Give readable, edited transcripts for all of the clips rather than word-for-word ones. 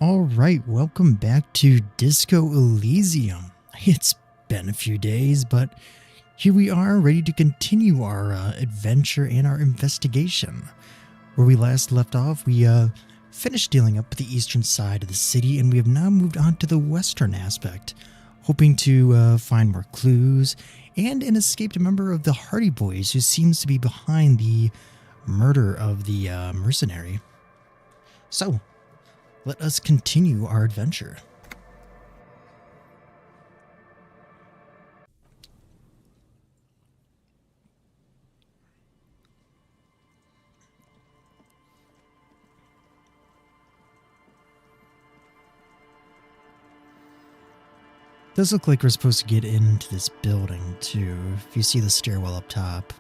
Alright, welcome back to Disco Elysium. It's been a few days, but here we are ready to continue our adventure and our investigation. Where we last left off, we finished dealing up the eastern side of the city, and we have now moved on to the western aspect, hoping to find more clues and an escaped member of the Hardy Boys who seems to be behind the murder of the mercenary. So, let us continue our adventure. Does look like we're supposed to get into this building too, if you see the stairwell up top.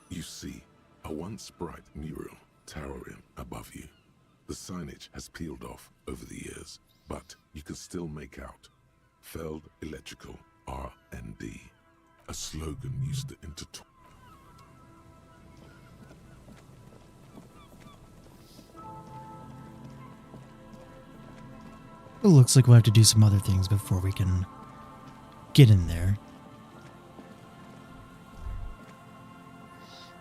You see a once bright mural towering above you. The signage has peeled off over the years, but you can still make out Feld Electrical R&D, a slogan used to intertwine. It looks like we'll have to do some other things before we can get in there.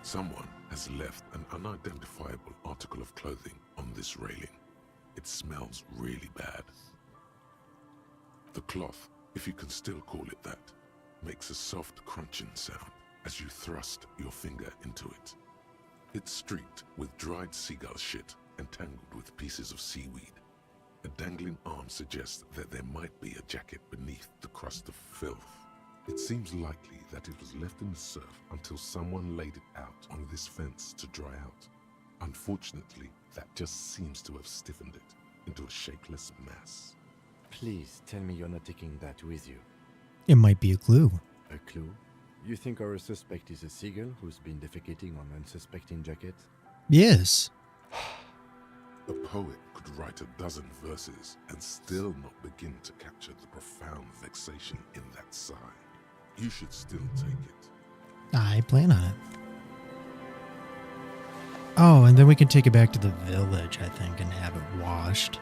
Someone has left an unidentifiable article of clothing on this railing. It smells really bad. The cloth, if you can still call it that, makes a soft crunching sound as you thrust your finger into it. It's streaked with dried seagull shit and tangled with pieces of seaweed. A dangling arm suggests that there might be a jacket beneath the crust of filth. It seems likely that it was left in the surf until someone laid it out on this fence to dry out. Unfortunately, that just seems to have stiffened it into a shapeless mass. Please tell me you're not taking that with you. It might be a clue. A clue? You think our suspect is a seagull who's been defecating on unsuspecting jackets? Yes. A poet could write a dozen verses and still not begin to capture the profound vexation in that sigh. You should still take it. I plan on it. Oh, and then we can take it back to the village, I think, and have it washed.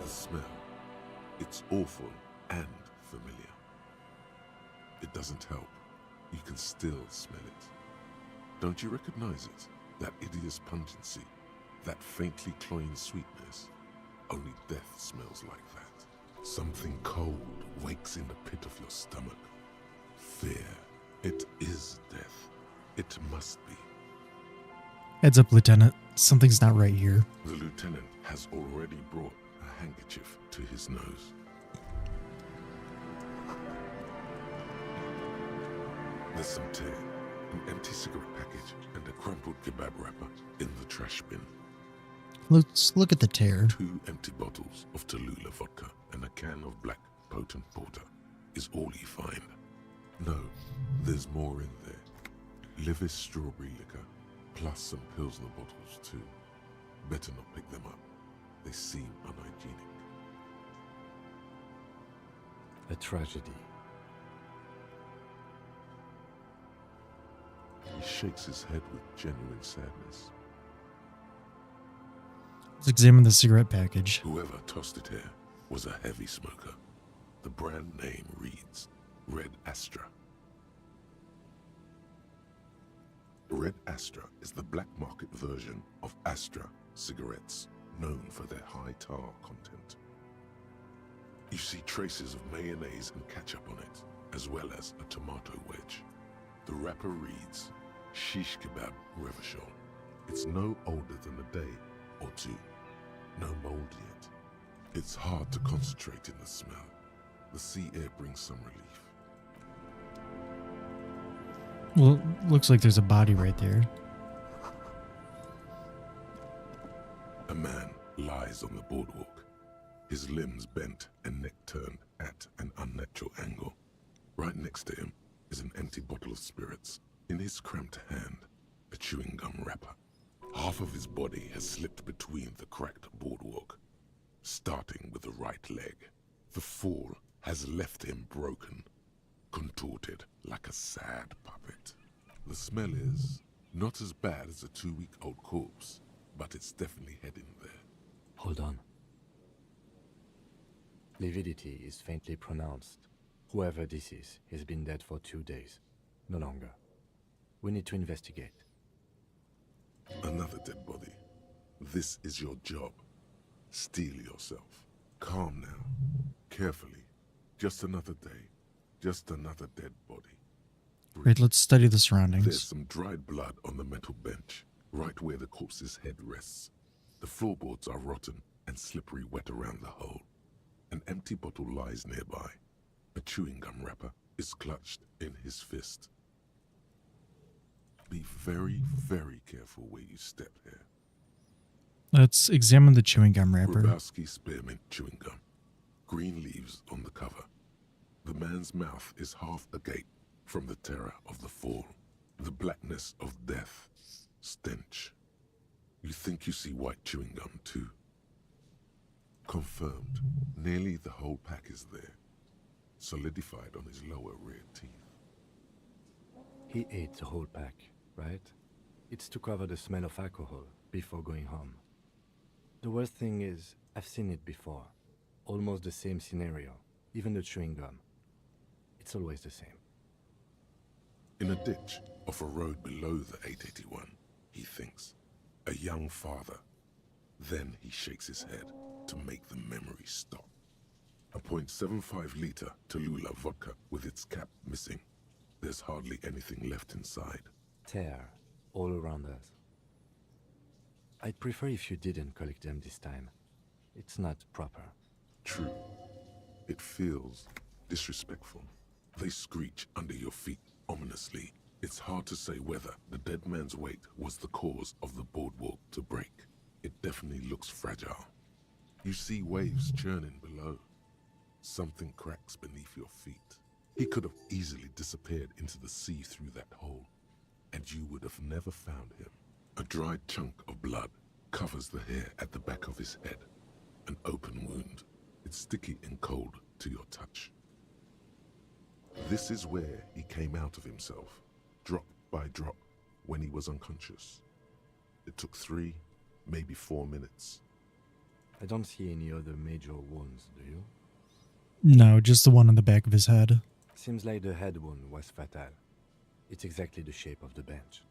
The smell. It's awful and familiar. It doesn't help. You can still smell it. Don't you recognize it? That hideous pungency, that faintly cloying sweetness. Only death smells like that. Something cold wakes in the pit of your stomach. Fear. It is death. It must be. Heads up, Lieutenant. Something's not right here. The lieutenant has already brought a handkerchief to his nose. There's some tear, an empty cigarette package, and a crumpled kebab wrapper in the trash bin. Let's look at the tear. 2 empty bottles of Tallulah vodka and a can of black potent porter is all you find. No, there's more in there. Livis strawberry liquor, plus some Pilsner bottles too. Better not pick them up. They seem unhygienic. A tragedy. He shakes his head with genuine sadness. Let's examine the cigarette package. Whoever tossed it here was a heavy smoker. The brand name reads Red Astra. Red Astra is the black market version of Astra cigarettes, known for their high tar content. You see traces of mayonnaise and ketchup on it, as well as a tomato wedge. The wrapper reads Shish Kebab Revachol. It's no older than a day or two. No mold yet. It's hard to concentrate in the smell. The sea air brings some relief. Well, looks like there's a body right there. A man lies on the boardwalk, his limbs bent and neck turned at an unnatural angle. Right next to him is an empty bottle of spirits. In his cramped hand, a chewing gum wrapper. Half of his body has slipped between the cracked boardwalk, starting with the right leg. The fall has left him broken, contorted like a sad puppet. The smell is not as bad as a 2-week-old corpse, but it's definitely heading there. Hold on. Lividity is faintly pronounced. Whoever this is has been dead for 2 days. No longer. We need to investigate. Another dead body. This is your job. Steel yourself. Calm now. Carefully. Just another day. Just another dead body. Great, let's study the There's surroundings. some dried blood on the metal bench, right where the corpse's head rests. The floorboards are rotten and slippery wet around the hole. An empty bottle lies nearby. A chewing gum wrapper is clutched in his fist. Be very, very careful where you step here. Let's examine the chewing gum wrapper. Grabowski spearmint chewing gum. Green leaves on the cover. The man's mouth is half agape from the terror of the fall. The blackness of death. Stench. You think you see white chewing gum too? Confirmed. Nearly the whole pack is there. Solidified on his lower rear teeth. He ate the whole pack, right? It's to cover the smell of alcohol before going home. The worst thing is, I've seen it before. Almost the same scenario. Even the chewing gum. It's always the same. In a ditch off a road below the 881, he thinks. A young father. Then he shakes his head to make the memory stop. A .75 liter Tallulah vodka with its cap missing. There's hardly anything left inside. Tear all around us. I'd prefer if you didn't collect them this time. It's not proper. True. It feels disrespectful. They screech under your feet ominously. It's hard to say whether the dead man's weight was the cause of the boardwalk to break. It definitely looks fragile. You see waves churning below. Something cracks beneath your feet. He could have easily disappeared into the sea through that hole, and you would have never found him. A dried chunk of blood covers the hair at the back of his head. An open wound. It's sticky and cold to your touch. This is where he came out of himself, drop by drop, when he was unconscious. It took 3, maybe 4 minutes. I don't see any other major wounds, do you? No, just the one on the back of his head. Seems like the head wound was fatal. It's exactly the shape of the bench.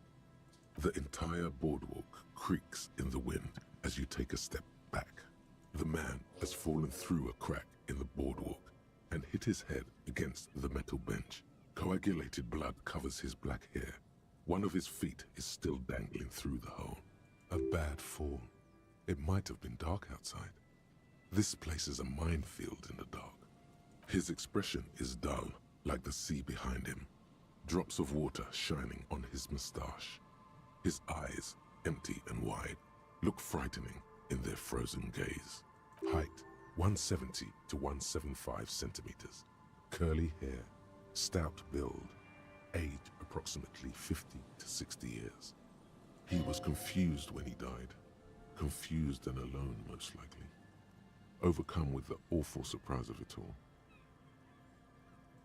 The entire boardwalk creaks in the wind as you take a step back. The man has fallen through a crack in the boardwalk and hit his head against the metal bench. Coagulated blood covers his black hair. One of his feet is still dangling through the hole. A bad fall. It might have been dark outside. This place is a minefield in the dark. His expression is dull, like the sea behind him. Drops of water shining on his mustache. His eyes, empty and wide, look frightening in their frozen gaze. Height, 170 to 175 centimeters. Curly hair, stout build. Age, approximately 50 to 60 years. He was confused when he died. Confused and alone, most likely. Overcome with the awful surprise of it all.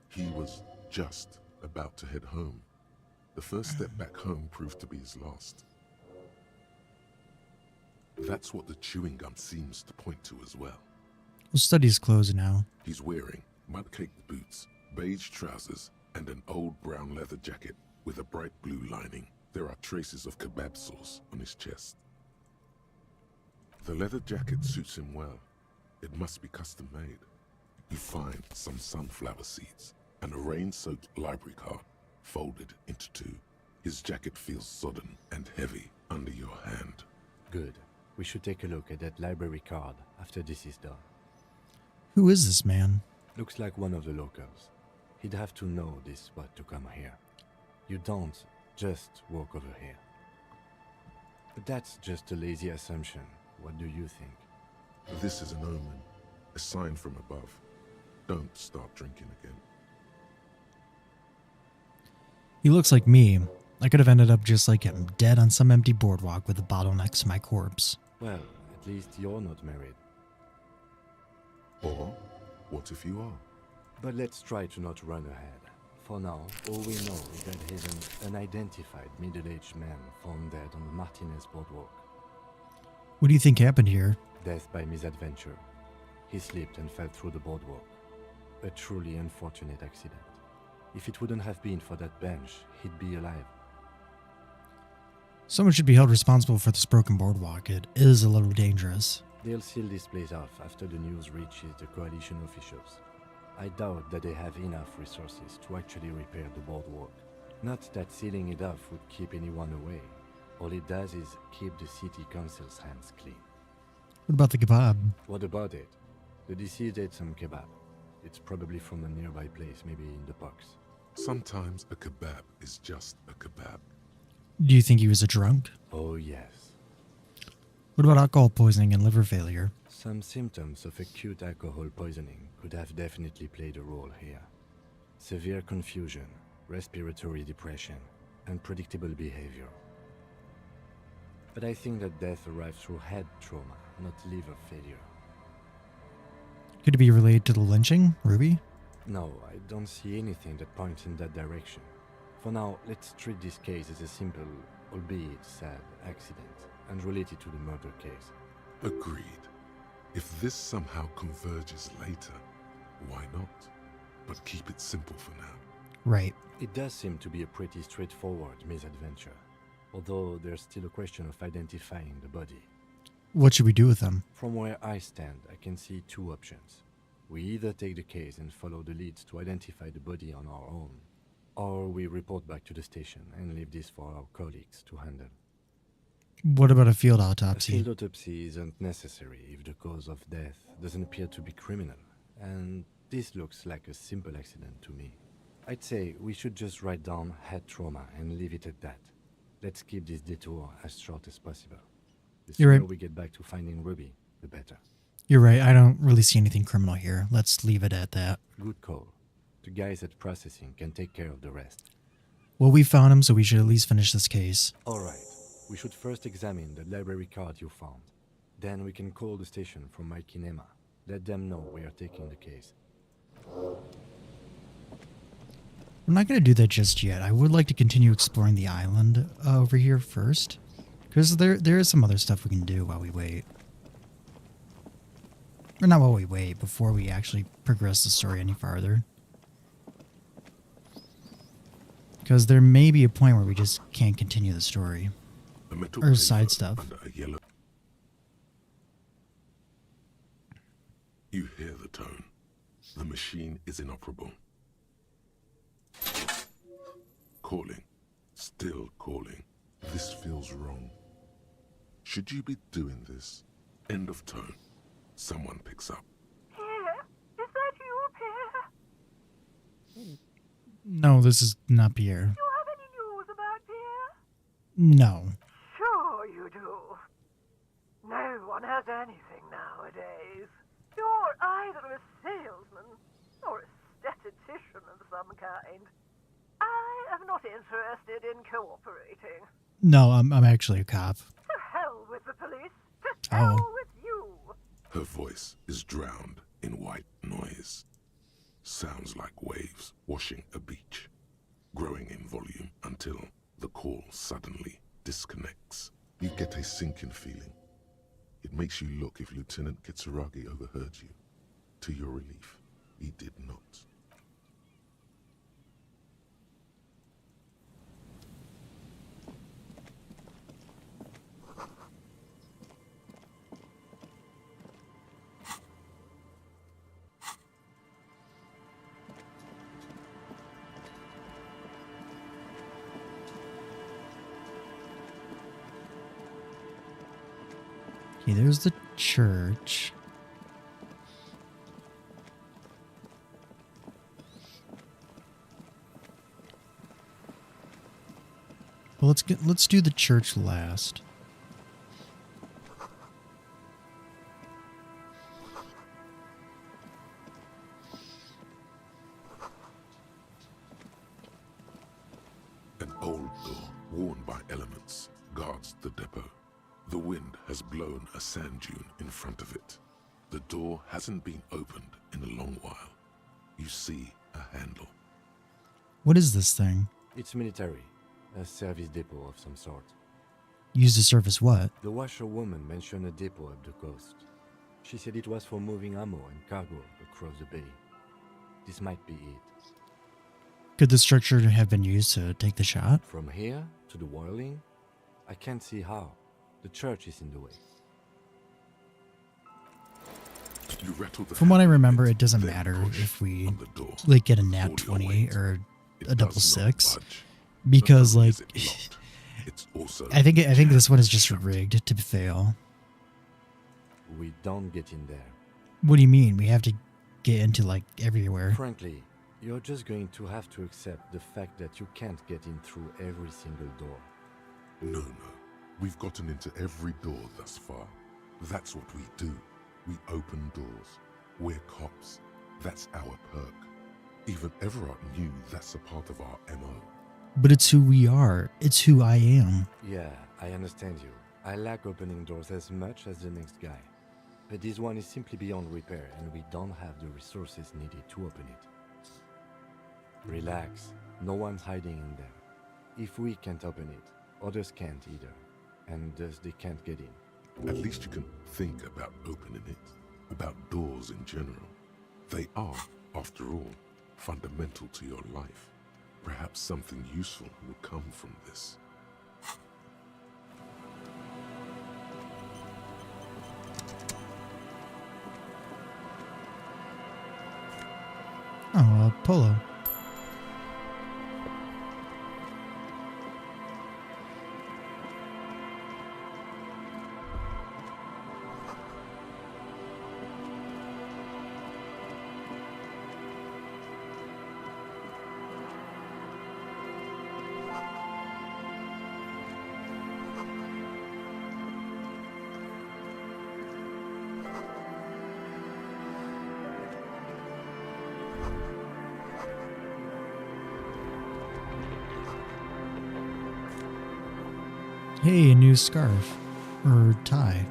He was just about to head home. The first step back home proved to be his last. That's what the chewing gum seems to point to as well. We'll study his clothes now. He's wearing mud-caked boots, beige trousers, and an old brown leather jacket with a bright blue lining. There are traces of kebab sauce on his chest. The leather jacket suits him well. It must be custom made. You find some sunflower seeds and a rain-soaked library card folded into 2. His jacket feels sodden and heavy under your hand. Good. We should take a look at that library card after this is done. Who is this man? Looks like one of the locals. He'd have to know this spot to come here. You don't just walk over here. But that's just a lazy assumption. What do you think? This is an omen, a sign from above. Don't start drinking again. He looks like me. I could have ended up just like him, dead on some empty boardwalk with a bottle next to my corpse. Well, at least you're not married. Or, what if you are? But let's try to not run ahead. For now, all we know is that he's an unidentified middle-aged man found dead on the Martinez boardwalk. What do you think happened here? Death by misadventure. He slipped and fell through the boardwalk. A truly unfortunate accident. If it wouldn't have been for that bench, he'd be alive. Someone should be held responsible for this broken boardwalk. It is a little dangerous. They'll seal this place off after the news reaches the coalition officials. I doubt that they have enough resources to actually repair the boardwalk. Not that sealing it off would keep anyone away. All it does is keep the city council's hands clean. What about the kebab? What about it? The deceased ate some kebab. It's probably from a nearby place, maybe in the parks. Sometimes a kebab is just a kebab. Do you think he was a drunk? Oh yes. What about alcohol poisoning and liver failure? Some symptoms of acute alcohol poisoning could have definitely played a role here. Severe confusion, respiratory depression, unpredictable behavior. But I think that death arrived through head trauma, not liver failure. Could it be related to the lynching, Ruby? No, I don't see anything that points in that direction. For now, let's treat this case as a simple, albeit sad, accident, unrelated to the murder case. Agreed. If this somehow converges later, why not? But keep it simple for now. Right. It does seem to be a pretty straightforward misadventure, although there's still a question of identifying the body. What should we do with them? From where I stand, I can see two options. We either take the case and follow the leads to identify the body on our own, or we report back to the station and leave this for our colleagues to handle. What about a field A autopsy? field autopsy isn't necessary if the cause of death doesn't appear to be criminal, and this looks like a simple accident to me. I'd say we should just write down head trauma and leave it at that. Let's keep this detour as short as possible. The You're sooner right. we get back to finding Ruby, the better. You're right. I don't really see anything criminal here. Let's leave it at that. Good call. The guys at processing can take care of the rest. Well, we found him, so we should at least finish this case. Alright, we should first examine the library card you found. Then we can call the station from my kinema. Let them know we are taking the case. I'm not going to do that just yet. I would like to continue exploring the island over here first. Because there is some other stuff we can do while we wait. Or not while we wait, before we actually progress the story any farther. Because there may be a point where we just can't continue the story. A metal Or paper side stuff. Under a yellow. You hear the tone. The machine is inoperable. Calling. Still calling. This feels wrong. Should you be doing this? End of tone. Someone picks up. Pierre? Is that you, Pierre? No, this is not Pierre. Do you have any news about Pierre? No. Sure you do. No one has anything nowadays. You're either a salesman or a statistician of some kind. I am not interested in cooperating. No, I'm actually a cop. To hell with the police. To Oh. hell with you. Her voice is drowned in white noise. Sounds like waves washing a beach, growing in volume until the call suddenly disconnects. You get a sinking feeling. It makes you look if Lieutenant Kitsuragi overheard you. To your relief, he did not. Okay, there's the church. Well, let's do the church last. An old door, worn by elements, guards the depot. The wind has blown a sand dune in front of it. The door hasn't been opened in a long while. You see a handle. What is this thing? It's military. A service depot of some sort. Used to service what? The washerwoman mentioned a depot up the coast. She said it was for moving ammo and cargo across the bay. This might be it. Could the structure have been used to take the shot? From here to the whirling, I can't see how. The church is in the way. You rattle the From what I handle remember, a bit, it doesn't then matter push if we on the door. like get a All nat your 20 weight. or It a double does not 6 budge. because Not only like is it locked, it's also I think this one is just jammed. rigged to fail. We don't get in there. What do you mean? We have to get into like everywhere. Frankly, you're just going to have to accept the fact that you can't get in through every single door. No. We've gotten into every door thus far. That's what we do. We open doors. We're cops. That's our perk. Even Everard knew that's a part of our MO. But it's who we are. It's who I am. Yeah, I understand you. I like opening doors as much as the next guy. But this one is simply beyond repair and we don't have the resources needed to open it. Relax. No one's hiding in there. If we can't open it, others can't either. And thus they can't get in. At least you can think about opening it, about doors in general. They are, after all, fundamental to your life. Perhaps something useful will come from this. Oh, Polo. Hey, a new scarf. Or tie.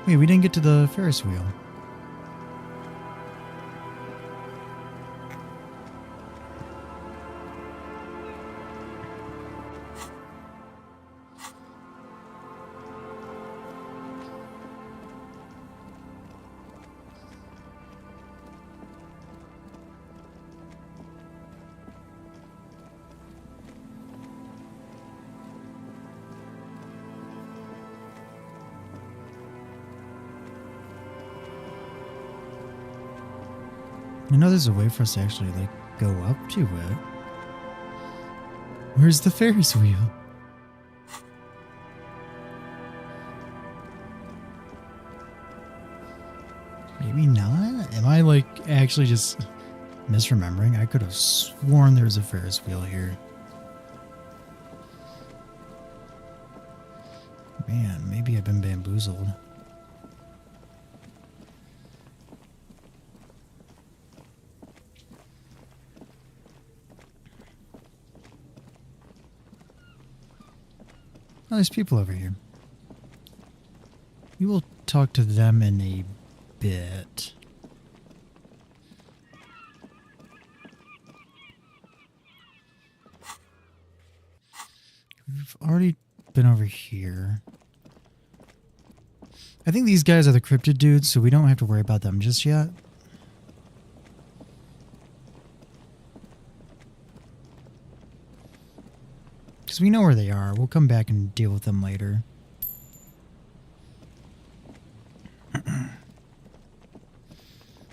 Wait, we didn't get to the Ferris wheel. I know there's a way for us to actually, like, go up to it. Where's the Ferris wheel? Maybe not? Am I, like, actually just misremembering? I could have sworn there was a Ferris wheel here. Man, maybe I've been bamboozled. Oh, there's people over here. We will talk to them in a bit. We've already been over here. I think these guys are the cryptid dudes, so we don't have to worry about them just yet. Because we know where they are. We'll come back and deal with them later.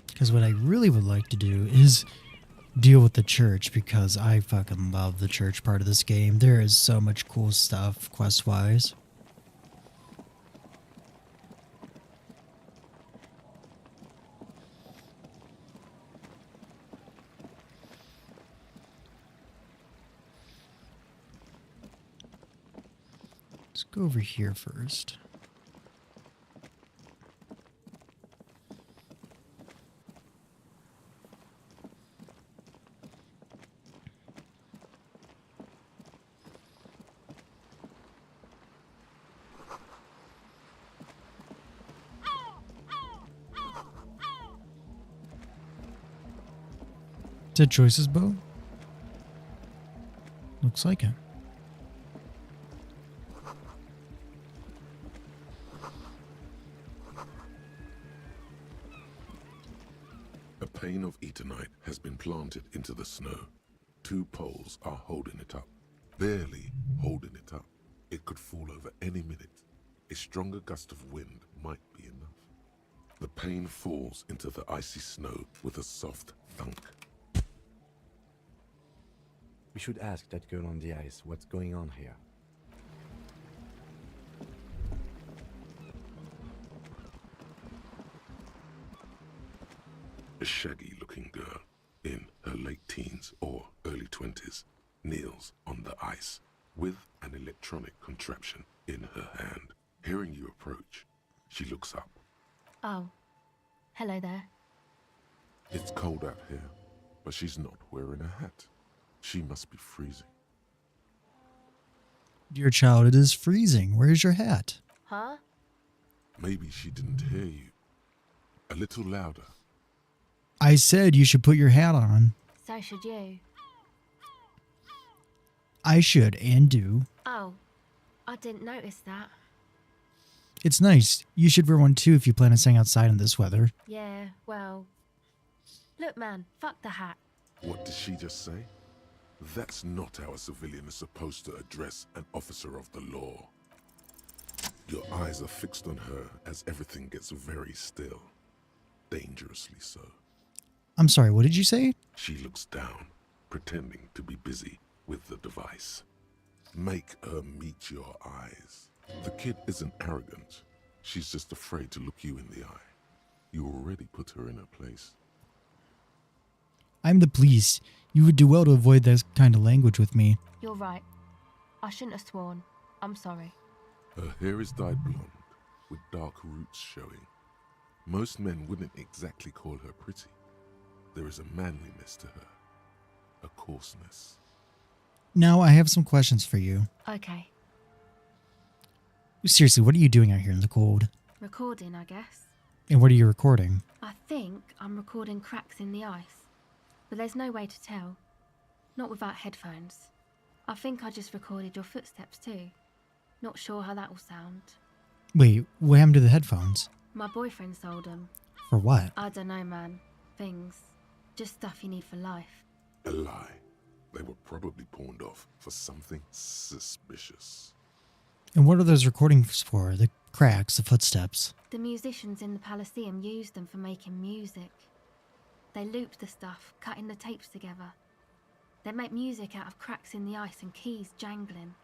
Because what I really would like to do is deal with the church because I fucking love the church part of this game. There is so much cool stuff quest-wise. Let's go over here first. Is that Joyce's boat? Looks like it. A pane of eternite has been planted into the snow. 2 poles are holding it up. Barely holding it up. It could fall over any minute. A stronger gust of wind might be enough. The pane falls into the icy snow with a soft thunk. We should ask that girl on the ice what's going on here. A shaggy-looking girl in her late teens or early 20s kneels on the ice with an electronic contraption in her hand. Hearing you approach, she looks up. Oh, hello there. It's cold out here, but she's not wearing a hat. She must be freezing. Dear child, it is freezing. Where's your hat? Huh? Maybe she didn't hear you. A little louder. I said you should put your hat on. So should you. I should and do. Oh, I didn't notice that. It's nice. You should wear one too if you plan on staying outside in this weather. Yeah, well... Look, man, fuck the hat. What did she just say? That's not how a civilian is supposed to address an officer of the law. Your eyes are fixed on her as everything gets very still. Dangerously so. I'm sorry, what did you say? She looks down, pretending to be busy with the device. Make her meet your eyes. The kid isn't arrogant. She's just afraid to look you in the eye. You already put her in her place. I'm the police. You would do well to avoid this kind of language with me. You're right. I shouldn't have sworn. I'm sorry. Her hair is dyed blonde, with dark roots showing. Most men wouldn't exactly call her pretty. There is a manliness to her, a coarseness. Now I have some questions for you. Okay. Seriously, what are you doing out here in the cold? Recording, I guess. And what are you recording? I think I'm recording cracks in the ice. But there's no way to tell. Not without headphones. I think I just recorded your footsteps too. Not sure how that will sound. Wait, what happened to the headphones? My boyfriend sold them. For what? I don't know, man. Things. Just stuff you need for life. A lie. They were probably pawned off for something suspicious. And what are those recordings for? The cracks, the footsteps? The musicians in the Palaceum used them for making music. They looped the stuff, cutting the tapes together. They make music out of cracks in the ice and keys jangling.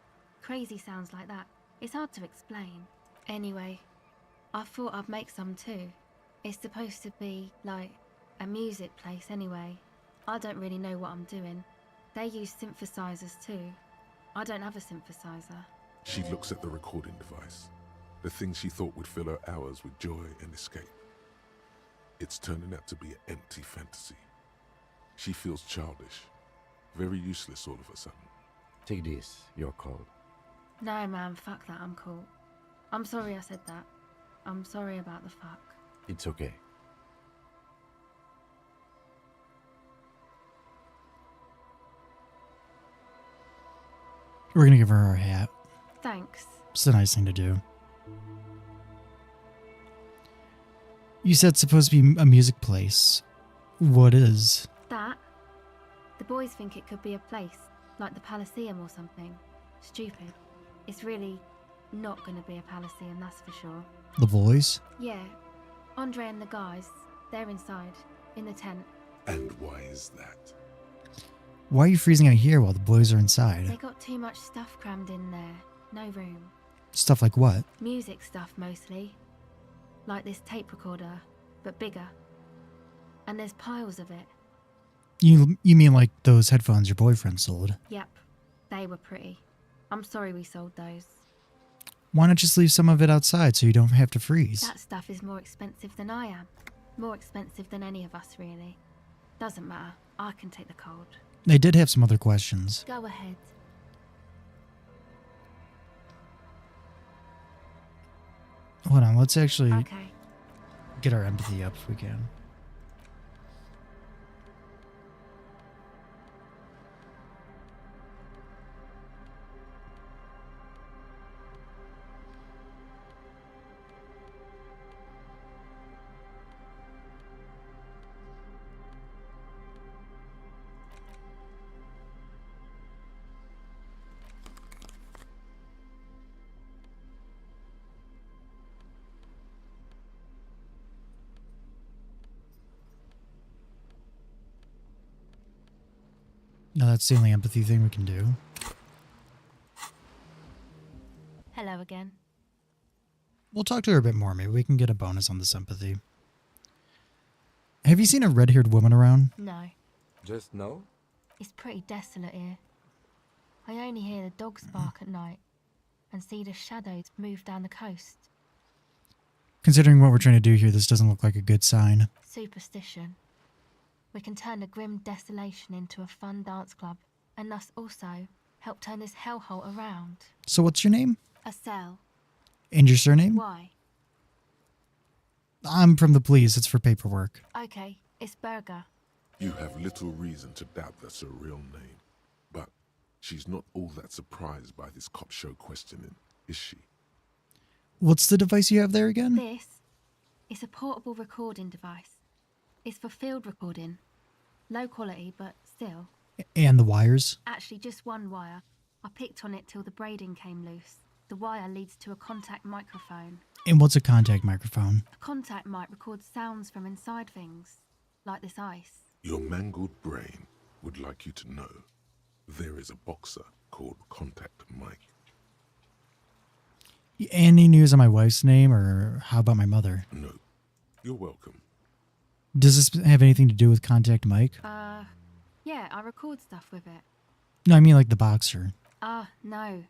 Crazy sounds like that. It's hard to explain. Anyway, I thought I'd make some too. It's supposed to be, like, a music place anyway. I don't really know what I'm doing. They use synthesizers too. I don't have a synthesizer. She looks at the recording device. The thing she thought would fill her hours with joy and escape. It's turning out to be an empty fantasy. She feels childish. Very useless all of a sudden. Take this, you're cold. No, man, fuck that, I'm cool. I'm sorry I said that. I'm sorry about the fuck. It's okay. We're gonna give her her hat. Thanks. It's a nice thing to do. You said it's supposed to be a music place. What is? That? The boys think it could be a place, like the Palaceum or something. Stupid. It's really not gonna be a Palaceum, that's for sure. The boys? Yeah. Andre and the guys, they're inside, in the tent. And why is that? Why are you freezing out here while the boys are They inside? got too much stuff crammed in there. No room. Stuff like what? Music stuff mostly. Like this tape recorder, but bigger. And there's piles of it. You mean like those headphones your boyfriend sold? Yep, they were pretty. I'm sorry we sold those. Why not just leave some of it outside so you don't have to freeze? That stuff is more expensive than I am. More expensive than any of us, really. Doesn't matter. I can take the cold. They did have some other questions. Go ahead. Hold on, let's actually Okay. get our empathy up if we can. No, that's the only empathy thing we can do. Hello again. We'll talk to her a bit more. Maybe we can get a bonus on this empathy. Have you seen a red-haired woman around? No, Just no? it's pretty desolate here. I only hear the dogs bark at night and see the shadows move down the coast. Considering what we're trying to do here, this doesn't look like a good sign. Superstition. We can turn the grim desolation into a fun dance club, and thus also help turn this hellhole around. So what's your name? A cell. And your surname? Why? I'm from the police. It's for paperwork. Okay, it's Berger. You have little reason to doubt that's her real name. But she's not all that surprised by this cop show questioning, is she? What's the device you have there again? This is a portable recording device. It's for field recording. Low quality, but still. And the wires? Actually, just one wire. I picked on it till the braiding came loose. The wire leads to a contact microphone. And what's a contact microphone? A contact mic records sounds from inside things, like this ice. Your mangled brain would like you to know there is a boxer called Contact Mike. Any news on my wife's name, or how about my mother? No, you're welcome. Does this have anything to do with Contact Mike? Yeah, I record stuff with it. No, I mean like the boxer. No.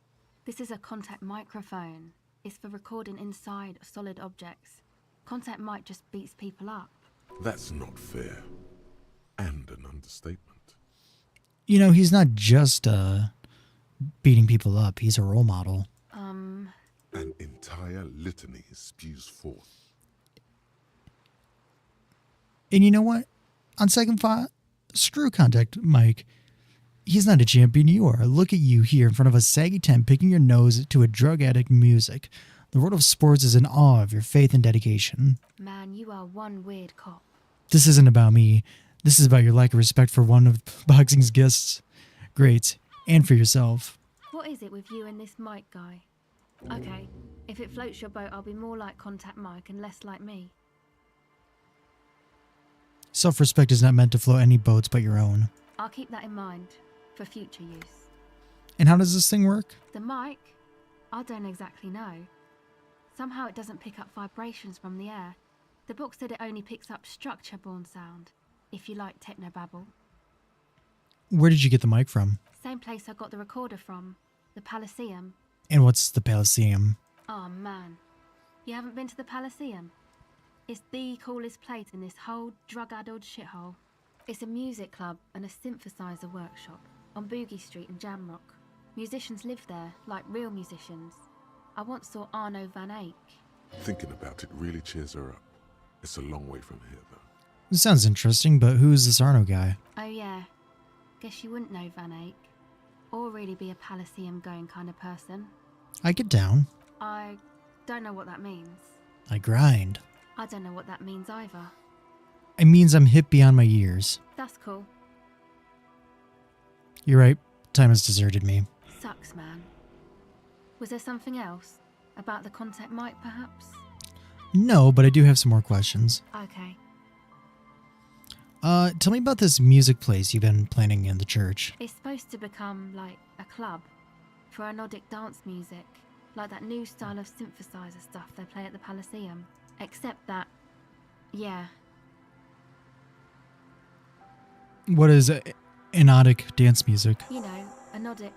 This is a contact microphone. It's for recording inside solid objects. Contact mic just beats people up. That's not fair. And an understatement. You know, he's not just beating people up. He's a role model. An entire litany spews forth. And you know what? On second thought, screw Contact Mike. He's not a champion you are. Look at you here in front of a saggy tent picking your nose to a drug addict music. The world of sports is in awe of your faith and dedication. Man, you are one weird cop. This isn't about me. This is about your lack of respect for one of boxing's guests. Great. And for yourself. What is it with you and this Mike guy? Okay, if it floats your boat, I'll be more like Contact Mike and less like me. Self-respect is not meant to float any boats but your own. I'll keep that in mind for future use. And how does this thing work? The mic? I don't exactly know. Somehow it doesn't pick up vibrations from the air. The book said it only picks up structure-borne sound, if you like technobabble. Where did you get the mic from? Same place I got the recorder from, the Palaceum. And what's the Palaceum? Oh man, you haven't been to the Palaceum? It's the coolest place in this whole drug-addled shithole. It's a music club and a synthesizer workshop on Boogie Street in Jamrock. Musicians live there, like real musicians. I once saw Arno van Eyck. Thinking about it really cheers her up. It's a long way from here, though. This sounds interesting, but who's this Arno guy? Oh yeah, guess you wouldn't know Van Eyck. Or really be a Palaceum going kind of person. I get down. I don't know what that means. I grind. I don't know what that means either. It means I'm hip beyond my years. That's cool. You're right. Time has deserted me. Sucks, man. Was there something else? About the contact mic, perhaps? No, but I do have some more questions. Okay. Tell me about this music place you've been planning in the church. It's supposed to become like a club for anodic dance music, like that new style of synthesizer stuff they play at the Palaceum. Except that, yeah, What is anodic dance music? you know, anodic,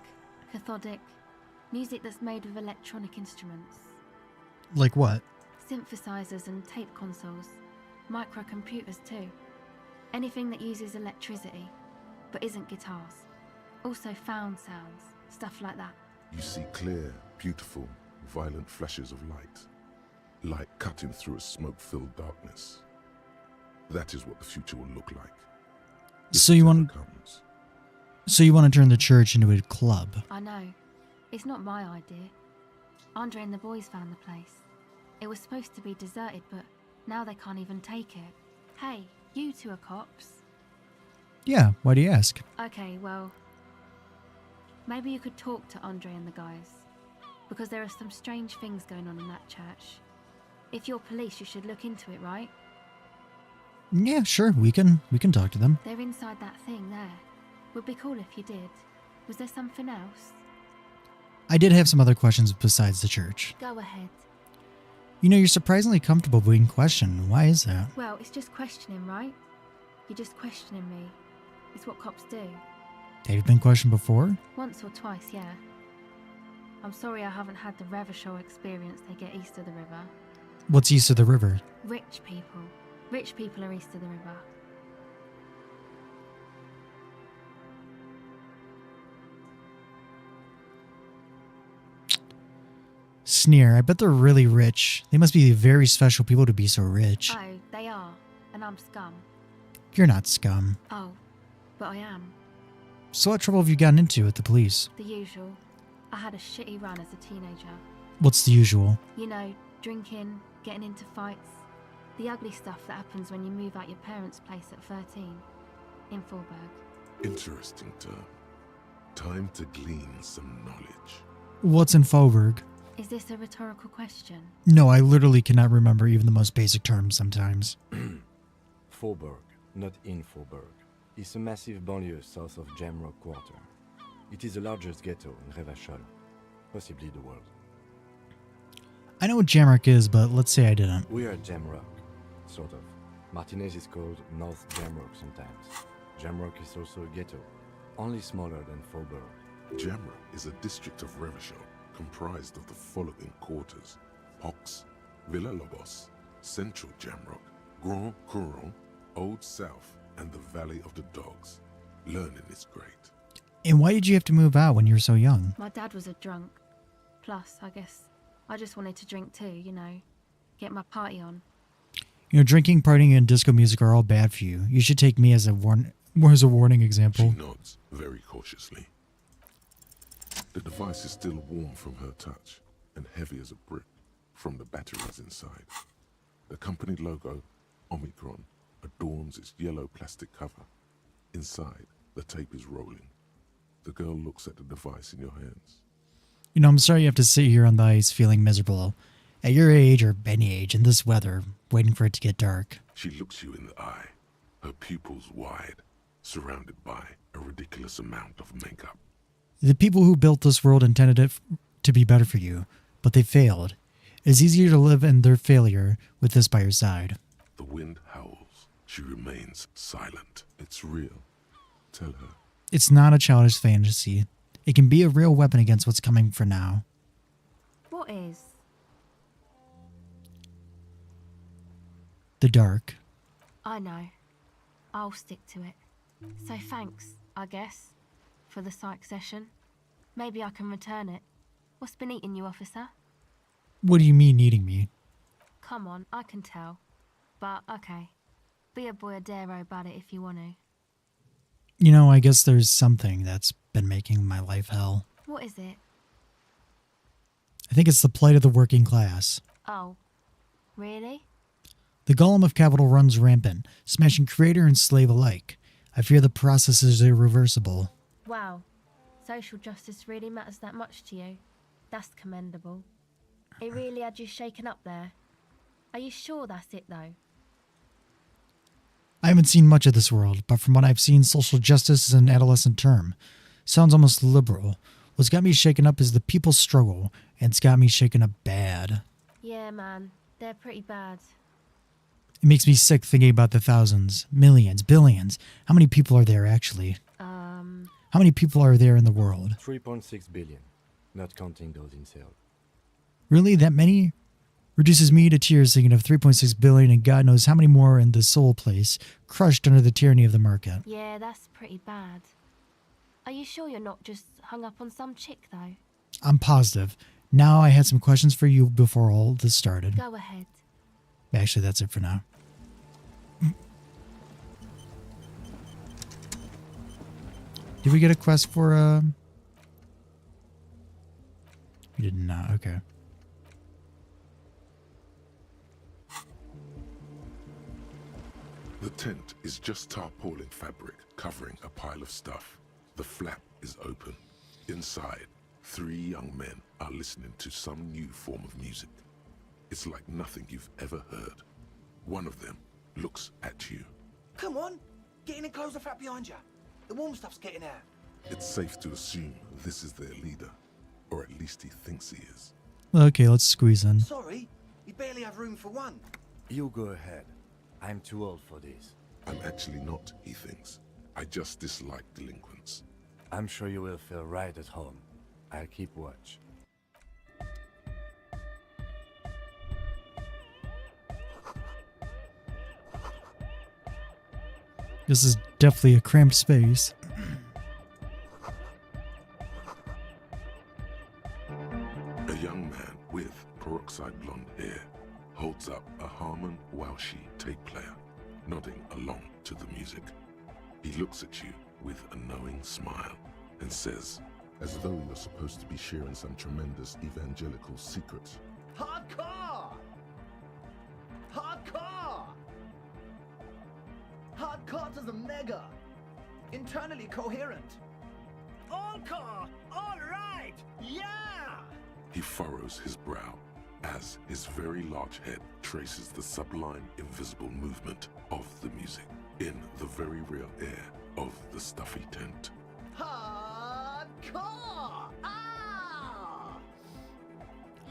cathodic, music that's made with electronic instruments. Like what? Synthesizers and tape consoles, microcomputers too. Anything that uses electricity, but isn't guitars. Also found sounds, stuff like that. You see clear, beautiful, violent flashes of light. Light cutting through a smoke-filled darkness. That is what the future will look like. if So it you ever want comes. so you want to turn the church into a club? I know. It's not my idea. Andre and the boys found the place. It was supposed to be deserted, but now they can't even take it. Hey, you two are cops. Yeah, why do you ask? Okay, well, maybe you could talk to Andre and the guys, because there are some strange things going on in that church. If you're police, you should look into it, right? Yeah, sure, we can talk to them. They're inside that thing there. Would be cool if you did. Was there something else? I did have some other questions besides the church. Go ahead. You know, you're surprisingly comfortable being questioned. Why is that? Well, it's just questioning, right? You're just questioning me. It's what cops do. Have you been questioned before? Once or twice, yeah. I'm sorry I haven't had the Revershaw experience they get east of the river. What's east of the river? Rich people. Rich people are east of the river. Sneer, I bet they're really rich. They must be very special people to be so rich. Oh, they are. And I'm scum. You're not scum. Oh, but I am. So what trouble have you gotten into with the police? The usual. I had a shitty run as a teenager. What's the usual? You know, drinking, getting into fights. The ugly stuff that happens when you move out your parents' place at 13. In Forberg. Interesting term. Time to glean some knowledge. What's in Faubourg? Is this a rhetorical question? No, I literally cannot remember even the most basic terms sometimes. Faubourg, not in Faubourg, is a massive banlieue south of Jamrock Quarter. It is the largest ghetto in Revachol, possibly the world. I know what Jamrock is, but let's say I didn't. We are Jamrock, sort of. Martinez is called North Jamrock sometimes. Jamrock is also a ghetto, only smaller than Faubourg. Jamrock is a district of Revachol comprised of the following quarters: Pox, Villa Lobos, Central Jamrock, Grand Couron, Old South, and the Valley of the Dogs. Learning is great. And why did you have to move out when you were so young? My dad was a drunk. Plus, I guess, I just wanted to drink too, you know. Get my party on. You know, drinking, partying, and disco music are all bad for you. You should take me as a warning example. She nods very cautiously. The device is still warm from her touch and heavy as a brick from the batteries inside. The company logo, Omicron, adorns its yellow plastic cover. Inside, the tape is rolling. The girl looks at the device in your hands. You know, I'm sorry you have to sit here on the ice feeling miserable. At your age, or any age, in this weather, waiting for it to get dark. She looks you in the eye, her pupils wide, surrounded by a ridiculous amount of makeup. The people who built this world intended it to be better for you, but they failed. It's easier to live in their failure with this by your side. The wind howls. She remains silent. It's real. Tell her. It's not a childish fantasy. It can be a real weapon against what's coming for now. What is? The dark. I know. I'll stick to it. So thanks, I guess, for the psych session. Maybe I can return it. What's been eating you, officer? What do you mean eating me? Come on, I can tell. But, okay. Be a boyadero about it if you want to. You know, I guess there's something that's been making my life hell. What is it? I think it's the plight of the working class. Oh. Really? The golem of capital runs rampant, smashing creator and slave alike. I fear the process is irreversible. Wow. Social justice really matters that much to you. That's commendable. It really had you shaken up there. Are you sure that's it, though? I haven't seen much of this world, but from what I've seen, social justice is an adolescent term. Sounds almost liberal. What's got me shaken up is the people's struggle, and it's got me shaken up bad. Yeah, man. They're pretty bad. It makes me sick thinking about the thousands, millions, billions. How many people are there actually? How many people are there in the world? 3.6 billion, not counting those in sale. Really? That many? Reduces me to tears thinking of 3.6 billion and God knows how many more in the soul place, crushed under the tyranny of the market. Yeah, that's pretty bad. Are you sure you're not just hung up on some chick, though? I'm positive. Now I had some questions for you before all this started. Go ahead. Actually, that's it for now. Did we get a quest for, We did not, okay. The tent is just tarpaulin fabric covering a pile of stuff. The flap is open. Inside, 3 young men are listening to some new form of music. It's like nothing you've ever heard. One of them looks at you. Come on, get in and close the flap behind you. The warm stuff's getting out. It's safe to assume this is their leader, or at least he thinks he is. Okay, let's squeeze in. Sorry, we barely have room for one. You go ahead. I'm too old for this. I'm actually not, he thinks. I just dislike delinquents. I'm sure you will feel right at home. I'll keep watch. This is definitely a cramped space. A young man with peroxide blonde hair holds up a Harman Walshi tape player, nodding along to the music. He looks at you with a knowing smile and says, as though you're supposed to be sharing some tremendous evangelical secret, Hardcore! Hardcore! Hardcore to the mega! Internally coherent! All core! All right! Yeah! he furrows his brow as his very large head traces the sublime invisible movement of the music in the very real air of the stuffy tent. Hardcore! Ah!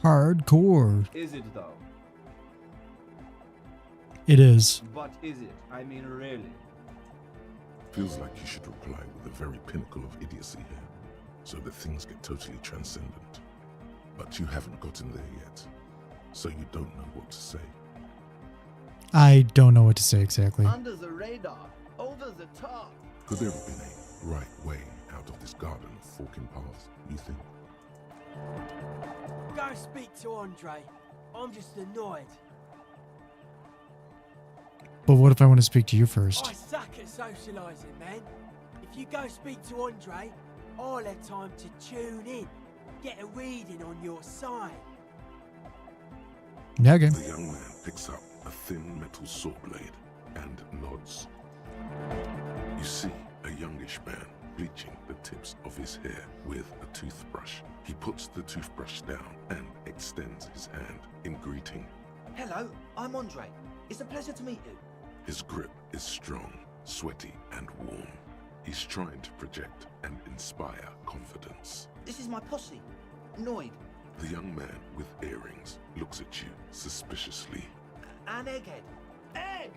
Hardcore. Is it though? It is. But is it? I mean, really? Feels like you should reply with the very pinnacle of idiocy here, so that things get totally transcendent. But you haven't gotten there yet, so you don't know what to say. I don't know what to say exactly. Under the radar, over the top. Could there have been a right way out of this garden of forking paths, you think? Go speak to Andre. I'm just annoyed. But what if I want to speak to you first? I suck at socialising, man. If you go speak to Andre, I'll have time to tune in. Get a reading on your side. Yeah, okay. The young man picks up a thin metal saw blade and nods. You see a youngish man bleaching the tips of his hair with a toothbrush. He puts the toothbrush down and extends his hand in greeting. Hello, I'm Andre. It's a pleasure to meet you. His grip is strong, sweaty, and warm. He's trying to project and inspire confidence. This is my posse, Noid. The young man with earrings looks at you suspiciously. An egghead. Egg!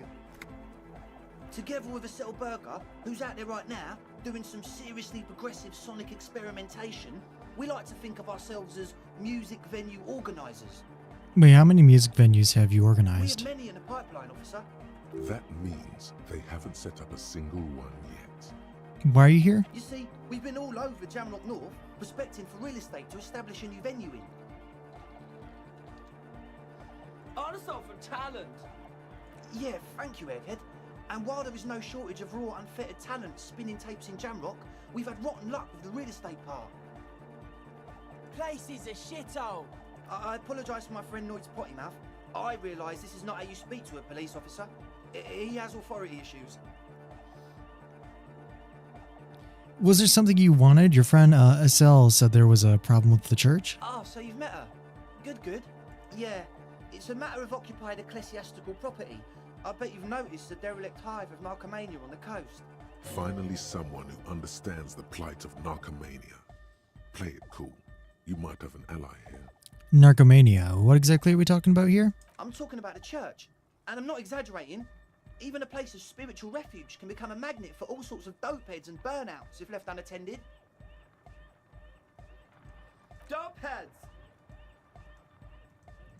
Together with a Cell Burger, who's out there right now, doing some seriously progressive sonic experimentation, we like to think of ourselves as music venue organisers. Wait, how many music venues have you We organized? have many in the pipeline, officer. That means they haven't set up a single one yet. Why are you here? You see, we've been all over Jamrock North, prospecting for real estate to establish a new venue in. Also for talent. Yeah, thank you, Egghead. And while there is no shortage of raw, unfettered talent spinning tapes in Jamrock, we've had rotten luck with the real estate part. Place is a shithole. I apologise for my friend Noid's potty mouth. I realise this is not how you speak to a police officer. He has authority issues. Was there something you wanted? Your friend Estelle said there was a problem with the church. Ah, so you've met her. Good, good. Yeah, it's a matter of occupied ecclesiastical property. I bet you've noticed the derelict hive of Narcomania on the coast. Finally someone who understands the plight of narcomania. Play it cool. You might have an ally here. Narcomania. What exactly are we talking about here? I'm talking about the church, and I'm not exaggerating. Even a place of spiritual refuge can become a magnet for all sorts of dopeheads and burnouts if left unattended. Dopeheads!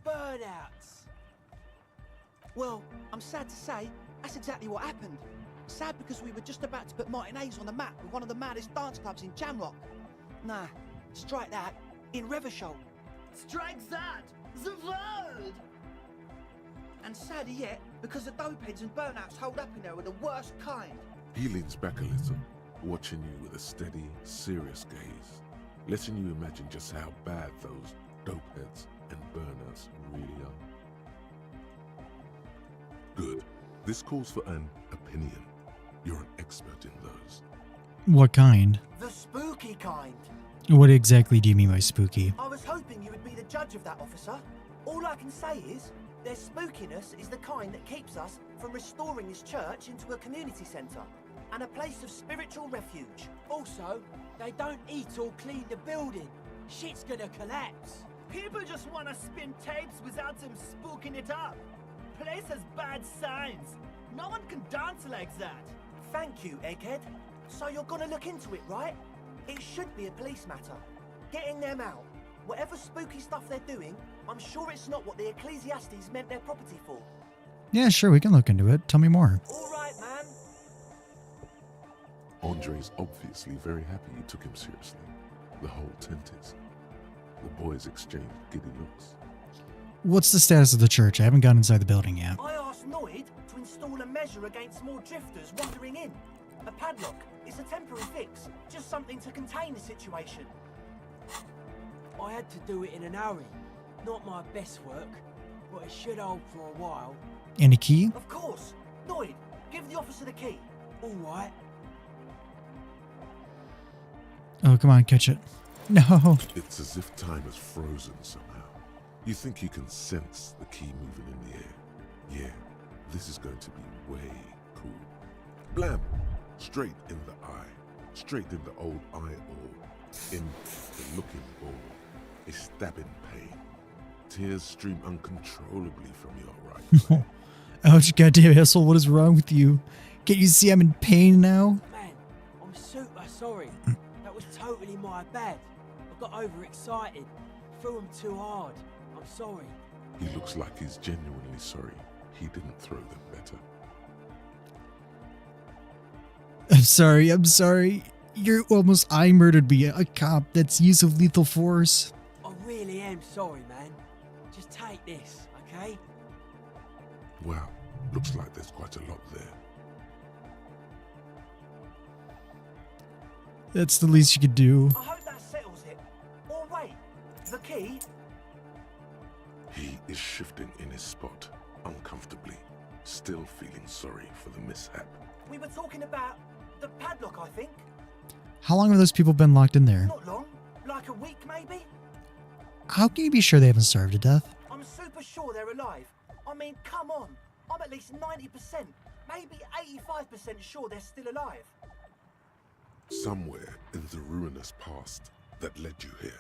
Burnouts! Well, I'm sad to say, that's exactly what happened. Sad because we were just about to put Martinez on the map with one of the maddest dance clubs in Jamrock. Nah, strike that, in Revachol. Strike that! The word! And sadder yet, because the dopeheads and burnouts hold up in there are the worst kind. He leans back a little, watching you with a steady, serious gaze, letting you imagine just how bad those dopeheads and burnouts really are. Good. This calls for an opinion. You're an expert in those. What kind? The spooky kind. What exactly do you mean by spooky? I was hoping you would be the judge of that, officer. All I can say is, their spookiness is the kind that keeps us from restoring this church into a community centre and a place of spiritual refuge. Also, they don't eat or clean the building. Shit's gonna collapse. People just wanna spin tapes without them spooking it up. Place has bad signs. No one can dance like that. Thank you, Egghead. So you're gonna look into it, right? It should be a police matter. Getting them out. Whatever spooky stuff they're doing, I'm sure it's not what the Ecclesiastes meant their property for. Yeah, sure, we can look into it. Tell me more. All right, man. Andre's obviously very happy you took him seriously. The whole tent is. The boys exchanged giddy looks. What's the status of the church? I haven't gone inside the building yet. I asked Noid to install a measure against more drifters wandering in. A padlock. It's a temporary fix. Just something to contain the situation. I had to do it in an hurry. Not my best work, but it should hold for a while. And a key? Of course. Noid, give the officer the key. All right. Oh, come on, catch it. No. It's as if time has frozen somehow. You think you can sense the key moving in the air. Yeah, this is going to be way cool. Blam! Straight in the eye. Straight in the old eyeball. In the looking ball. A stabbing pain. Tears stream uncontrollably from your right side. Ouch, goddamn asshole, what is wrong with you? Can't you see I'm in pain now? Man, I'm super sorry. That was totally my bad. I got overexcited. Threw him too hard. I'm sorry. He looks like he's genuinely sorry. He didn't throw them better. I'm sorry. You're almost eye murdered me, a cop. That's use of lethal force. I really am sorry, man. Just take this, okay? Wow, looks like there's quite a lot there. That's the least you could do. I hope that settles it. Or wait, the key? He is shifting in his spot, uncomfortably, still feeling sorry for the mishap. We were talking about the padlock, I think. How long have those people been locked in there? Not long. Like a week, maybe? How can you be sure they haven't starved to death? I'm super sure they're alive. I mean, come on. I'm at least 90%, maybe 85% sure they're still alive. Somewhere in the ruinous past that led you here,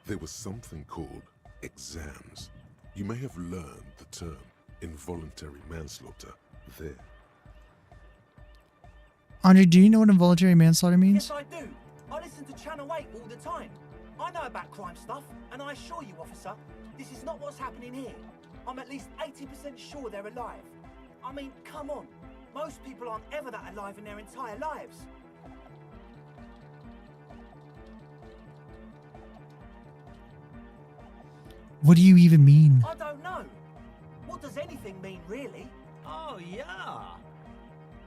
there was something called exams. You may have learned the term involuntary manslaughter there. Andre, do you know what involuntary manslaughter means? Yes, I do. I listen to Channel 8 all the time. I know about crime stuff, and I assure you, officer, this is not what's happening here. I'm at least 80% sure they're alive. I mean, come on. Most people aren't ever that alive in their entire lives. What do you even mean? I don't know. What does anything mean, really? Oh, yeah.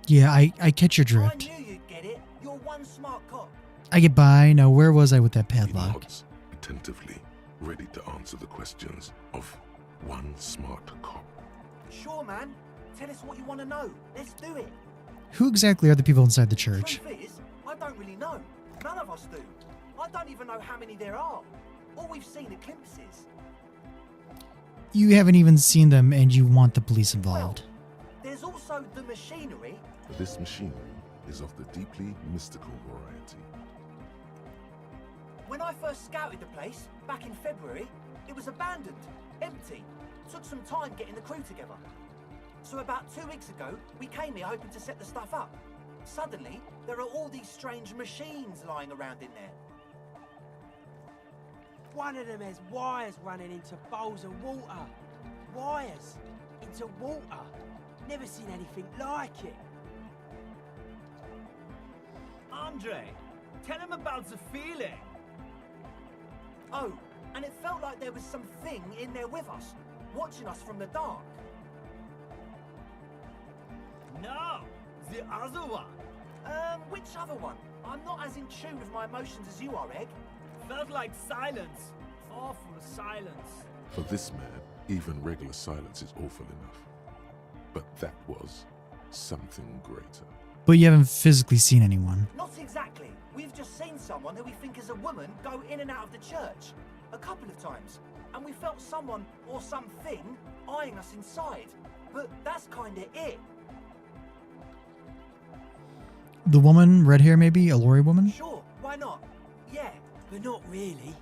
Yeah, I catch your I drift. knew you'd get it. You're one smart cop. I get by. Now, where was I with that He padlock? nods attentively, ready to answer the questions of one smart cop. Sure, man. Tell us what you want to know. Let's do it. Who exactly are the people inside the church? Truth is, I don't really know. None of us do. I don't even know how many there are. All we've seen are glimpses. You haven't even seen them and you want the police involved. There's always So the machinery? This machinery is of the deeply mystical variety. When I first scouted the place, back in February, it was abandoned, empty. Took some time getting the crew together. So about 2 weeks ago, we came here hoping to set the stuff up. Suddenly, there are all these strange machines lying around in there. One of them has wires running into bowls of water. Wires into water. Never seen anything like it. Andre, tell him about the feeling. Oh, and it felt like there was something in there with us, watching us from the dark. No, the other one. Which other one? I'm not as in tune with my emotions as you are, Egg. Felt like silence. Awful silence. For this man, even regular silence is awful enough. But that was something greater. But you haven't physically seen anyone. Not exactly. We've just seen someone who we think is a woman go in and out of the church. A couple of times. And we felt someone or something eyeing us inside. But that's kinda it. The woman, red hair maybe? A lorry woman? Sure, why not? Yeah. But not really.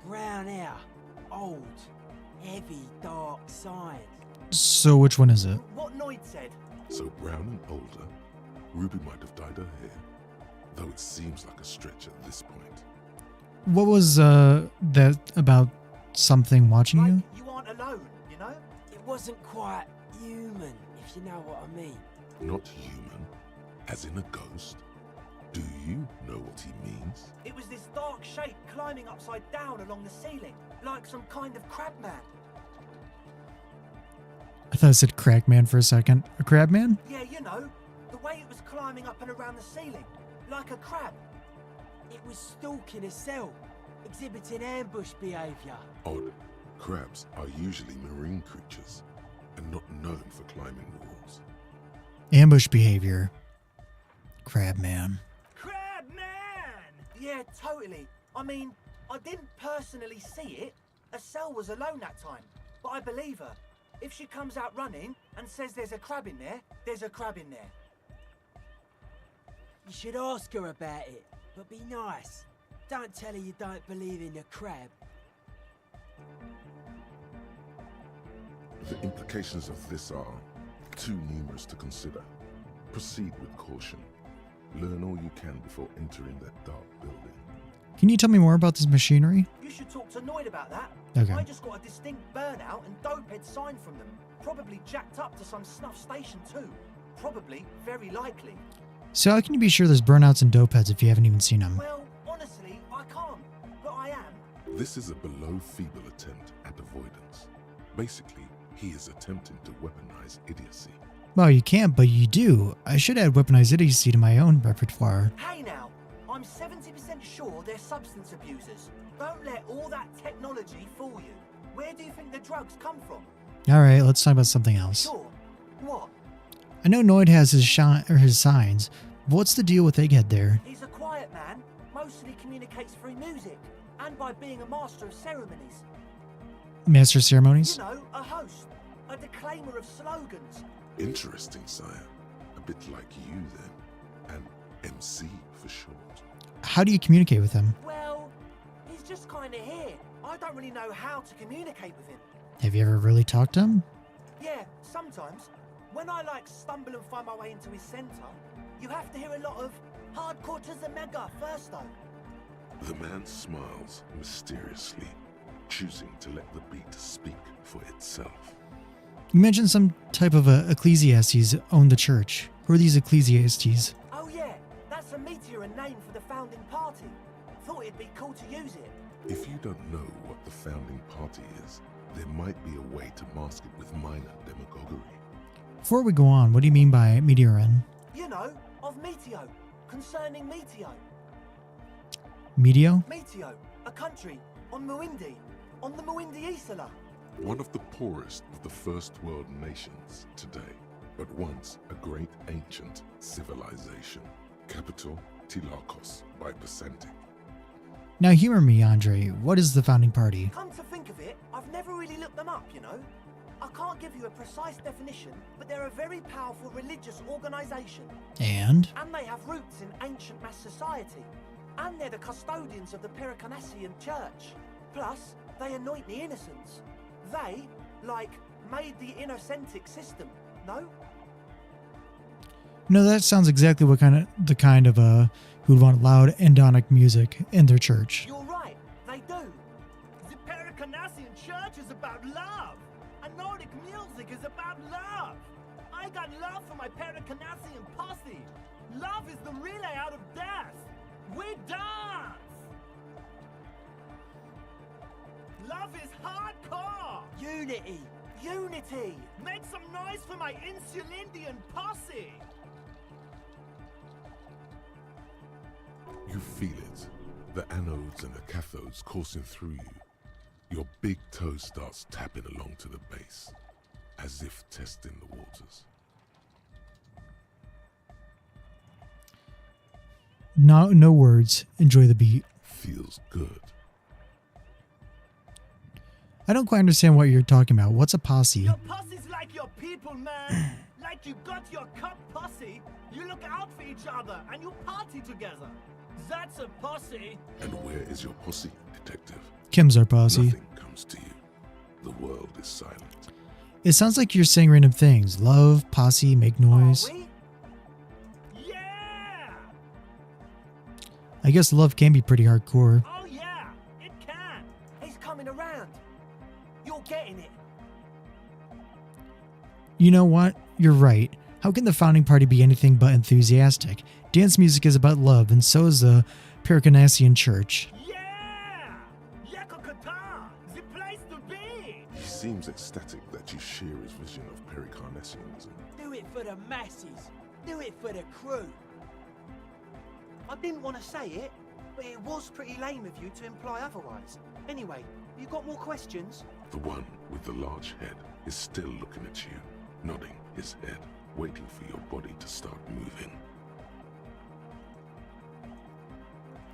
Brown hair. Old. Heavy, dark side. So which one is it? What Noid said. So brown and older, Ruby might have dyed her hair, though it seems like a stretch at this point. What was that about something watching you? Like, you aren't alone, you know? It wasn't quite human, if you know what I mean. Not human, as in a ghost. Do you know what he means? It was this dark shape climbing upside down along the ceiling, like some kind of crab man. I thought it said crack man for a second. A crab man? Yeah, you know, the way it was climbing up and around the ceiling, like a crab. It was stalking a cell, exhibiting ambush behaviour. Odd. Crabs are usually marine creatures, and not known for climbing walls. Ambush behavior. Crab man. Crab man! Yeah, totally. I mean, I didn't personally see it. Estelle was alone that time, but I believe her. If she comes out running and says there's a crab in there, there's a crab in there. You should ask her about it, but be nice. Don't tell her you don't believe in the crab. The implications of this are too numerous to consider. Proceed with caution. Learn all you can before entering that dark building. Can you tell me more about this machinery? You should talk to Noid about that. Okay. I just got a distinct burnout and dopehead sign from them. Probably jacked up to some snuff station too. Probably, very likely. So how can you be sure there's burnouts and dope heads if you haven't even seen them? Well, honestly, I can't. But I am. This is a below feeble attempt at avoidance. Basically, he is attempting to weaponize idiocy. Well, you can't, but you do. I should add weaponized idiocy to my own repertoire. Hey now, I'm 70% sure they're substance abusers. Don't let all that technology fool you. Where do you think the drugs come from? Alright, let's talk about something else. Sure. What? I know Noid has his signs, but what's the deal with Egghead there? He's a quiet man, mostly communicates through music, and by being a master of ceremonies. Master of Ceremonies? You know, a host, a declaimer of slogans. Interesting, sire. A bit like you then. An MC for short. How do you communicate with him? Well, he's just kinda here. I don't really know how to communicate with him. Have you ever really talked to him? Yeah, sometimes. When I stumble and find my way into his center, you have to hear a lot of hardcore to the mega first though. The man smiles mysteriously, choosing to let the beat speak for itself. You mentioned some type of ecclesiastes own the church. Who are these ecclesiastes? Oh yeah, that's a meteor and name for the founding party. Thought it'd be cool to use it. If you don't know what the founding party is, there might be a way to mask it with minor demagoguery. Before we go on, what do you mean by meteorin? You know, of Meteo, concerning Meteo. Meteo? Meteo, a country, on Muindi, on the Muindi Isla. One of the poorest of the first world nations today, but once a great ancient civilization. Capital, Tilakos by percentage. Now humor me, Andre. What is the founding party? Come to think of it, I've never really looked them up, you know. I can't give you a precise definition, but they're a very powerful religious organisation. And? And they have roots in ancient mass society. And they're the custodians of the Pericarnassian Church. Plus, they anoint the innocents. They, like, made the Innocentic system, no? No, that sounds exactly what the kind of who'd want loud endonic music in their church. You're right, they do. The Pericarnassian Church is about love. And Nordic music is about love. I got love for my Pericarnassian posse. Love is the relay out of death. We dance. Love is hardcore. Unity! Unity! Make some noise for my Insulindian posse. You feel it. The anodes and the cathodes coursing through you. Your big toe starts tapping along to the base, as if testing the waters. No words. Enjoy the beat. Feels good. I don't quite understand what you're talking about. What's a posse? Your posse's like your people, man. Like you got your cup posse. You look out for each other and you party together. That's a posse. And where is your posse, detective? Kim's our posse. Nothing comes to you. The world is silent. It sounds like you're saying random things. Love, posse, make noise. Are we? Yeah! I guess love can be pretty hardcore. Oh yeah, it can. He's coming around. You're getting it. You know what? You're right. How can the founding party be anything but enthusiastic? Dance music is about love, and so is the Pericarnassian Church. Yeah! Yakokata! The place to be! He seems ecstatic that you share his vision of Pericarnassianism. Do it for the masses. Do it for the crew. I didn't want to say it, but it was pretty lame of you to imply otherwise. Anyway, you got more questions? The one with the large head is still looking at you, nodding his head, waiting for your body to start moving.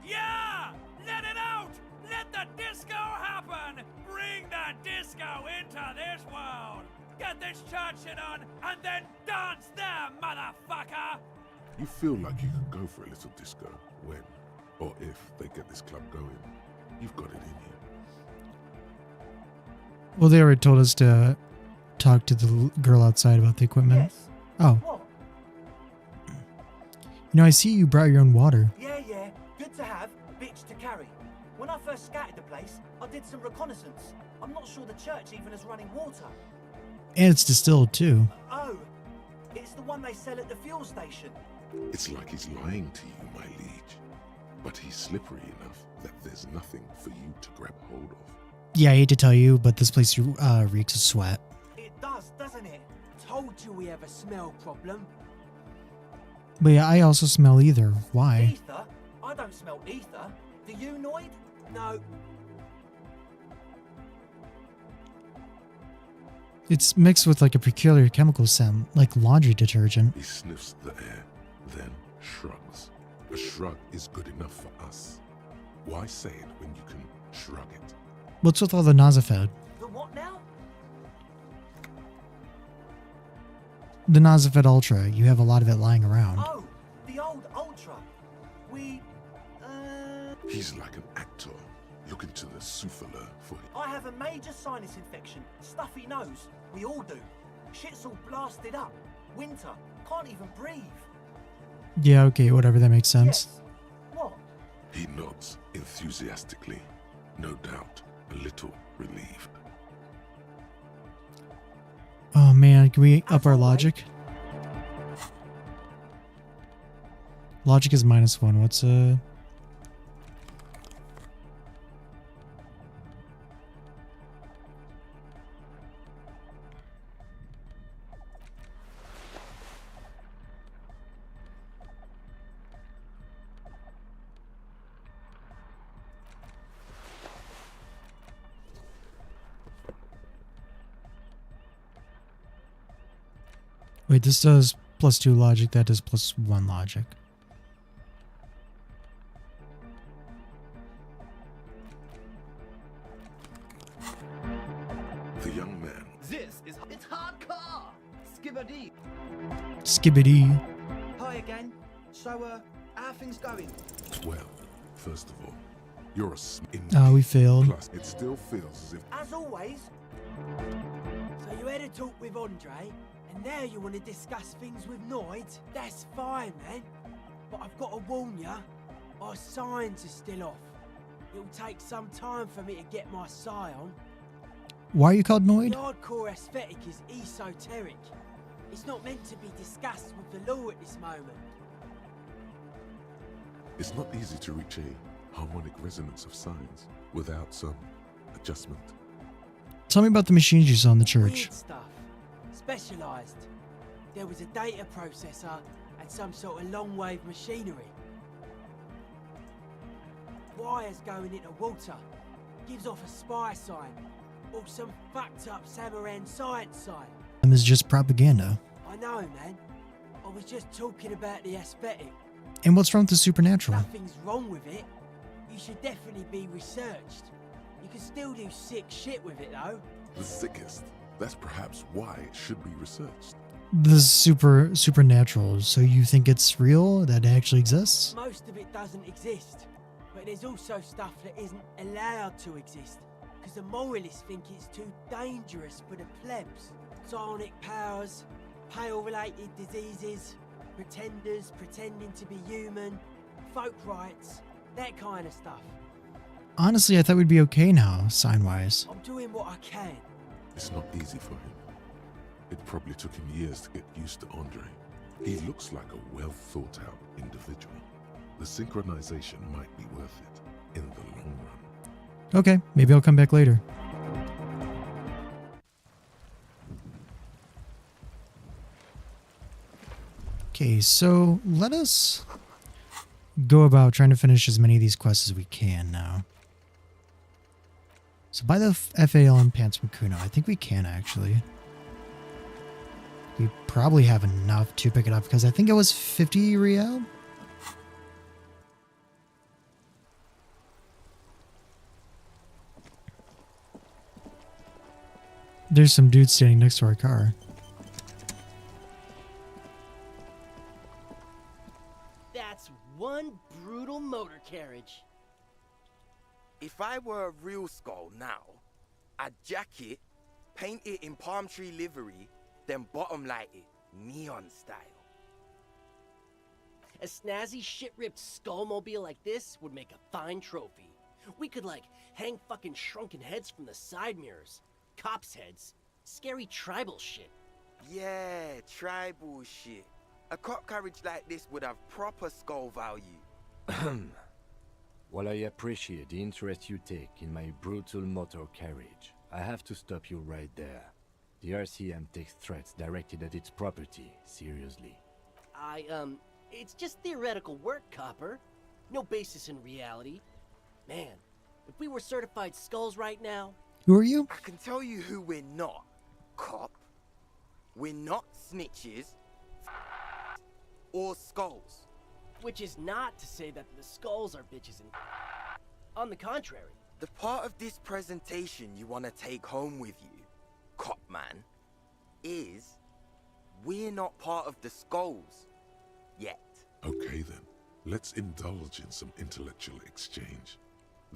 Yeah! Let it out! Let the disco happen! Bring the disco into this world! Get this church shit on, and then dance there, motherfucker! You feel like you could go for a little disco when, or if, they get this club going. You've got it in you. Well, they already told us to talk to the girl outside about the equipment. Yes. Oh. What? You know, I see you brought your own water. Yeah, good to have, bitch to carry. When I first scouted the place, I did some reconnaissance. I'm not sure the church even has running water. And it's distilled, too. Oh, it's the one they sell at the fuel station. It's like he's lying to you, my liege. But he's slippery enough that there's nothing for you to grab hold of. Yeah, I hate to tell you, but this place reeks of sweat. It does, doesn't it? Told you we have a smell problem. But yeah, I also smell ether. Why? Ether? I don't smell ether. Do you, Noid? No, It's mixed with like a peculiar chemical scent, like laundry detergent. He sniffs the air, then shrugs. A shrug is good enough for us. Why say it when you can shrug it? What's with all the Nazafed? The what now? The Nazafed Ultra. You have a lot of it lying around. Oh, the old Ultra. We, He's like an actor, looking to the souffleur for him. I have a major sinus infection. Stuffy nose. We all do. Shit's all blasted up. Winter. Can't even breathe. Yeah, okay, whatever, that makes sense. Yes. What? He nods enthusiastically, no doubt a little relieved. Oh man, can we up our logic? Logic is -1. What's Wait, this does +2 logic, that does +1 logic. The young man. It's hardcore! Skibbity. Skibbity. Hi again. So, how are things going? Well, first of all, you're a Oh, we failed. Plus, it still feels as if As always. So you had a talk with Andre, and now you want to discuss things with Noid? That's fine, man. But I've got to warn ya, our signs are still off. It'll take some time for me to get my sign on. Why are you called The Noid? hardcore aesthetic is esoteric. It's not meant to be discussed with the law at this moment. it's not easy to reach a harmonic resonance of signs without some adjustment. Tell me about the machines you saw in the church. Weird stuff. Specialised. There was a data processor and some sort of long-wave machinery. Wires going into water. Gives off a spy sign. Or some fucked up Samaran science sign. Is just propaganda. I know, man. I was just talking about the aesthetic. And what's wrong with the supernatural? Nothing's wrong with it. You should definitely be researched. You can still do sick shit with it, though. The sickest. That's perhaps why it should be researched. The supernatural. So you think it's real? That it actually exists? Most of it doesn't exist. But there's also stuff that isn't allowed to exist. Because the moralists think it's too dangerous for the plebs. Psionic powers, pale-related diseases, pretenders pretending to be human, folk rights, that kind of stuff. Honestly, I thought we'd be okay now, sign-wise. I'm doing what I can. It's not easy for him. It probably took him years to get used to Andre. He looks like a well-thought-out individual. The synchronization might be worth it in the long run. Okay, maybe I'll come back later. Okay, so let us go about trying to finish as many of these quests as we can now. So buy the FAL and Pants from Kuno. I think we can actually. We probably have enough to pick it up because I think it was 50 real. There's some dude standing next to our car. That's one brutal motor carriage. If I were a real skull now, I'd jack it, paint it in palm tree livery, then bottom light it, neon style. A snazzy shit-ripped skullmobile like this would make a fine trophy. We could, like, hang fucking shrunken heads from the side mirrors. Cops' heads. Scary tribal shit. Yeah, tribal shit. A cop carriage like this would have proper skull value. While I appreciate the interest you take in my brutal motor carriage, I have to stop you right there. The RCM takes threats directed at its property seriously. It's just theoretical work, Copper. No basis in reality. Man, if we were certified skulls right now... Who are you? I can tell you who we're not, cop. We're not snitches or skulls. Which is not to say that the skulls are bitches and... On the contrary. The part of this presentation you want to take home with you, cop man, is we're not part of the skulls yet. Okay then, let's indulge in some intellectual exchange.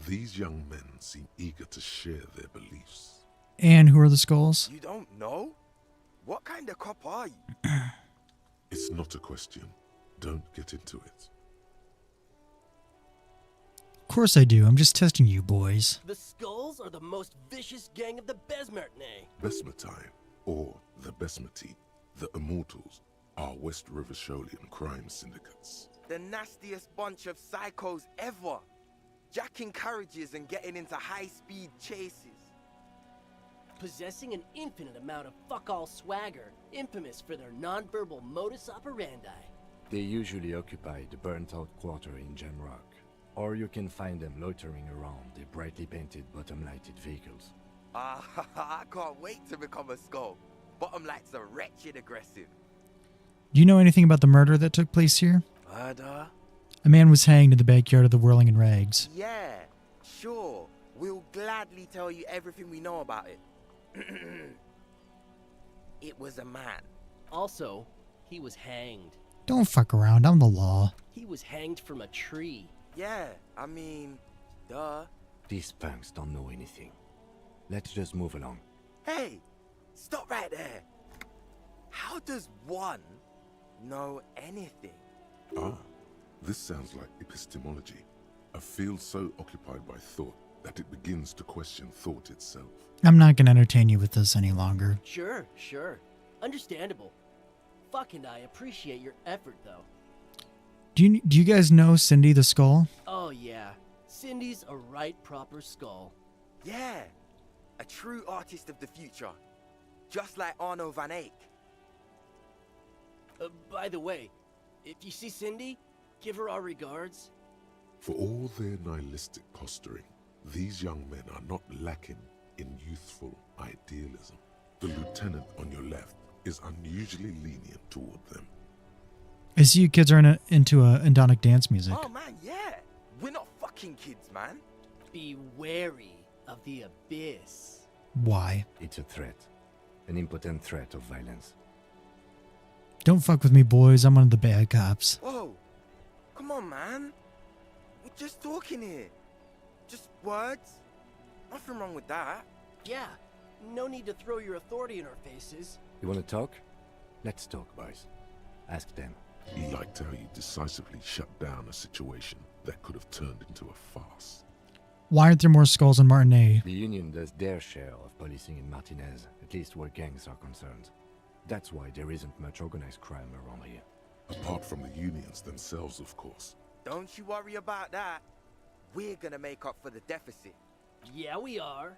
These young men seem eager to share their beliefs. And who are the skulls? You don't know? What kind of cop are you? It's not a question. Don't get into it. Of course I do. I'm just testing you boys. The skulls are the most vicious gang of the Besmertne. Besmatine, or the Besmati, the Immortals, are West River Sholian crime syndicates. The nastiest bunch of psychos ever. Jacking carriages and getting into high-speed chases. Possessing an infinite amount of fuck-all swagger, infamous for their non-verbal modus operandi. They usually occupy the burnt-out quarter in Jamrock, or you can find them loitering around the brightly painted bottom-lighted vehicles. I can't wait to become a skull. Bottom lights are wretched aggressive. Do you know anything about the murder that took place here? Murder? A man was hanged in the backyard of the Whirling in Rags. Yeah, sure. We'll gladly tell you everything we know about it. It was a man. Also, he was hanged. Don't fuck around. I'm the law. He was hanged from a tree. Yeah, I mean, duh. These punks don't know anything. Let's just move along. Hey, stop right there. How does one know anything? Ah, this sounds like epistemology. A field so occupied by thought that it begins to question thought itself. I'm not going to entertain you with this any longer. Sure. Understandable. Fuck, and I appreciate your effort, though. Do you guys know Cindy the Skull? Oh, yeah. Cindy's a right proper skull. Yeah, a true artist of the future. Just like Arno van Eyck. By the way, if you see Cindy, give her our regards. For all their nihilistic posturing, these young men are not lacking in youthful idealism. The lieutenant on your left is unusually lenient toward them. I see you kids are into Indonic dance music. Oh man, yeah. We're not fucking kids, man. Be wary of the abyss. Why? It's a threat. An impotent threat of violence. Don't fuck with me, boys. I'm one of the bad cops. Whoa. Come on, man. We're just talking here. Just words. Nothing wrong with that. Yeah, no need to throw your authority in our faces. You want to talk? Let's talk, boys. Ask them. He liked how you decisively shut down a situation that could have turned into a farce. Why aren't there more skulls in Martinet? The Union does their share of policing in Martinez, at least where gangs are concerned. That's why there isn't much organized crime around here. Apart from the unions themselves, of course. Don't you worry about that. We're gonna make up for the deficit. Yeah, we are.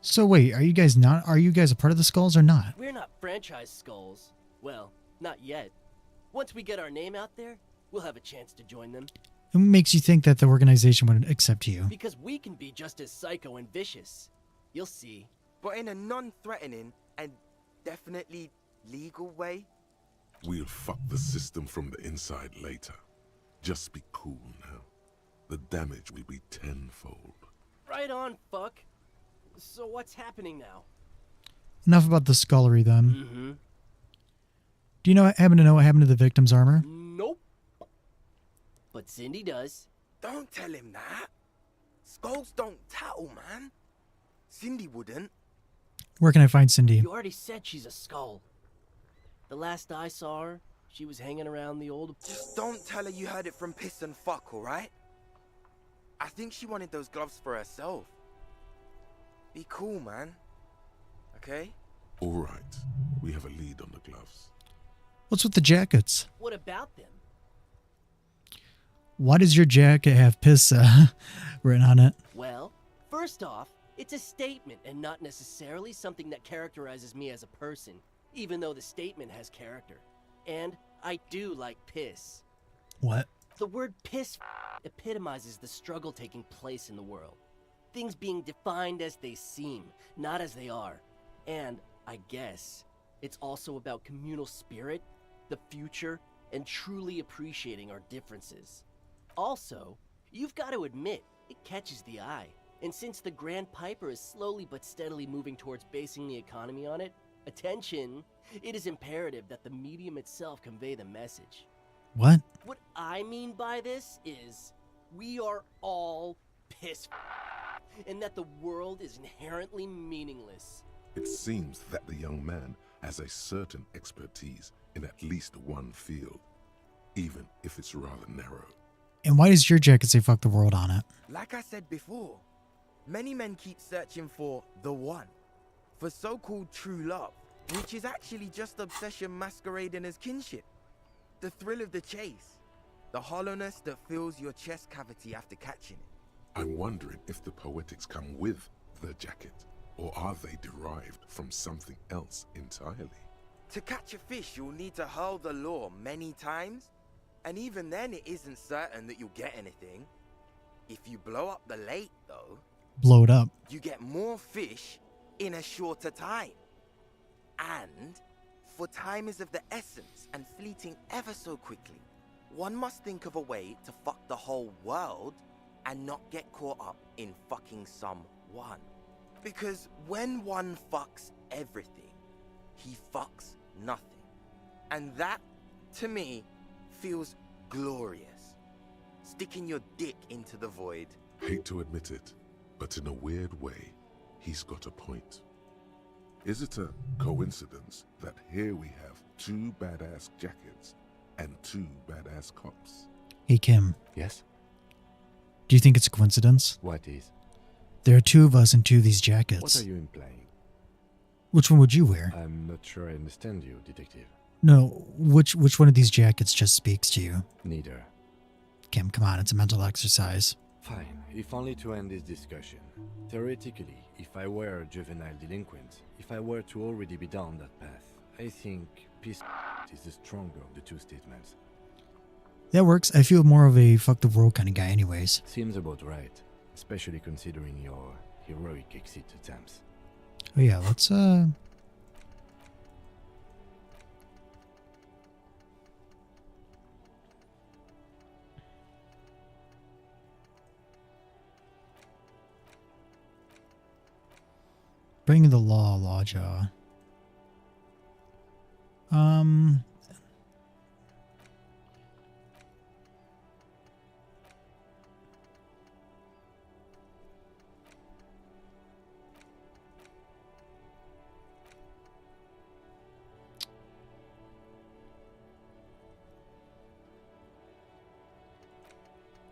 So wait, are you guys a part of the Skulls or not? We're not franchise skulls. Well, not yet. Once we get our name out there, we'll have a chance to join them. What makes you think that the organization would accept you? Because we can be just as psycho and vicious. You'll see. But in a non-threatening and definitely legal way. We'll fuck the system from the inside later. Just be cool now. The damage will be tenfold. Right on, fuck. So what's happening now? Enough about the skullery then. Mm-hmm. Do you happen to know what happened to the victim's armor? Nope. But Cindy does. Don't tell him that. Skulls don't tattle, man. Cindy wouldn't. Where can I find Cindy? You already said she's a skull. The last I saw her, she was hanging around the old... Just don't tell her you heard it from Piss and Fuck, alright? I think she wanted those gloves for herself. Be cool, man. Okay? Alright, we have a lead on the gloves. What's with the jackets? What about them? Why does your jacket have piss written on it? Well, first off, it's a statement and not necessarily something that characterizes me as a person, even though the statement has character. And I do like piss. What? The word piss epitomizes the struggle taking place in the world. Things being defined as they seem, not as they are. And, I guess, it's also about communal spirit, the future, and truly appreciating our differences. Also, you've got to admit, it catches the eye. And since the Grand Piper is slowly but steadily moving towards basing the economy on it, attention, it is imperative that the medium itself convey the message. What? What I mean by this is, we are all piss and that the world is inherently meaningless. It seems that the young man has a certain expertise in at least one field, even if it's rather narrow. And why does your jacket say fuck the world on it? Like I said before, many men keep searching for the one, for so-called true love, which is actually just obsession masquerading as kinship. The thrill of the chase, the hollowness that fills your chest cavity after catching it. I'm wondering if the poetics come with the jacket, or are they derived from something else entirely? To catch a fish, you'll need to hurl the lure many times, and even then it isn't certain that you'll get anything. If you blow up the lake, though, Blow it up. you get more fish in a shorter time. And, for time is of the essence and fleeting ever so quickly, one must think of a way to fuck the whole world and not get caught up in fucking some one. Because when one fucks everything, he fucks nothing. And that, to me, feels glorious. Sticking your dick into the void. Hate to admit it, but in a weird way, he's got a point. Is it a coincidence that here we have 2 badass jackets and 2 badass cops? Hey, Kim. Yes? Do you think it's a coincidence? What is? There are 2 of us in 2 of these jackets. What are you implying? Which one would you wear? I'm not sure I understand you, detective. No, which one of these jackets just speaks to you? Neither. Kim, come on, it's a mental exercise. Fine, if only to end this discussion. Theoretically, if I were a juvenile delinquent, if I were to already be down that path, I think peace is the stronger of the 2 statements. That works. I feel more of a fuck the world kind of guy anyways. Seems about right, especially considering your heroic exit attempts. Oh yeah, let's bring the Lawjaw.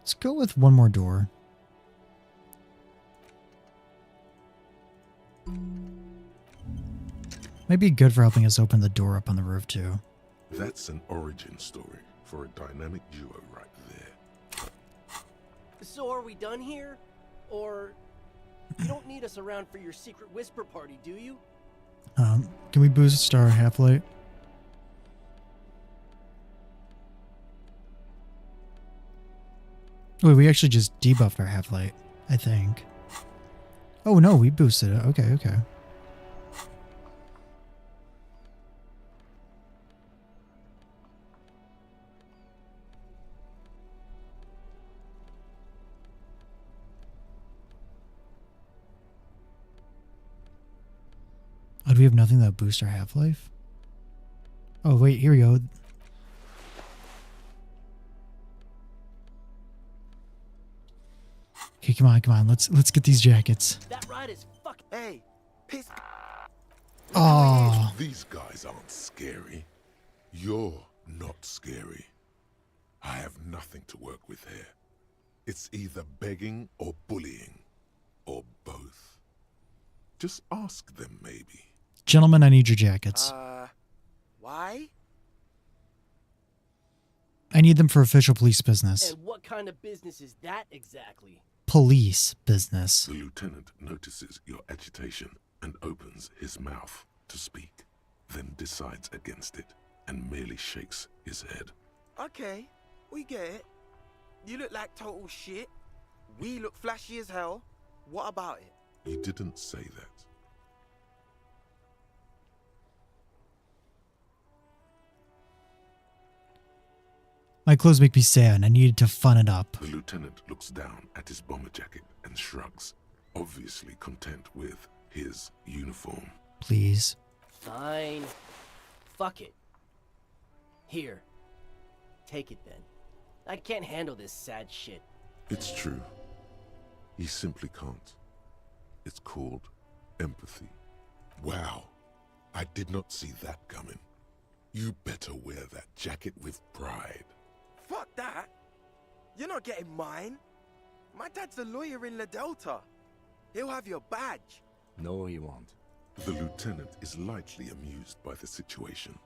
Let's go with one more door. Might be good for helping us open the door up on the roof too. That's an origin story for a dynamic duo right there. So are we done here? Or you don't need us around for your secret whisper party, do you? Can we boost our half-light? Wait, we actually just debuffed our half-light, I think. Oh no, we boosted it. Okay, okay. Oh, do we have nothing that boosts our half-life? Oh wait, here we go. Okay, come on. Let's get these jackets. That ride is fuck. Hey, piss. Oh, These guys aren't scary. You're not scary. I have nothing to work with here. It's either begging or bullying, or both. Just ask them, maybe. gentlemen, I need your jackets. Why? I need them for official police business. And what kind of business is that exactly? Police business. The lieutenant notices your agitation and opens his mouth to speak, then decides against it and merely shakes his head. Okay, we get it. You look like total shit. We look flashy as hell. What about it? You didn't say that. My clothes make me sad and I needed to fun it up. The lieutenant looks down at his bomber jacket and shrugs, obviously content with his uniform. Please. Fine. Fuck it. Here. Take it then. I can't handle this sad shit. It's true. He simply can't. It's called empathy. Wow. I did not see that coming. You better wear that jacket with pride. Fuck that. You're not getting mine. My dad's a lawyer in La Delta. He'll have your badge. No, he won't. The lieutenant is lightly amused by the situation.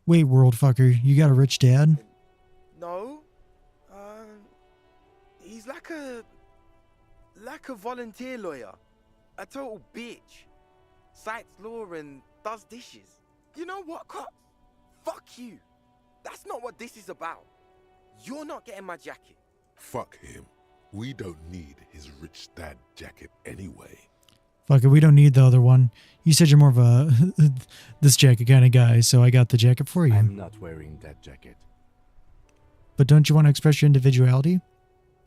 Wait, world fucker, you got a rich dad? No. He's like a volunteer lawyer. A total bitch. Cites law and does dishes. You know what, cops? Fuck you. That's not what this is about. You're not getting my jacket. Fuck him. We don't need his rich dad jacket anyway. Fuck it, we don't need the other one. You said you're more of a this jacket kind of guy, so I got the jacket for you. I'm not wearing that jacket. But don't you want to express your individuality?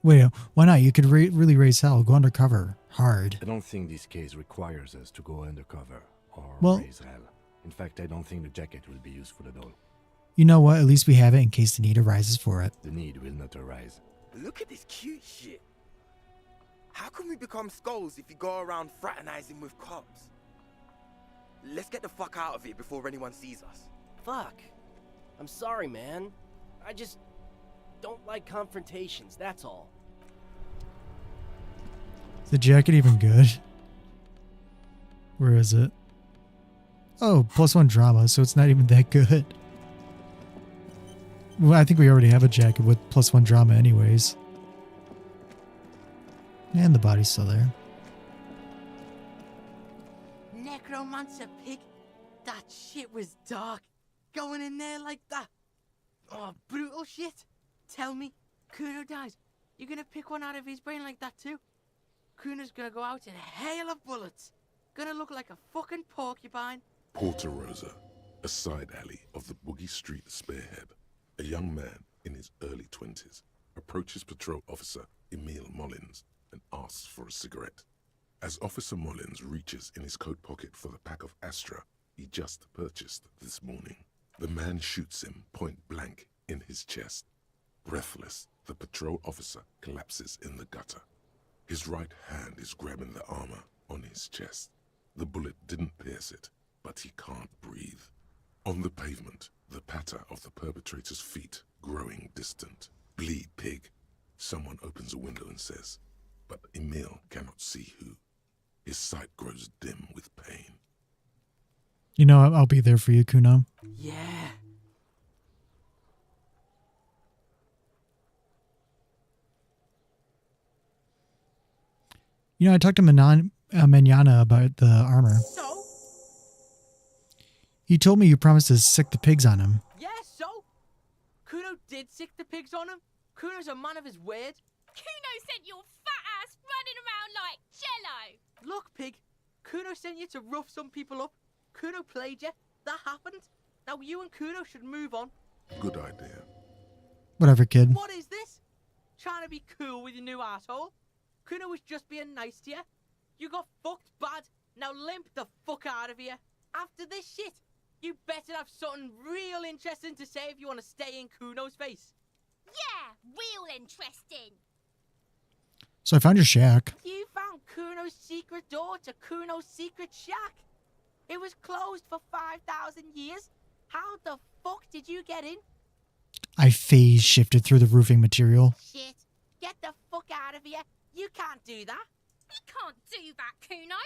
Wait, why not? You could really raise hell. Go undercover. Hard. I don't think this case requires us to go undercover or Well- raise hell. In fact, I don't think the jacket will be useful at all. You know what? At least we have it in case the need arises for it. The need will not arise. Look at this cute shit. How can we become skulls if you go around fraternizing with cops? Let's get the fuck out of here before anyone sees us. Fuck. I'm sorry, man. I just don't like confrontations, that's all. Is the jacket even good? Where is it? Oh, +1 drama, so it's not even that good. Well, I think we already have a jacket with +1 drama anyways. And the body's still there. Necromancer pig. That shit was dark. Going in there like that. Oh, brutal shit. Tell me, Kuno dies. You're gonna pick one out of his brain like that too? Kuno's gonna go out in a hail of bullets. Gonna look like a fucking porcupine. Porta Rosa, a side alley of the Boogie Street Spearhead. A young man in his early 20s approaches patrol officer Emil Mullins and asks for a cigarette. As Officer Mullins reaches in his coat pocket for the pack of Astra he just purchased this morning, the man shoots him point blank in his chest. Breathless, the patrol officer collapses in the gutter. His right hand is grabbing the armor on his chest. The bullet didn't pierce it, but he can't breathe. On the pavement, the patter of the perpetrator's feet growing distant. Bleed, pig. Someone opens a window and says, but Emil cannot see who. His sight grows dim with pain. You know, I'll be there for you, Kuno. Yeah. You know, I talked to Manana about the armor. So? He told me you promised to sick the pigs on him. Yeah, so? Kuno did sick the pigs on him. Kuno's a man of his word. Kuno sent your fat ass running around like jello. Look, pig. Kuno sent you to rough some people up. Kuno played you. That happened. Now you and Kuno should move on. Good idea. Whatever, kid. What is this? Trying to be cool with your new asshole? Kuno was just being nice to you. You got fucked bad. Now limp the fuck out of here. After this shit, you better have something real interesting to say if you want to stay in Kuno's face. Yeah, real interesting. So I found your shack. You found Kuno's secret door to Kuno's secret shack. It was closed for 5,000 years. How the fuck did you get in? I phase shifted through the roofing material. Shit. Get the fuck out of here. You can't do that. He can't do that, Kuno.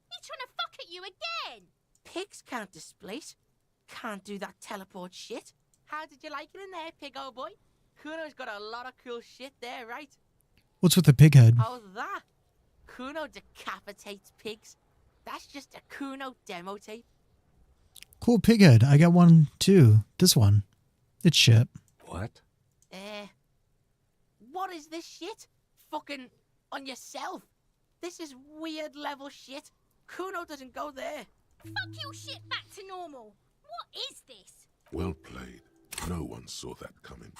He's trying to fuck at you again. Pigs can't displace. Can't do that teleport shit. How did you like it in there, pig old boy? Kuno's got a lot of cool shit there, right? What's with the pig head? How's that? Kuno decapitates pigs. That's just a Kuno demo tape. Cool pig head. I got one too. This one. It's shit. What? What is this shit? Fucking on yourself. This is weird level shit. Kuno doesn't go there. Fuck your shit back to normal. What is this? Well played. No one saw that coming.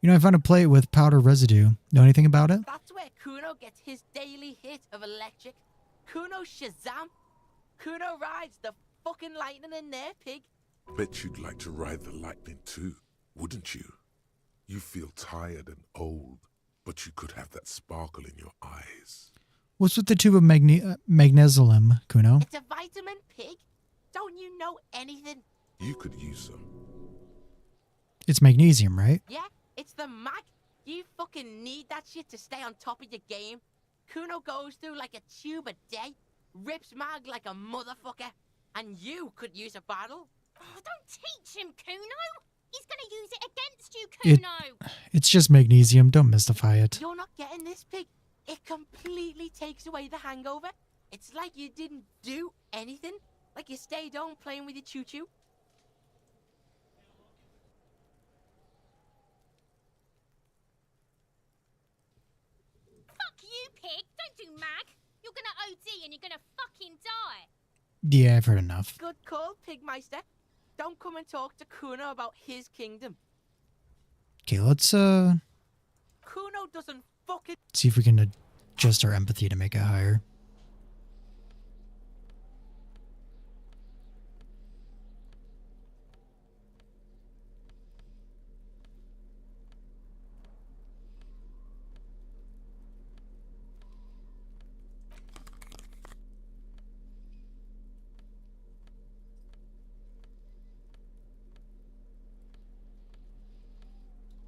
You know, I found a plate with powder residue. Know anything about it? That's where Kuno gets his daily hit of electric. Kuno Shazam. Kuno rides the fucking lightning in there, pig. Bet you'd like to ride the lightning too, wouldn't you? You feel tired and old, but you could have that sparkle in your eyes. What's with the tube of magnesium, Kuno? It's a vitamin, pig. Don't you know anything? You could use some. It's magnesium, right? Yeah, it's the mag. You fucking need that shit to stay on top of your game. Kuno goes through like a tube a day, rips mag like a motherfucker, and you could use a bottle. Oh, don't teach him, Kuno. He's gonna use it against you, Kuno. It's just magnesium. Don't mystify it. You're not getting this, pig. It completely takes away the hangover. It's like you didn't do anything. Like you stayed home playing with your choo-choo. Fuck you, pig. Don't do mag. You're gonna OD and you're gonna fucking die. Yeah, I've heard enough. Good call, Pigmeister. Don't come and talk to Kuno about his kingdom. Okay, let's Kuno doesn't fucking... See if we can adjust our empathy to make it higher.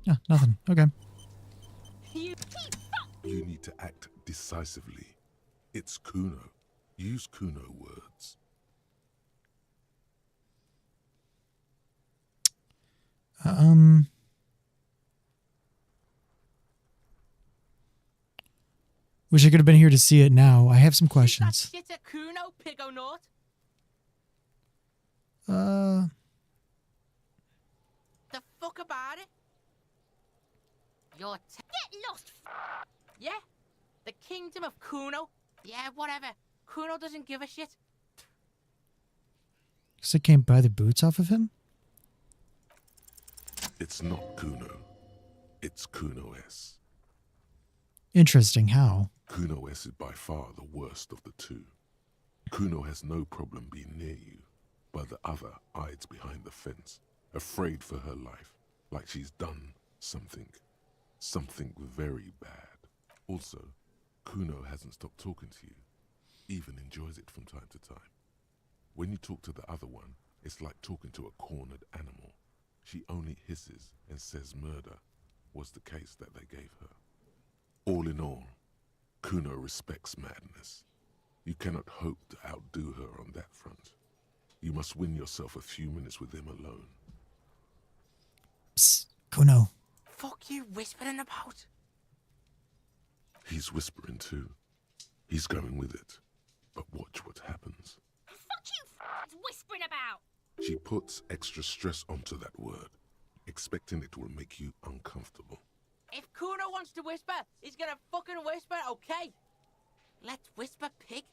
Yeah, nothing. Okay. You need to act decisively. It's Kuno. Use Kuno words. Wish I could have been here to see it now. I have some questions. Shit at Kuno, Pigonaut. The fuck about it? You're Get lost. yeah? The kingdom of Kuno? Yeah, whatever. Kuno doesn't give a shit. Guess I can't buy the boots off of him? It's not Kuno. It's Kuno S. Interesting. How? Kuno S is by far the worst of the two. Kuno has no problem being near you, but the other hides behind the fence, afraid for her life, like she's done something very bad. Also, Kuno hasn't stopped talking to you, even enjoys it from time to time. When you talk to the other one, it's like talking to a cornered animal. She only hisses and says murder was the case that they gave her. All in all, Kuno respects madness. You cannot hope to outdo her on that front. You must win yourself a few minutes with him alone. Psst, Kuno. Fuck you whispering about? He's whispering too. He's going with it. But watch what happens. Fuck you whispering about. She puts extra stress onto that word, expecting it will make you uncomfortable. If Kuno wants to whisper, he's gonna fucking whisper, okay? Let's whisper, pig.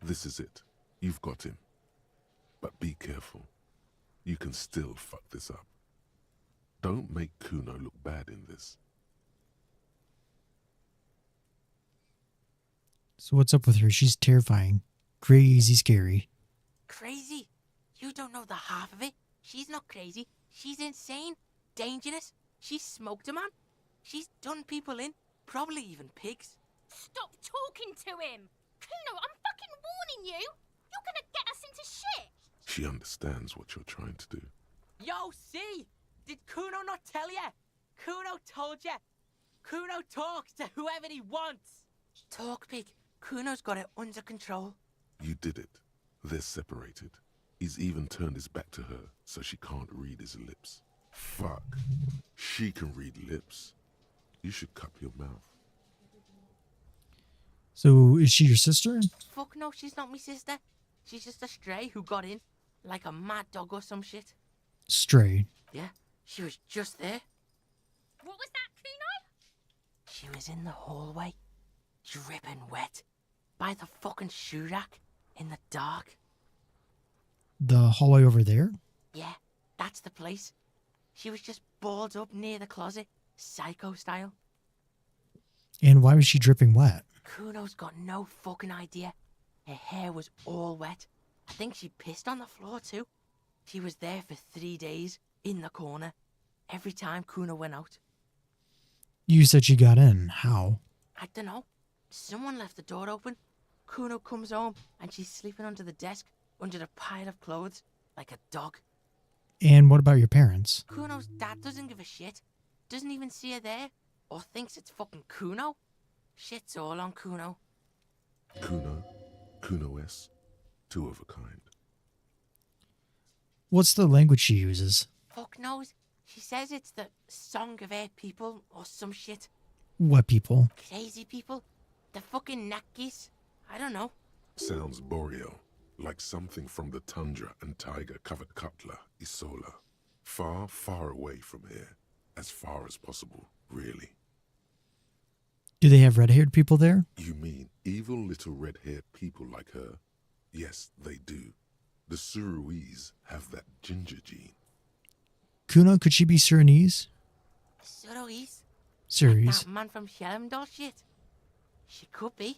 This is it. You've got him. But be careful. You can still fuck this up. Don't make Kuno look bad in this. So what's up with her? She's terrifying. Crazy scary. Crazy? You don't know the half of it. She's not crazy. She's insane. Dangerous. She's smoked a man. She's done people in. Probably even pigs. Stop talking to him. Kuno, I'm fucking warning you. You're gonna get us into shit. She understands what you're trying to do. Yo, see? Did Kuno not tell ya? Kuno told ya. Kuno talks to whoever he wants. Talk, pig. Kuno's got it under control. You did it. They're separated. He's even turned his back to her, so she can't read his lips. Fuck. She can read lips. You should cup your mouth. So is she your sister? Fuck no, she's not my sister. She's just a stray who got in. Like a mad dog or some shit. Stray. Yeah, she was just there. What was that, Kuno? She was in the hallway, dripping wet, by the fucking shoe rack, in the dark. The hallway over there? Yeah, that's the place. She was just balled up near the closet, psycho style. And why was she dripping wet? Kuno's got no fucking idea. Her hair was all wet. I think she pissed on the floor too. She was there for 3 days, in the corner, every time Kuno went out. You said she got in. How? I don't know. Someone left the door open. Kuno comes home and she's sleeping under the desk, under the pile of clothes, like a dog. And what about your parents? Kuno's dad doesn't give a shit. Doesn't even see her there, or thinks it's fucking Kuno. Shit's all on Kuno. Kuno, Kuno S, two of a kind. What's the language she uses? Fuck knows. She says it's the song of her people, or some shit. What people? Crazy people. The fucking Nakis. I don't know. Sounds boreal, like something from the tundra and tiger-covered cutler, Isola. Far, far away from here. As far as possible, really. Do they have red-haired people there? You mean evil little red-haired people like her? Yes, they do. The Suruese have that ginger gene. Kuno, could she be Surinese? Suruese? series. That man from Helmdall shit. She could be.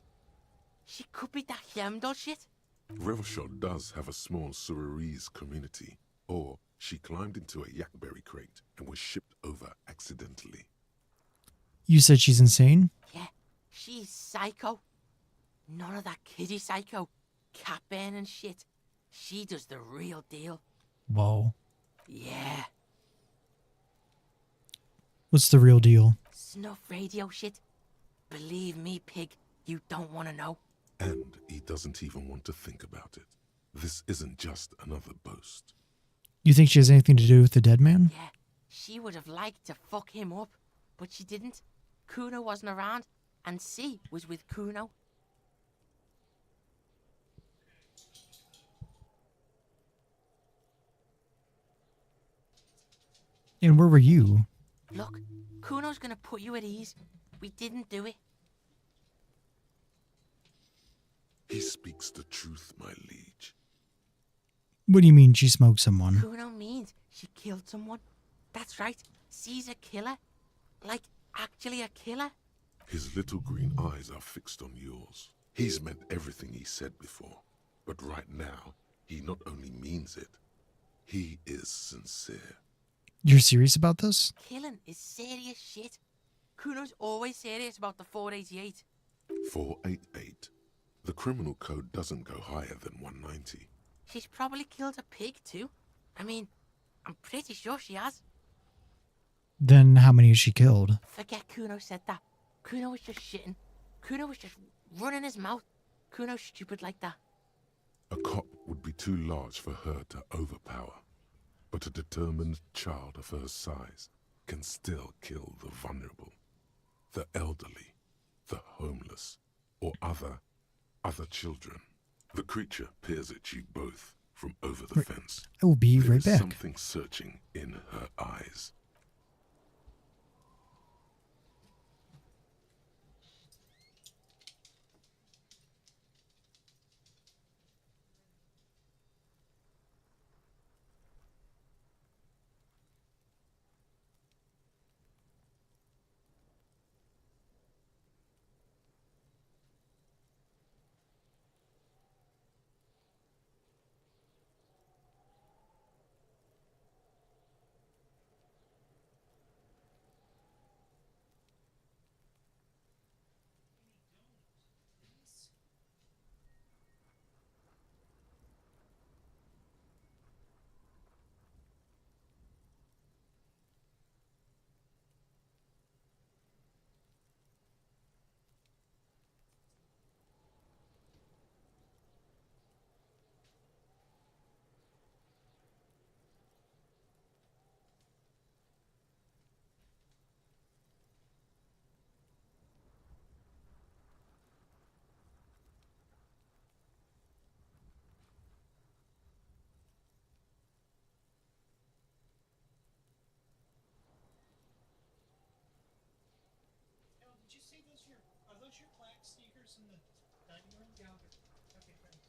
She could be that Helmdall shit. Revelshot does have a small Suarese community, or she climbed into a yakberry crate and was shipped over accidentally. You said she's insane? Yeah, she's psycho. None of that kiddie psycho, cat burning shit. She does the real deal. Whoa. Yeah. What's the real deal? Snuff radio shit. Believe me, pig, you don't want to know. And he doesn't even want to think about it. This isn't just another boast. You think she has anything to do with the dead man? Yeah, she would have liked to fuck him up, but she didn't. Kuno wasn't around, and C was with Kuno. And where were you? Look, Kuno's gonna put you at ease. We didn't do it. He speaks the truth, my liege. What do you mean she smoked someone? Kuno means she killed someone. That's right, C's a killer. Like, actually a killer. His little green eyes are fixed on yours. He's meant everything he said before, but right now, he not only means it, he is sincere. You're serious about this? Killing is serious shit. Kuno's always serious about the 488. 488. The criminal code doesn't go higher than 190. She's probably killed a pig too. I mean, I'm pretty sure she has. Then how many has she killed? Forget Kuno said that. Kuno was just shitting. Kuno was just running his mouth. Kuno's stupid like that. A cop would be too large for her to overpower, but a determined child of her size can still kill the vulnerable, the elderly, the homeless, or other children. The creature peers at you both from over the fence. I will be There right is back. something searching in her eyes. Are those your black sneakers in the dining room? Yeah, okay, thanks.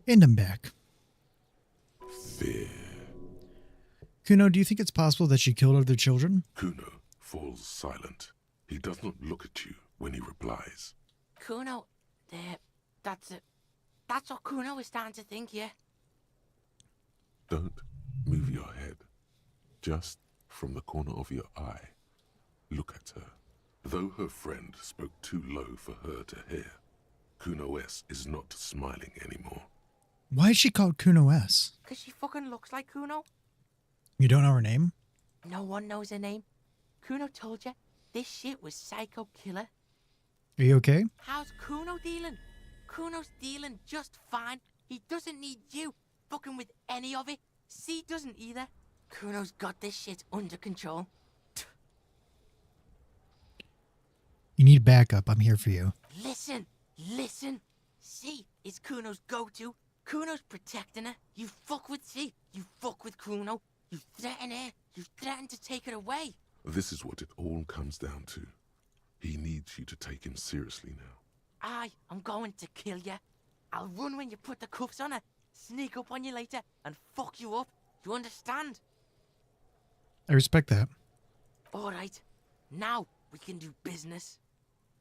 And I'm back. Fear. Kuno, do you think it's possible that she killed other children? Kuno falls silent. He does not look at you when he replies. Kuno, that's it. That's what Kuno is starting to think, yeah? Don't move your head. Just from the corner of your eye, look at her. Though her friend spoke too low for her to hear, Kuno S is not smiling anymore. Why is she called Kuno S? Because she fucking looks like Kuno. You don't know her name? No one knows her name. Kuno told you this shit was psycho killer. Are you okay? How's Kuno dealing? Kuno's dealing just fine. He doesn't need you fucking with any of it. C doesn't either. Kuno's got this shit under control. You need backup. I'm here for you. Listen. C is Kuno's go-to. Kuno's protecting her. You fuck with C. You fuck with Kuno. You threaten her. You threaten to take her away. This is what it all comes down to. He needs you to take him seriously now. I'm going to kill you. I'll run when you put the cuffs on her, sneak up on you later, and fuck you up. You understand? I respect that. Alright, now we can do business.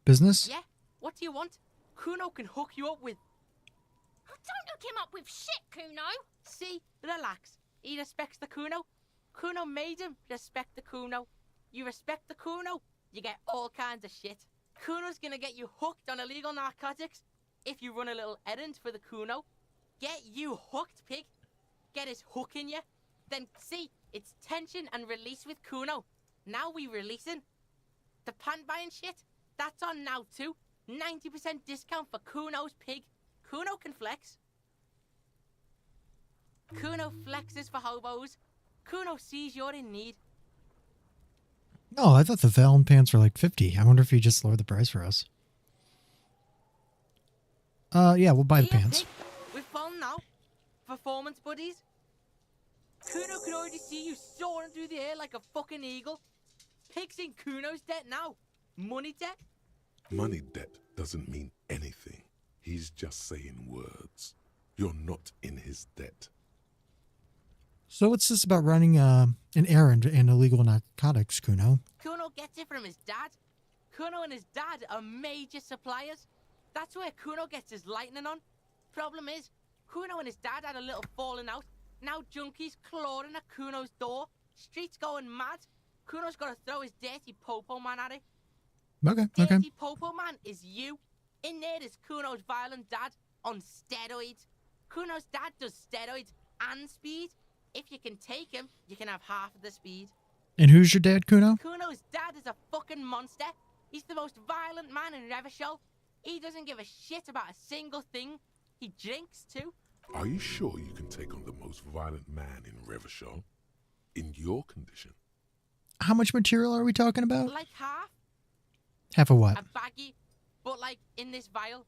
Business? Yeah? What do you want? Kuno can hook you up with... Don't hook him up with shit, Kuno. See? Relax. He respects the Kuno. Kuno made him respect the Kuno. You respect the Kuno, you get all kinds of shit. Kuno's gonna get you hooked on illegal narcotics if you run a little errand for the Kuno. Get you hooked, pig. Get his hook in you. Then see, it's tension and release with Kuno. Now we releasing. The pan buying shit, that's on now too. 90% discount for Kuno's pig. Kuno can flex. Kuno flexes for hobos. Kuno sees you're in need. Oh, I thought the Valen pants were like 50. I wonder if he just lowered the price for us. Yeah, we'll buy the pants. Pig, we're falling now. Performance buddies. Kuno can already see you soaring through the air like a fucking eagle. Pig's in Kuno's debt now. Money debt. Money debt doesn't mean anything. He's just saying words. You're not in his debt. So what's this about running an errand in illegal narcotics, Kuno? Kuno gets it from his dad. Kuno and his dad are major suppliers. That's where Kuno gets his lightning on. Problem is, Kuno and his dad had a little falling out. Now junkies clawing at Kuno's door. Streets going mad. Kuno's got to throw his dirty popo man at it. Okay. Dirty popo man is you. In there is Kuno's violent dad on steroids. Kuno's dad does steroids and speed. If you can take him, you can have half of the speed. And who's your dad, Kuno? Kuno's dad is a fucking monster. He's the most violent man in Revachol. He doesn't give a shit about a single thing. He drinks too. Are you sure you can take on the most violent man in Revachol? In your condition? How much material are we talking about? Like half. Half of what? A baggie, but like in this vial.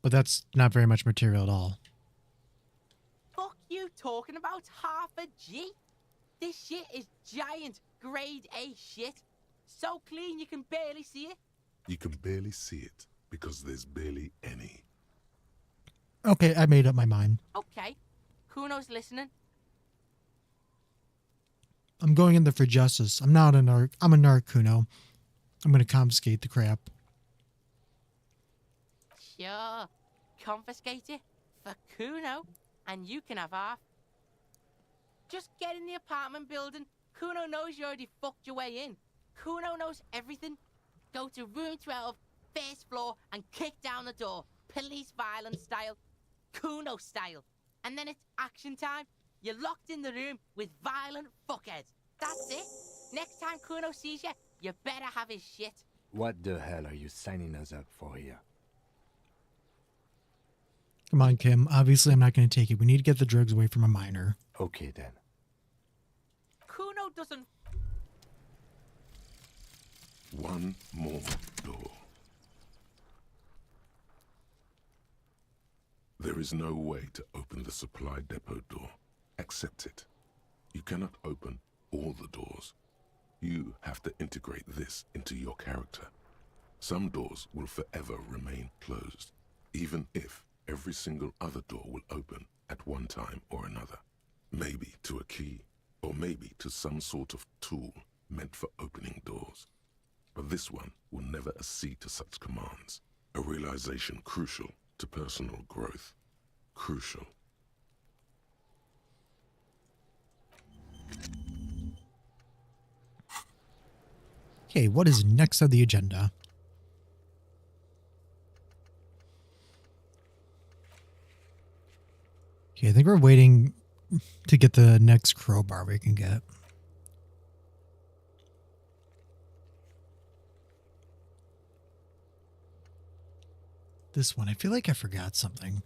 But that's not very much material at all. Fuck you talking about half a G? This shit is giant grade A shit. So clean you can barely see it. You can barely see it because there's barely any. Okay, I made up my mind. Okay, Kuno's listening. I'm going in there for justice. I'm not a narc. I'm a narc, Kuno. I'm gonna confiscate the crap. Sure, confiscate it for Kuno, and you can have half. Just get in the apartment building. Kuno knows you already fucked your way in. Kuno knows everything. Go to room 12, first floor, and kick down the door. Police violence style. Kuno style. And then it's action time. You're locked in the room with violent fuckheads. That's it. Next time Kuno sees you, you better have his shit. What the hell are you signing us up for here? Come on, Kim. Obviously, I'm not going to take it. We need to get the drugs away from a minor. Okay, then. Kuno doesn't... One more door. There is no way to open the supply depot door. Accept it. You cannot open all the doors. You have to integrate this into your character. Some doors will forever remain closed, even if every single other door will open at one time or another. Maybe to a key, or maybe to some sort of tool meant for opening doors. But this one will never accede to such commands. A realization crucial to personal growth. Crucial. Okay, what is next on the agenda? Okay, I think we're waiting to get the next crowbar we can get. This one, I feel like I forgot something.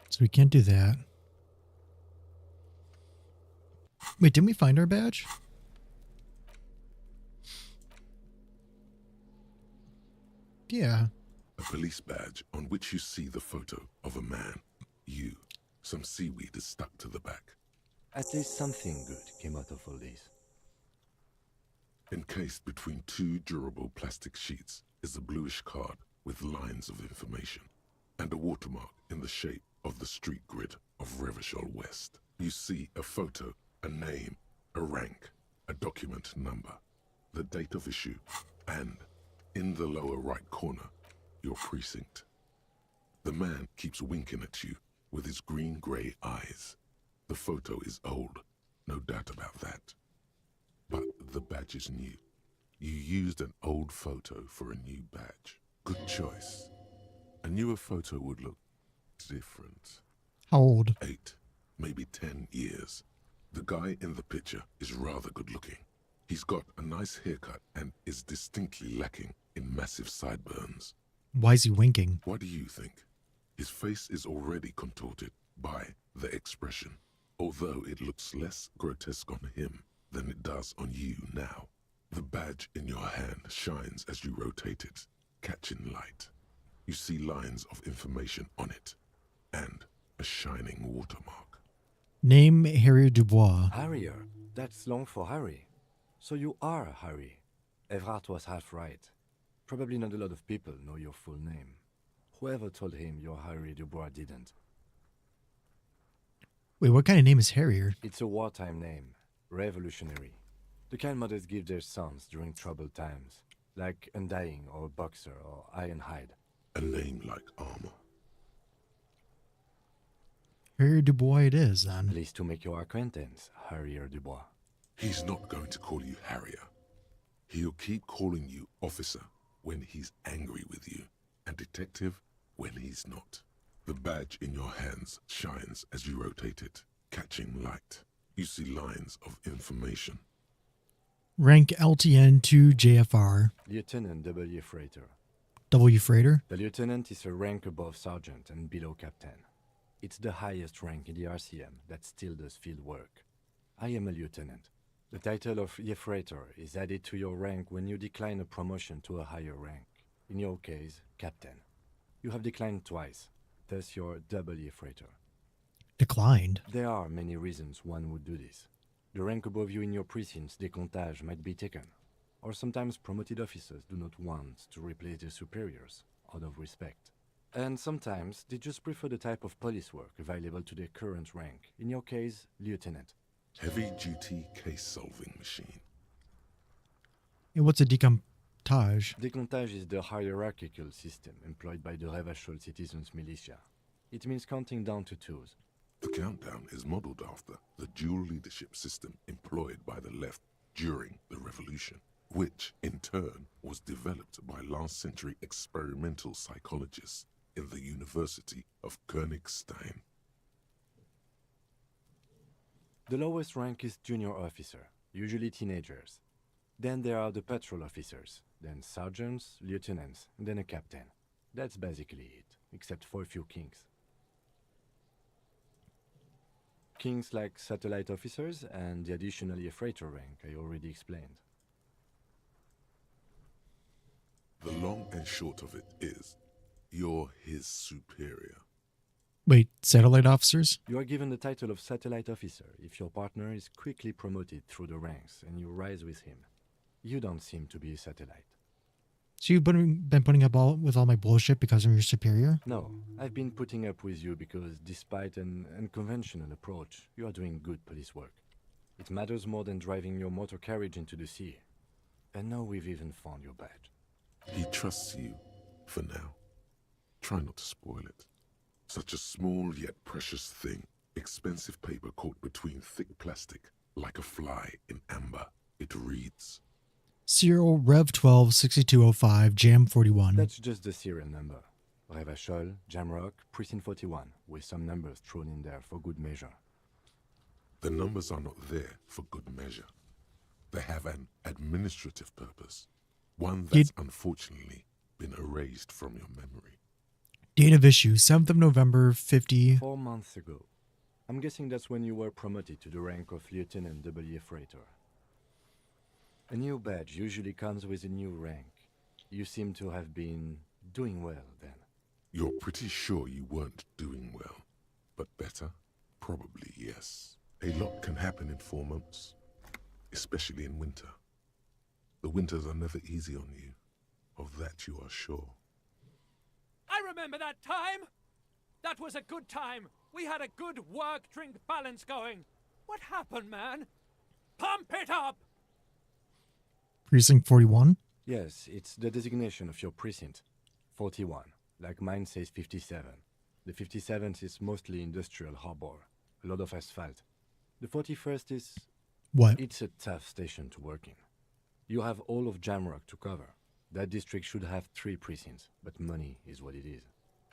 So we can't do that. Wait, didn't we find our badge? Yeah. A police badge on which you see the photo of a man. You. Some seaweed is stuck to the back. At least something good came out of all this. Encased between two durable plastic sheets is a bluish card with lines of information and a watermark in the shape of the street grid of Revachol West. You see a photo, a name, a rank, a document number, the date of issue, and, in the lower right corner, your precinct. The man keeps winking at you with his green-grey eyes. The photo is old, no doubt about that. But the badge is new. You used an old photo for a new badge. Good choice. A newer photo would look different. How old? 8, maybe 10 years. The guy in the picture is rather good looking. He's got a nice haircut and is distinctly lacking in massive sideburns. Why is he winking? What do you think? His face is already contorted by the expression, although it looks less grotesque on him than it does on you now. The badge in your hand shines as you rotate it, catching light. You see lines of information on it, and a shining watermark. Name Harrier Dubois. Harrier? That's long for Harry. So you are Harry. Evrard was half right. Probably not a lot of people know your full name. Whoever told him you're Harry Dubois didn't. Wait, what kind of name is Harrier? It's a wartime name. Revolutionary. The kind mothers give their sons during troubled times. Like Undying or Boxer or Ironhide. A name like armor. Harrier Dubois it is, then. Pleased to make your acquaintance, Harrier Dubois. He's not going to call you Harrier. He'll keep calling you officer when he's angry with you, and detective when he's not. The badge in your hands shines as you rotate it, catching light. You see lines of information. Rank LTN to JFR. Lieutenant W. Freighter. W. Freighter? The lieutenant is a rank above sergeant and below captain. It's the highest rank in the RCM that still does field work. I am a lieutenant. The title of Freighter is added to your rank when you decline a promotion to a higher rank. In your case, captain. You have declined twice, thus you're W. Freighter. Declined? There are many reasons one would do this. The rank above you in your precinct's decomptage might be taken, or sometimes promoted officers do not want to replace their superiors, out of respect. And sometimes they just prefer the type of police work available to their current rank, in your case, lieutenant. Heavy-duty case-solving machine. And what's a decomptage? Decomptage is the hierarchical system employed by the Revachol citizens' militia. It means counting down to twos. The countdown is modeled after the dual leadership system employed by the left during the revolution, which in turn was developed by last-century experimental psychologists in the University of Königstein. The lowest rank is junior officer, usually teenagers. Then there are the patrol officers, then sergeants, lieutenants, and then a captain. That's basically it, except for a few kings. Kings like satellite officers and the additionally a freighter rank I already explained. The long and short of it is, You're his superior. Wait, satellite officers? You are given the title of satellite officer if your partner is quickly promoted through the ranks and you rise with him. You don't seem to be a satellite. So you've been putting up with all my bullshit because I'm your superior? No, I've been putting up with you because despite an unconventional approach, you are doing good police work. It matters more than driving your motor carriage into the sea. And now we've even found your badge. He trusts you, for now. Try not to spoil it. Such a small yet precious thing. Expensive paper caught between thick plastic, like a fly in amber. It reads... Serial Rev 12 6205 Jam 41. That's just the serial number. Revachol, Jamrock, Precinct 41, with some numbers thrown in there for good measure. The numbers are not there for good measure. They have an administrative purpose. One that's unfortunately been erased from your memory. Date of issue, 7th of November, 50... 4 months ago. I'm guessing that's when you were promoted to the rank of Lieutenant W. Freighter. A new badge usually comes with a new rank. You seem to have been doing well then. You're pretty sure you weren't doing well. But better? Probably yes. A lot can happen in 4 months. Especially in winter. The winters are never easy on you. Of that you are sure. I remember that time! That was a good time. We had a good work-drink balance going. What happened, man? Pump it up! Precinct 41? Yes, it's the designation of your precinct. 41, like mine says 57. The 57th is mostly industrial harbor, a lot of asphalt. The 41st is... What? It's a tough station to work in. You have all of Jamrock to cover. That district should have 3 precincts, but money is what it is.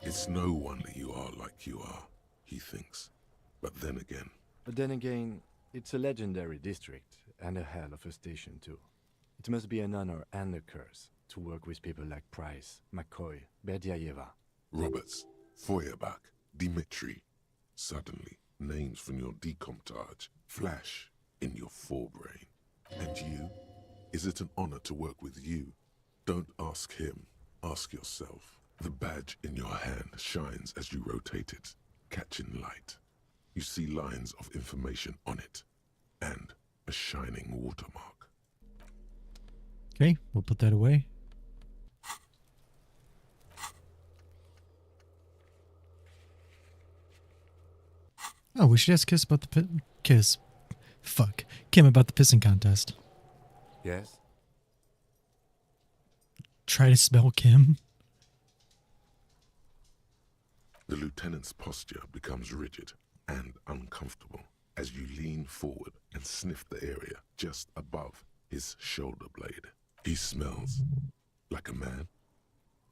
It's no wonder you are like you are, he thinks. But then again, it's a legendary district, and a hell of a station too. It must be an honor and a curse to work with people like Price, McCoy, Berdiayeva. Roberts, Feuerbach, Dimitri. Suddenly, names from your decomptage flash in your forebrain. And you? Is it an honor to work with you? Don't ask him, ask yourself. The badge in your hand shines as you rotate it, catching light. You see lines of information on it, and a shining watermark. Okay, we'll put that away. Oh, we should ask Kim about the Kim about the pissing contest. Yes? Try to smell Kim. The lieutenant's posture becomes rigid and uncomfortable as you lean forward and sniff the area just above his shoulder blade. He smells like a man,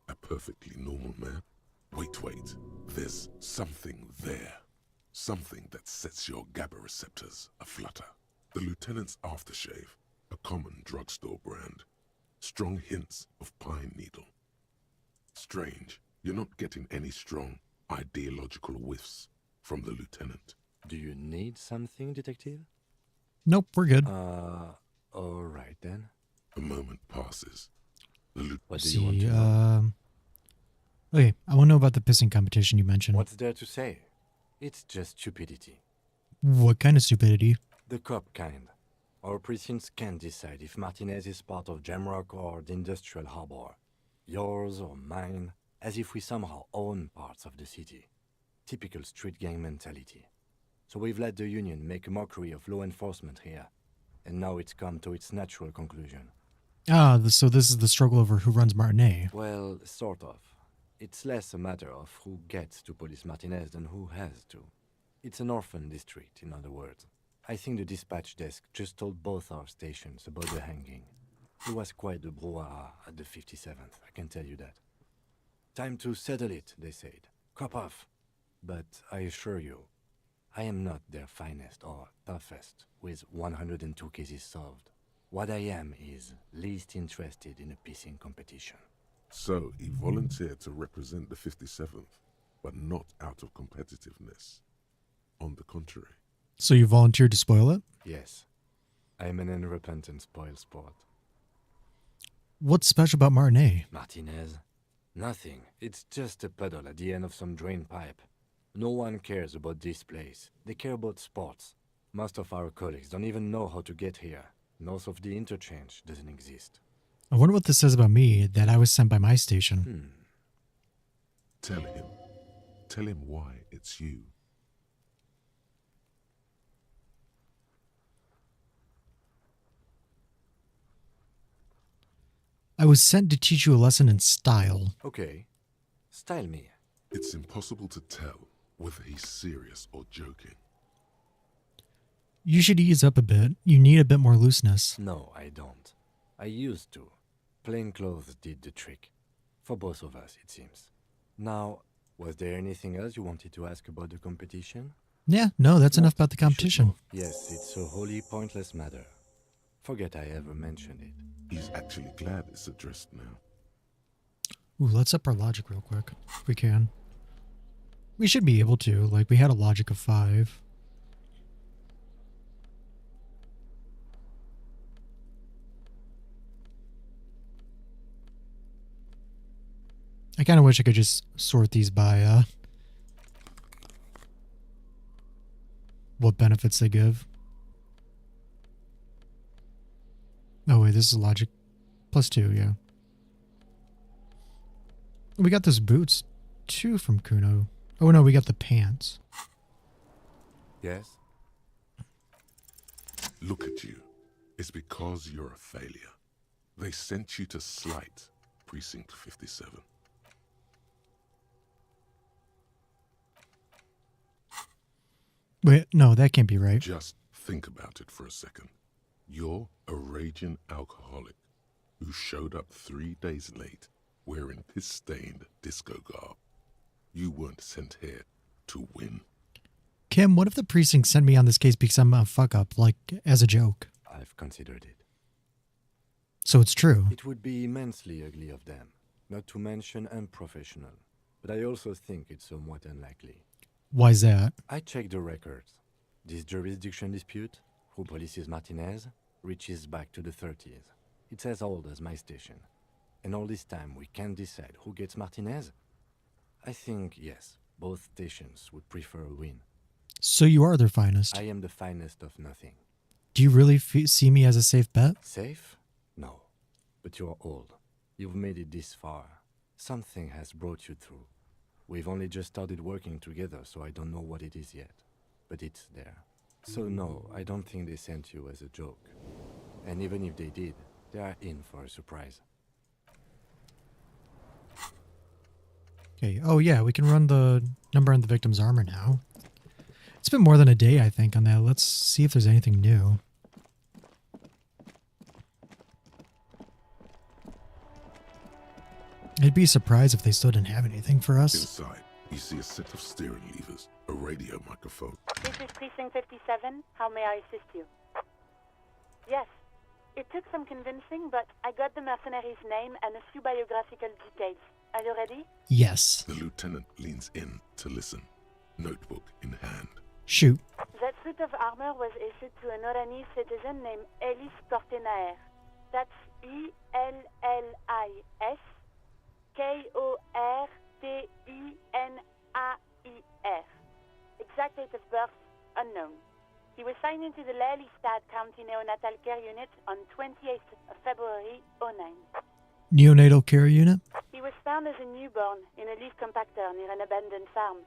a perfectly normal man. Wait, there's something there. Something that sets your GABA receptors aflutter. The lieutenant's aftershave, a common drugstore brand. Strong hints of pine needle. Strange, you're not getting any strong ideological whiffs from the lieutenant. Do you need something, detective? Nope, we're good. Alright then. A moment passes. What do you want to know? Okay, I want to know about the pissing competition you mentioned. What's there to say? It's just stupidity. What kind of stupidity? The cop kind. Our precincts can't decide if Martinez is part of Jamrock or the industrial harbor. Yours or mine, as if we somehow own parts of the city. Typical street gang mentality. So we've let the union make a mockery of law enforcement here. And now it's come to its natural conclusion. So this is the struggle over who runs Martinet. Well, sort of. It's less a matter of who gets to police Martinez than who has to. It's an orphan district, in other words. I think the dispatch desk just told both our stations about the hanging. It was quite the brouhaha at the 57th, I can tell you that. Time to settle it, they said. Cop off. But I assure you, I am not their finest or toughest with 102 cases solved. What I am is least interested in a pissing competition. So he volunteered to represent the 57th, but not out of competitiveness. On the contrary. So you volunteered to spoil it? Yes. I am an unrepentant spoil sport. What's special about Martinet? Martinez? Nothing. It's just a puddle at the end of some drain pipe. No one cares about this place. They care about sports. Most of our colleagues don't even know how to get here. North of the interchange doesn't exist. I wonder what this says about me, that I was sent by my station. Tell him. Tell him why it's you. I was sent to teach you a lesson in style. Okay. Style me. It's impossible to tell whether he's serious or joking. You should ease up a bit. You need a bit more looseness. No, I don't. I used to. Plain clothes did the trick. For both of us, it seems. Now, was there anything else you wanted to ask about the competition? Yeah, no, that's enough about the competition. Yes, it's a wholly pointless matter. Forget I ever mentioned it. He's actually glad it's addressed now. Ooh, let's up our logic real quick, if we can. We should be able to. Like, we had a logic of 5. I kind of wish I could just sort these by what benefits they give. Oh wait, this is logic +2, yeah. We got those boots too from Kuno. Oh no, we got the pants. Yes? Look at you. It's because you're a failure. They sent you to Slight, Precinct 57. Wait, no, that can't be right. Just think about it for a second. You're a raging alcoholic who showed up 3 days late wearing piss-stained disco garb. You weren't sent here to win. Kim, what if the precinct sent me on this case because I'm a fuck-up, like, as a joke? I've considered it. So it's true. It would be immensely ugly of them, not to mention unprofessional. But I also think it's somewhat unlikely. Why's that? I checked the records. This jurisdiction dispute, who polices Martinez, reaches back to the 30s. It's as old as my station. And all this time we can't decide who gets Martinez? I think, yes, both stations would prefer a win. So you are their finest. I am the finest of nothing. Do you really see me as a safe bet? Safe? No. But you're old. You've made it this far. Something has brought you through. We've only just started working together, so I don't know what it is yet. But it's there. So no, I don't think they sent you as a joke. And even if they did, they are in for a surprise. Okay, oh yeah, we can run the number on the victim's armor now. It's been more than a day, I think, on that. Let's see if there's anything new. I'd be surprised if they still didn't have anything for us. Inside, you see a set of steering levers, a radio microphone. This is Precinct 57. How may I assist you? Yes. It took some convincing, but I got the mercenary's name and a few biographical details. Are you ready? Yes. The lieutenant leans in to listen, notebook in hand. Shoot. That suit of armor was issued to an Oranese citizen named Ellis Portenaer. That's ELLIS KORTENAIR. Exact date of birth, unknown. He was signed into the Lelystad County Neonatal Care Unit on 28th of February 09. Neonatal care unit? He was found as a newborn in a leaf compactor near an abandoned farm.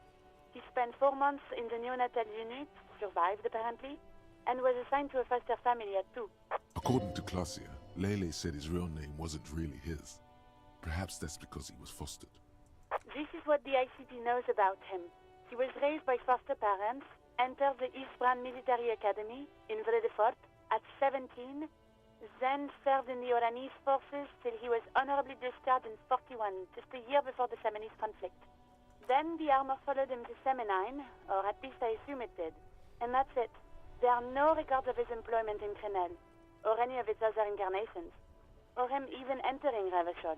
He spent 4 months in the neonatal unit, survived apparently, and was assigned to a foster family at 2. According to Klasia, Lele said his real name wasn't really his. Perhaps that's because he was fostered. This is what the ICP knows about him. He was raised by foster parents, entered the Eastbrand Military Academy in Vredefort at 17, then served in the Oranese forces till he was honorably discharged in 41, just a year before the Seminese conflict. Then the armor followed him to Seminine, or at least I assume it did. And that's it. There are no records of his employment in Crenel, or any of its other incarnations, or him even entering Revachol.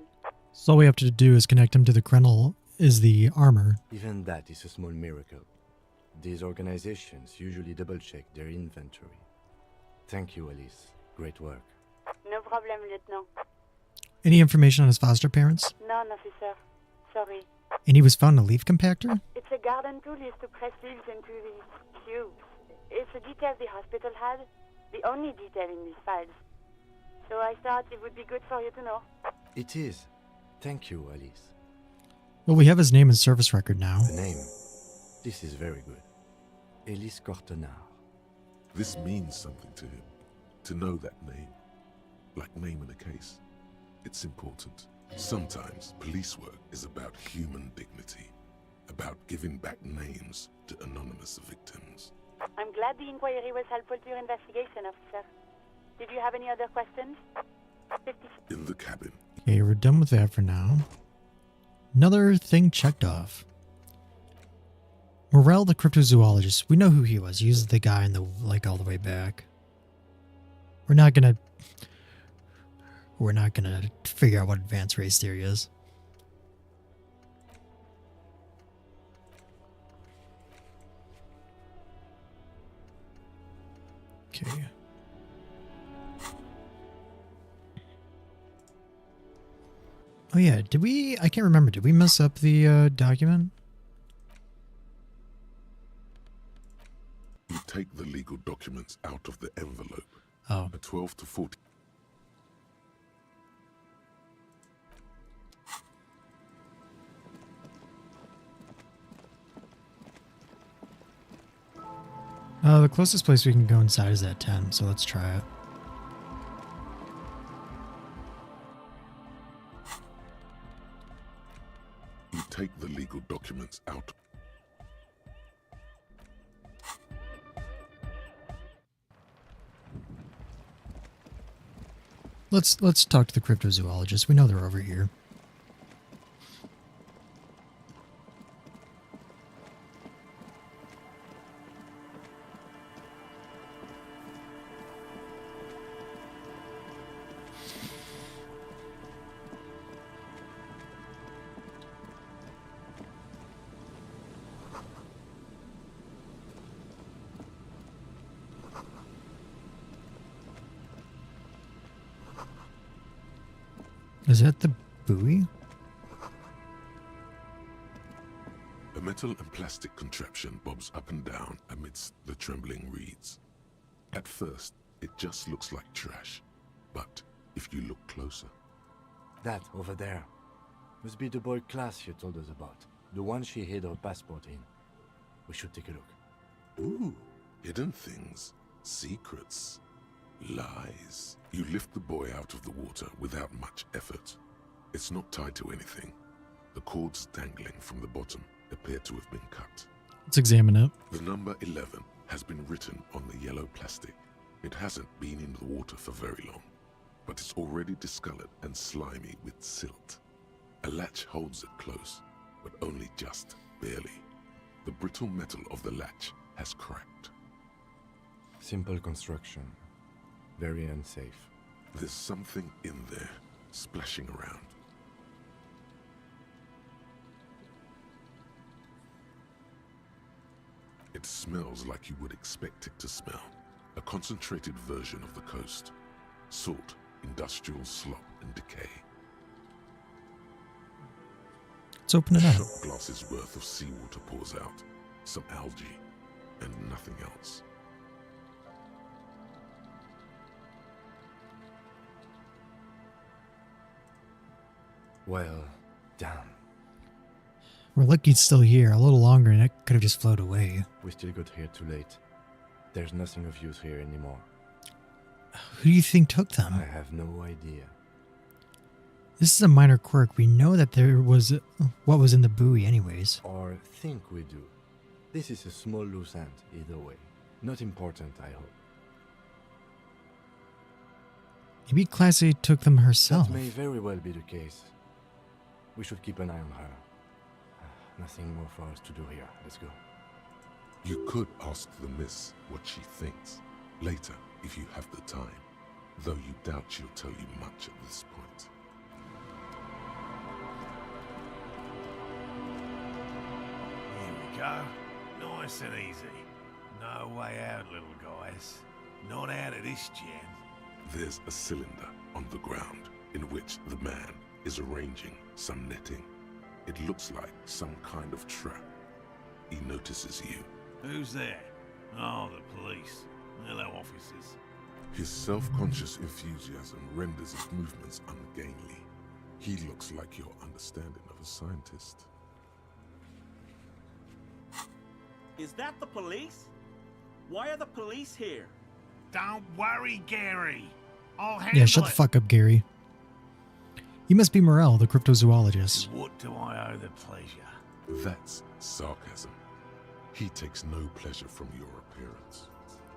So all we have to do is connect him to the Krenel is the armor. Even that is a small miracle. These organizations usually double-check their inventory. Thank you, Elise. Great work. No problem, Lieutenant. Any information on his foster parents? None, officer. Sorry. And he was found in a leaf compactor? It's a garden tool used to press leaves into these cubes. It's a detail the hospital had. The only detail in these files. So I thought it would be good for you to know. It is. Thank you, Alice. Well, we have his name and service record now. The name. This is very good. Elise Cortenard. This means something to him. To know that name. Like naming a case. It's important. Sometimes police work is about human dignity. About giving back names to anonymous victims. I'm glad the inquiry was helpful to your investigation, officer. Did you have any other questions? In the cabin. Okay, we're done with that for now. Another thing checked off. Morel, the cryptozoologist. We know who he was. He was the guy in the lake all the way back. We're not gonna figure out what advanced race theory is. Okay. Oh yeah, I can't remember, did we mess up the document? You take the legal documents out of the envelope. Oh. A 12 to 14. The closest place we can go inside is at 10, so let's try it. You take the legal documents out. Let's talk to the cryptozoologist. We know they're over here. Is that the buoy? A metal and plastic contraption bobs up and down amidst the trembling reeds. At first, it just looks like trash, but if you look closer... That, over there, must be the boy class you told us about. The one she hid her passport in. We should take a look. Ooh, hidden things, secrets, lies. You lift the boy out of the water without much effort. It's not tied to anything. The cords dangling from the bottom appear to have been cut. Let's examine it. The number 11 has been written on the yellow plastic. It hasn't been in the water for very long, but it's already discolored and slimy with silt. A latch holds it close, but only just barely. The brittle metal of the latch has cracked. Simple construction. Very unsafe. There's something in there, splashing around. It smells like you would expect it to smell. A concentrated version of the coast. Salt, industrial slop, and decay. Let's open it up. Shot glasses worth of seawater pours out. Some algae, and nothing else. Well, damn. We're lucky it's still here. A little longer and it could have just floated away. We still got here too late. There's nothing of use here anymore. Who do you think took them? I have no idea. This is a minor quirk. We know that there was what was in the buoy anyways. Or think we do. This is a small loose end, either way. Not important, I hope. Maybe Class A took them herself. That may very well be the case. We should keep an eye on her. Nothing more for us to do here. Let's go. You could ask the miss what she thinks. Later, if you have the time. Though you doubt she'll tell you much at this point. Here we go. Nice and easy. No way out, little guys. Not out of this jam. There's a cylinder on the ground in which the man is arranging some netting. It looks like some kind of trap. He notices you. Who's there? Oh, the police. Hello, officers. His self-conscious enthusiasm renders his movements ungainly. He looks like your understanding of a scientist. Is that the police? Why are the police here? Don't worry, Gary. I'll handle Yeah, shut the fuck up, Gary. You must be Morel, the cryptozoologist. What do I owe the pleasure? That's sarcasm. He takes no pleasure from your appearance.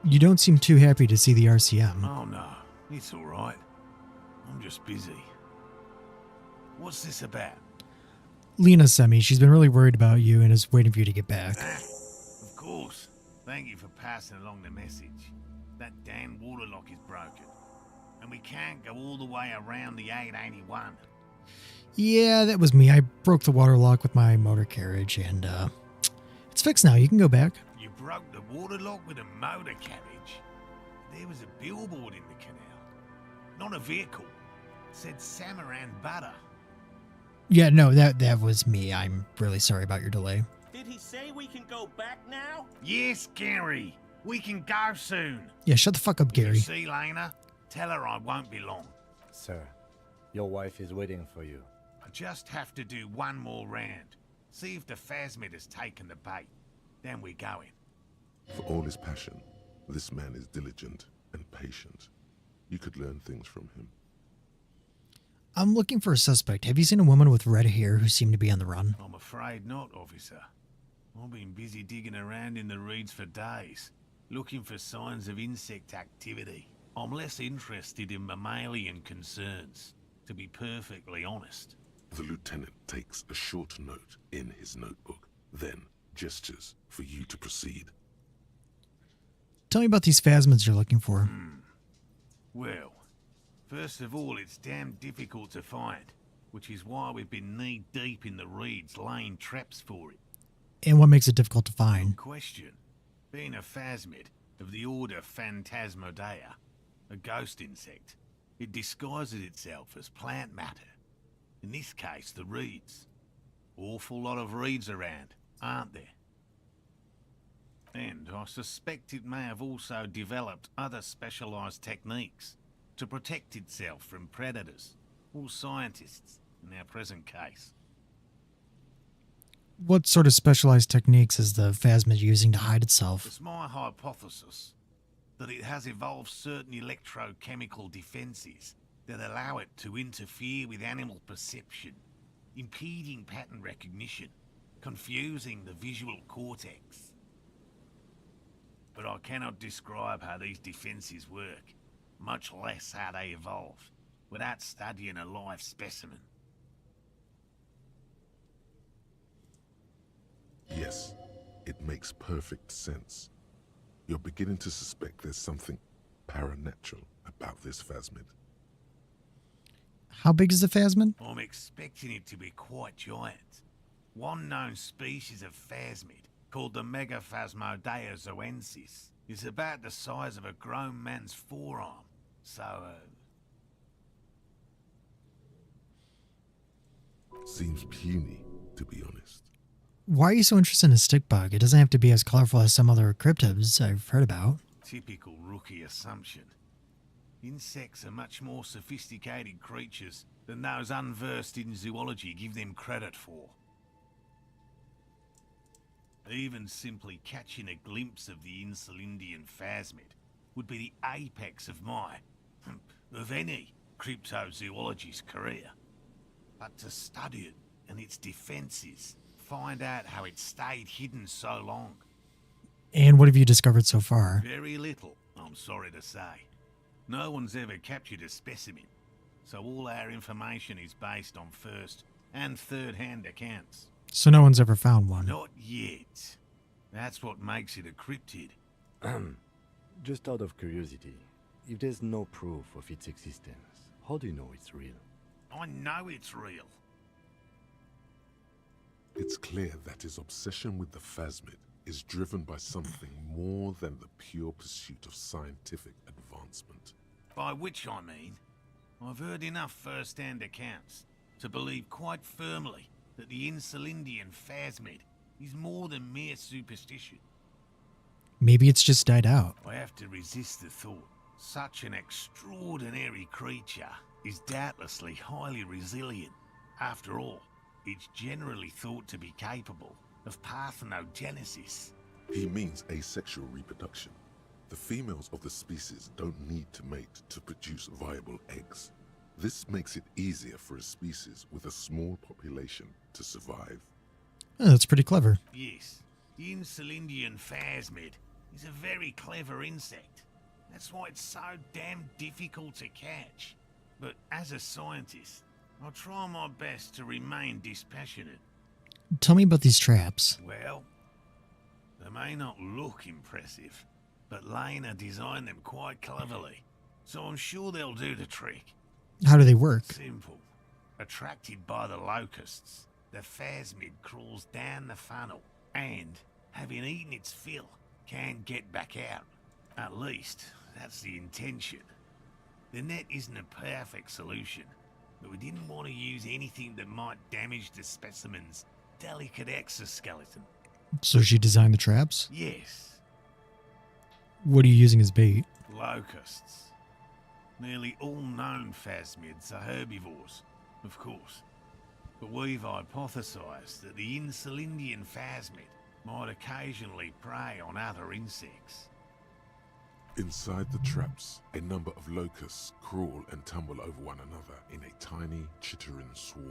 You don't seem too happy to see the RCM. Oh no, it's all right. I'm just busy. What's this about? Lena sent me. She's been really worried about you and is waiting for you to get back. Of course. Thank you for passing along the message. That damn water lock is broken. And we can't go all the way around the 881. Yeah, that was me. I broke the water lock with my motor carriage, and it's fixed now. You can go back. You broke the water lock with a motor carriage? There was a billboard in the canal. Not a vehicle. It said Samaran Butter. Yeah, no, that was me. I'm really sorry about your delay. Did he say we can go back now? Yes, Gary. We can go soon. Yeah, shut the fuck up, Gary. You see, Lena? Tell her I won't be long. Sir, your wife is waiting for you. I just have to do one more round. See if the phasmid has taken the bait. Then we're going. For all his passion, this man is diligent and patient. You could learn things from him. I'm looking for a suspect. Have you seen a woman with red hair who seemed to be on the run? I'm afraid not, officer. I've been busy digging around in the reeds for days, looking for signs of insect activity. I'm less interested in mammalian concerns, to be perfectly honest. The lieutenant takes a short note in his notebook, then gestures for you to proceed. Tell me about these phasmids you're looking for. Well, first of all, it's damn difficult to find, which is why we've been knee-deep in the reeds laying traps for it. And what makes it difficult to find? Good question. Being a phasmid of the order Phantasmodea, a ghost insect, it disguises itself as plant matter. In this case, the reeds. Awful lot of reeds around, aren't there? And I suspect it may have also developed other specialised techniques to protect itself from predators, or scientists, in our present case. What sort of specialized techniques is the phasmid using to hide itself? It's my hypothesis that it has evolved certain electrochemical defenses that allow it to interfere with animal perception, impeding pattern recognition, confusing the visual cortex. But I cannot describe how these defenses work, much less how they evolved, without studying a live specimen. Yes, it makes perfect sense. You're beginning to suspect there's something paranatural about this phasmid. How big is the phasmid? I'm expecting it to be quite giant. One known species of phasmid, called the Megaphasmodea zoensis, is about the size of a grown man's forearm. So, Seems puny, to be honest. Why are you so interested in a stick bug? It doesn't have to be as colorful as some other cryptids I've heard about. typical rookie assumption. Insects are much more sophisticated creatures than those unversed in zoology give them credit for. Even simply catching a glimpse of the Insulindian phasmid would be the apex of of any cryptozoologist's career. But to study it and its defenses, find out how it stayed hidden so long. And what have you discovered so far? Very little, I'm sorry to say. No one's ever captured a specimen, so all our information is based on first and third-hand accounts. So no one's ever found one? Not yet. That's what makes it a cryptid. Just out of curiosity, if there's no proof of its existence, how do you know it's real? I know it's real. It's clear that his obsession with the phasmid is driven by something more than the pure pursuit of scientific advancement. By which I mean, I've heard enough first-hand accounts to believe quite firmly that the Insulindian phasmid is more than mere superstition. Maybe it's just died out. I have to resist the thought. Such an extraordinary creature is doubtlessly highly resilient. After all, it's generally thought to be capable of parthenogenesis. He means asexual reproduction. The females of the species don't need to mate to produce viable eggs. This makes it easier for a species with a small population to survive. Oh, that's pretty clever. Yes, the Insulindian phasmid is a very clever insect. That's why it's so damn difficult to catch. But as a scientist, I'll try my best to remain dispassionate. Tell me about these traps. Well, they may not look impressive, but Lena designed them quite cleverly, so I'm sure they'll do the trick. How do they work? Simple. Attracted by the locusts, the phasmid crawls down the funnel and, having eaten its fill, can't get back out. At least, that's the intention. The net isn't a perfect solution, but we didn't want to use anything that might damage the specimen's delicate exoskeleton. So she designed the traps? Yes. What are you using as bait? Locusts. Nearly all known phasmids are herbivores, of course. But we've hypothesized that the Insulindian phasmid might occasionally prey on other insects. Inside the traps, a number of locusts crawl and tumble over one another in a tiny, chittering swarm.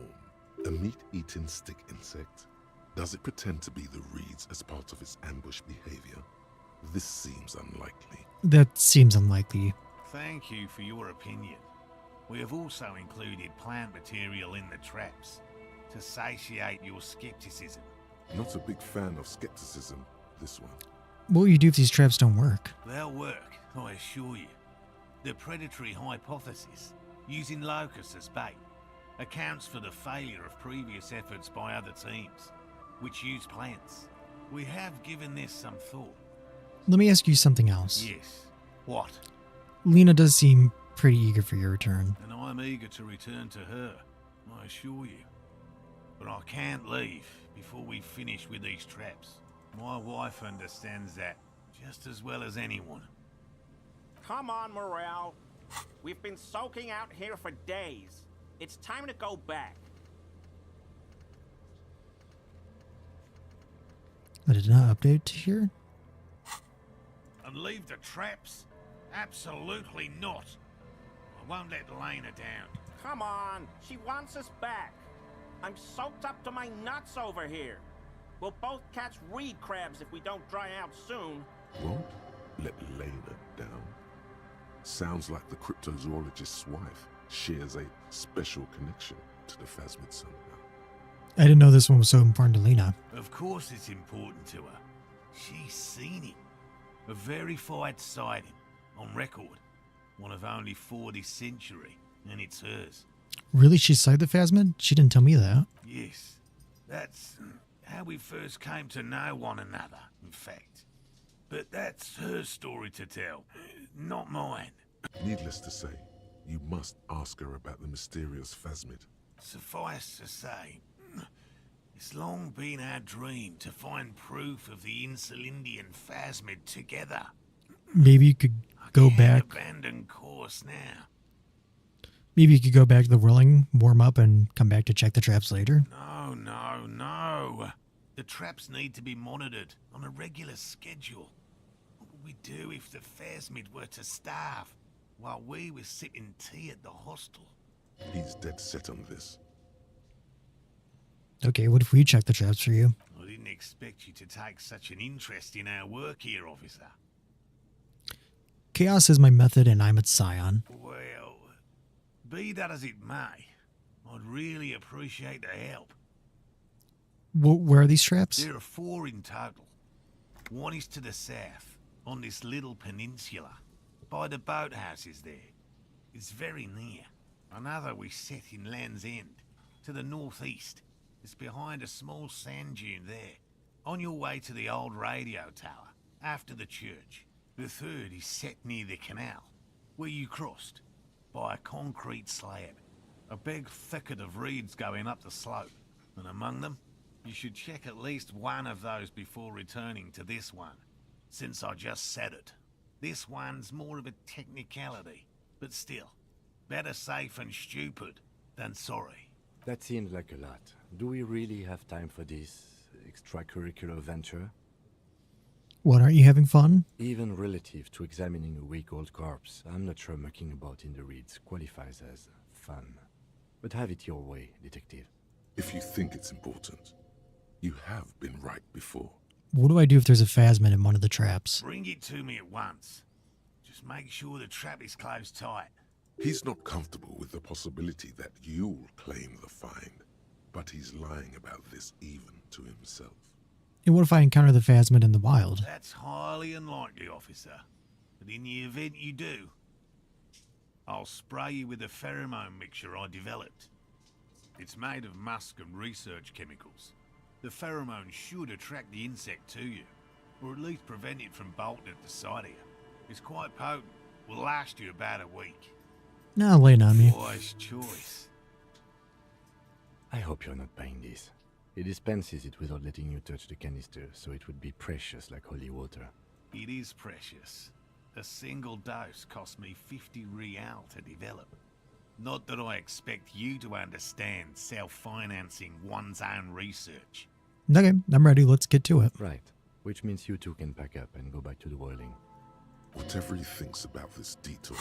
A meat-eating stick insect? Does it pretend to be the reeds as part of its ambush behavior? This seems unlikely. That seems unlikely. Thank you for your opinion. We have also included plant material in the traps to satiate your skepticism. Not a big fan of skepticism, this one. What will you do if these traps don't work? They'll work, I assure you. The predatory hypothesis, using locusts as bait, accounts for the failure of previous efforts by other teams, which use plants. We have given this some thought. Let me ask you something else. Yes. What? Lena does seem pretty eager for your return. And I'm eager to return to her, I assure you. But I can't leave before we've finished with these traps. My wife understands that just as well as anyone. Come on, Morel. We've been soaking out here for days. It's time to go back. I did not update to here. And leave the traps? Absolutely not. I won't let Lena down. Come on, she wants us back. I'm soaked up to my nuts over here. We'll both catch reed crabs if we don't dry out soon. Won't let Lena down? Sounds like the cryptozoologist's wife shares a special connection to the phasmid somehow. I didn't know this one was so important to Lena. Of course it's important to her. She's seen it. A verified sighting, on record. One of only 4 this century, and it's hers. Really? She sighted the phasmid? She didn't tell me that. Yes. That's how we first came to know one another, in fact. But that's her story to tell, not mine. Needless to say, you must ask her about the mysterious phasmid. Suffice to say, it's long been our dream to find proof of the Insulindian phasmid together. Maybe you could go back. Abandon course now. Maybe you could go back to the whirling, warm up, and come back to check the traps later. No. The traps need to be monitored on a regular schedule. What would we do if the phasmid were to starve while we were sipping tea at the hostel? He's dead set on this. Okay, what if we check the traps for you? I didn't expect you to take such an interest in our work here, officer. Chaos is my method and I'm at Scion. Well, be that as it may, I'd really appreciate the help. Where are these traps? There are 4 in total. One is to the south, on this little peninsula, by the boathouses there. It's very near. Another we set in Land's End, to the northeast. It's behind a small sand dune there, on your way to the old radio tower, after the church. The third is set near the canal, where you crossed, by a concrete slab. A big thicket of reeds going up the slope. And among them, you should check at least one of those before returning to this one. Since I just said it, this one's more of a technicality, but still, better safe and stupid than sorry. That seems like a lot. Do we really have time for this extracurricular venture? What, aren't you having fun? Even relative to examining a week-old corpse, I'm not sure mucking about in the reeds qualifies as fun. But have it your way, detective. If you think it's important, you have been right before. What do I do if there's a phasmid in one of the traps? Bring it to me at once. Just make sure the trap is closed tight. He's not comfortable with the possibility that you'll claim the find, but he's lying about this even to himself. And what if I encounter the phasmid in the wild? That's highly unlikely, officer. But in the event you do, I'll spray you with a pheromone mixture I developed. It's made of musk and research chemicals. The pheromone should attract the insect to you, or at least prevent it from bolting at the sight of you. It's quite potent. Will last you about a week. No, lay it on me. Wise choice. I hope you're not buying this. He dispenses it without letting you touch the canister, so it would be precious like holy water. It is precious. A single dose cost me 50 real to develop. Not that I expect you to understand self-financing one's own research. Okay, I'm ready. Let's get to it. Right. Which means you two can pack up and go back to the boiling. Whatever he thinks about this detour,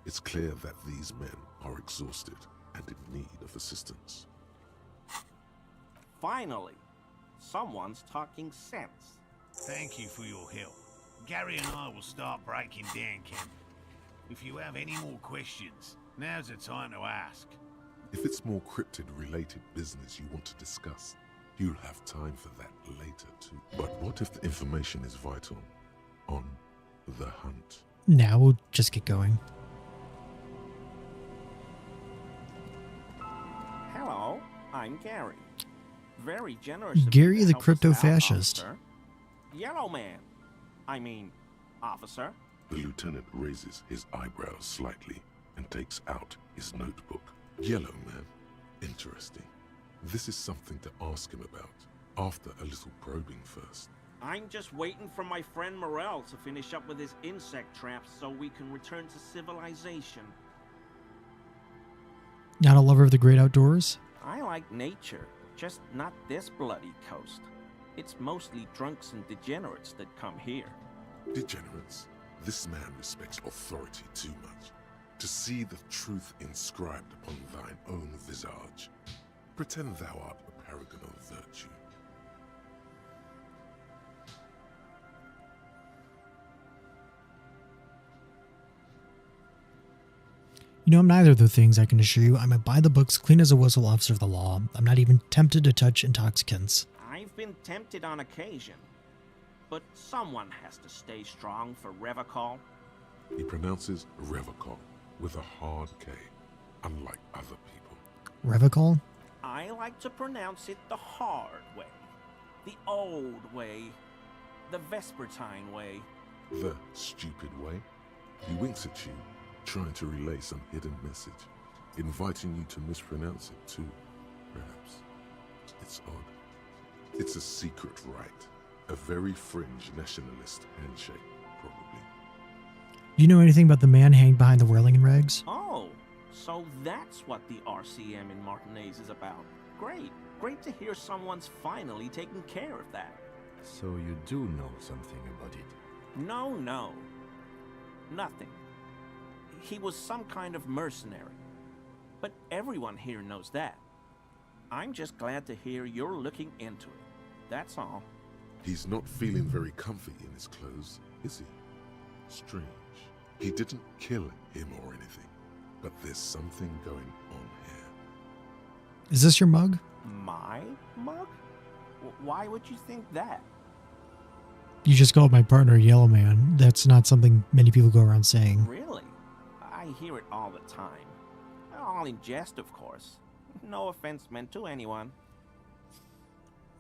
it's clear that these men are exhausted and in need of assistance. Finally, someone's talking sense. Thank you for your help. Gary and I will start breaking down camp. If you have any more questions, now's the time to ask. If it's more cryptid-related business you want to discuss, you'll have time for that later too. But what if the information is vital on the hunt? Now we'll just get going. Hello, I'm Gary. Very generous of you Gary to the help us crypto out, fascist. officer. Yellow man. I mean, officer. The lieutenant raises his eyebrows slightly and takes out his notebook. Yellow man. Interesting. This is something to ask him about after a little probing first. I'm just waiting for my friend Morel to finish up with his insect traps so we can return to civilization. Not a lover of the great outdoors? I like nature, just not this bloody coast. It's mostly drunks and degenerates that come here. Degenerates? This man respects authority too much. To see the truth inscribed upon thine own visage. Pretend thou art a paragon of virtue. You know, I'm neither of those things, I can assure you. I'm a by-the-books, clean as a whistle officer of the law. I'm not even tempted to touch intoxicants. I've been tempted on occasion, but someone has to stay strong for Revocol. He pronounces Revocol with a hard K, unlike other people. Revocol? I like to pronounce it the hard way, the old way, the Vespertine way. The stupid way? He winks at you, trying to relay some hidden message, inviting you to mispronounce it too, perhaps. It's odd. It's a secret rite, a very fringe nationalist handshake, probably. Do you know anything about the man hanged behind the whirling in rags? Oh, so that's what the RCM in Martinez is about. Great. Great to hear someone's finally taking care of that. So you do know something about it? No. Nothing. He was some kind of mercenary. But everyone here knows that. I'm just glad to hear you're looking into it. That's all. He's not feeling very comfy in his clothes, is he? Strange. He didn't kill him or anything, but there's something going on here. Is this your mug? My mug? Why would you think that? You just called my partner Yellow Man. That's not something many people go around saying. Really? I hear it all the time. All in jest, of course. No offense meant to anyone.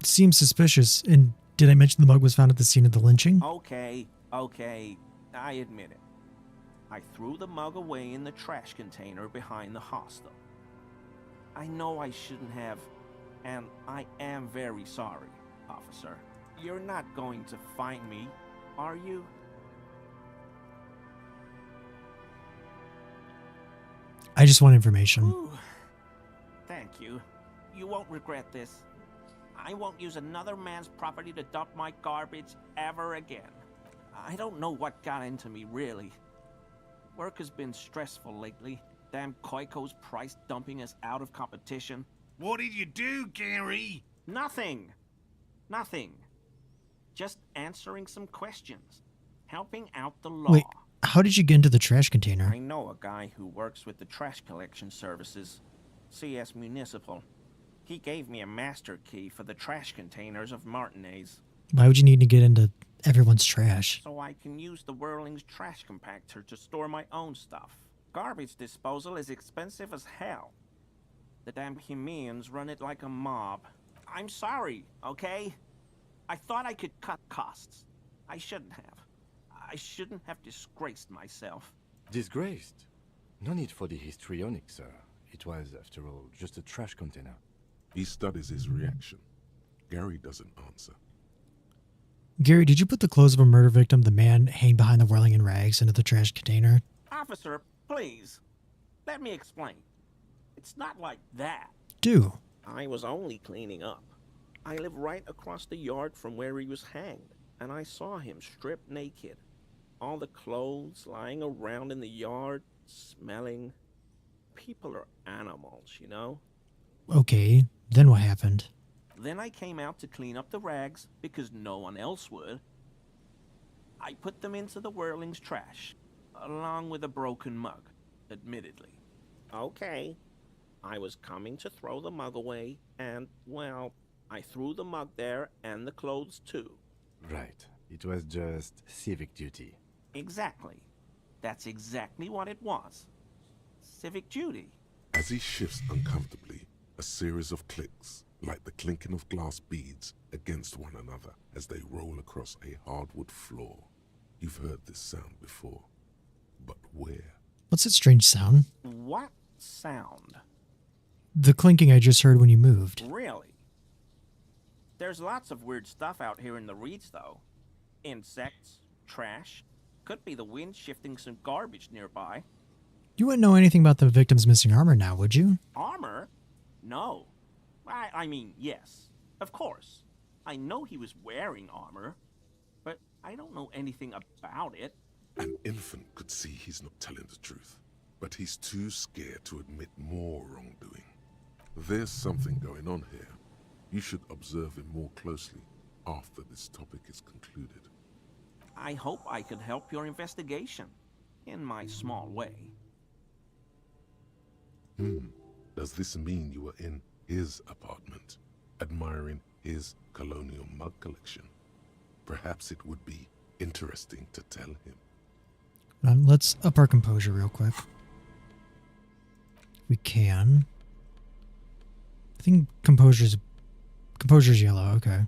Seems suspicious. And did I mention the mug was found at the scene of the lynching? Okay, I admit it. I threw the mug away in the trash container behind the hostel. I know I shouldn't have, And I am very sorry, officer. You're not going to find me, are you? I just want information. Ooh, thank you. You won't regret this. I won't use another man's property to dump my garbage ever again. I don't know what got into me, really. Work has been stressful lately. Damn Koiko's price dumping us out of competition. What did you do, Gary? Nothing. Nothing. Just answering some questions. Helping out the law. Wait, how did you get into the trash container? I know a guy who works with the trash collection services. CS Municipal. He gave me a master key for the trash containers of Martinez. Why would you need to get into everyone's trash? So I can use the Whirling's trash compactor to store my own stuff. Garbage disposal is expensive as hell. The damn Hemians run it like a mob. I'm sorry, okay? I thought I could cut costs. I shouldn't have. I shouldn't have disgraced myself. Disgraced? No need for the histrionic, sir. It was, after all, just a trash container. He studies his reaction. Gary doesn't answer. Gary, did you put the clothes of a murder victim, the man hanging behind the whirling in rags, into the trash container? Officer, please. Let me explain. It's not like that. Do. I was only cleaning up. I live right across the yard from where he was hanged, and I saw him stripped naked. All the clothes lying around in the yard, smelling. People are animals, you know? Okay, then what happened? Then I came out to clean up the rags because no one else would. I put them into the Whirling's trash, along with a broken mug, admittedly. Okay, I was coming to throw the mug away, and, well, I threw the mug there and the clothes too. Right. It was just civic duty. Exactly. That's exactly what it was. Civic duty. As he shifts uncomfortably, a series of clicks, like the clinking of glass beads against one another as they roll across a hardwood floor. You've heard this sound before, but where? What's that strange sound? What sound? The clinking I just heard when you moved. Really? There's lots of weird stuff out here in the reeds, though. Insects, trash. Could be the wind shifting some garbage nearby. You wouldn't know anything about the victim's missing armor now, would you? Armor? No. I mean, yes. Of course. I know he was wearing armor, but I don't know anything about it. An infant could see he's not telling the truth, but he's too scared to admit more wrongdoing. There's something going on here. You should observe him more closely after this topic is concluded. I hope I could help your investigation, in my small way. Does this mean you were in his apartment, admiring his colonial mug collection? Perhaps it would be interesting to tell him. Let's up our composure real quick. We can. I think composure's yellow, okay.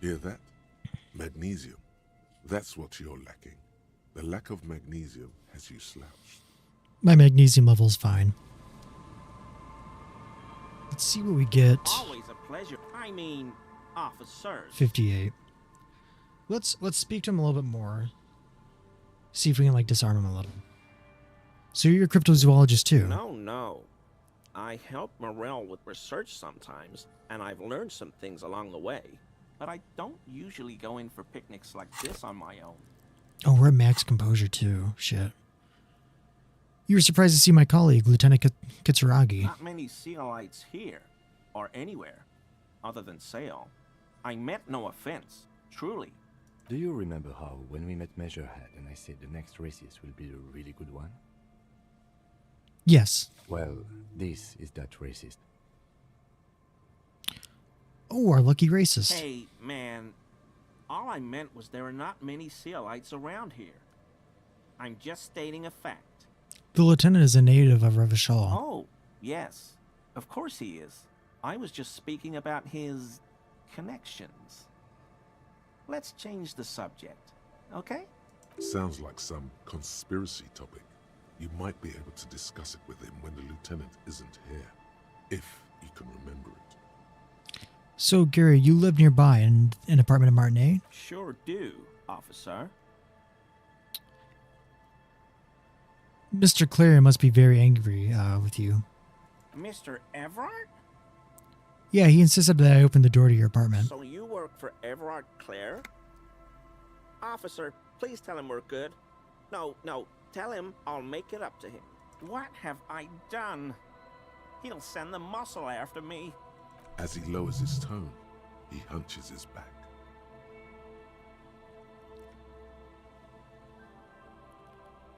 Hear that? Magnesium. That's what you're lacking. The lack of magnesium has you slouched. My magnesium level's fine. Let's see what we get. Always a pleasure. I mean, officers. 58. Let's speak to him a little bit more. See if we can disarm him a little. So you're a cryptozoologist too? No. I help Morel with research sometimes, and I've learned some things along the way. But I don't usually go in for picnics like this on my own. Oh, we're at max composure too. Shit. You were surprised to see my colleague, Lieutenant Kitsuragi. Not many Sealites here, or anywhere, other than Sail. I meant no offense, truly. Do you remember how, when we met Measurehead and I said the next racist will be a really good one? Yes. Well, this is that racist. Oh, our lucky racist. Hey, man, All I meant was there are not many Sealites around here. I'm just stating a fact. The lieutenant is a native of Revachol. Oh, yes. Of course he is. I was just speaking about his connections. Let's change the subject, okay? Sounds like some conspiracy topic. You might be able to discuss it with him when the lieutenant isn't here, if you can remember it. So, Gary, you live nearby in an apartment in Martinet? Sure do, officer. Mr. Clary must be very angry with you. Mr. Everard? Yeah, he insisted that I open the door to your apartment. So you work for Everard Clare? Officer, please tell him we're good. No, tell him I'll make it up to him. What have I done? He'll send the muscle after me. As he lowers his tone, he hunches his back.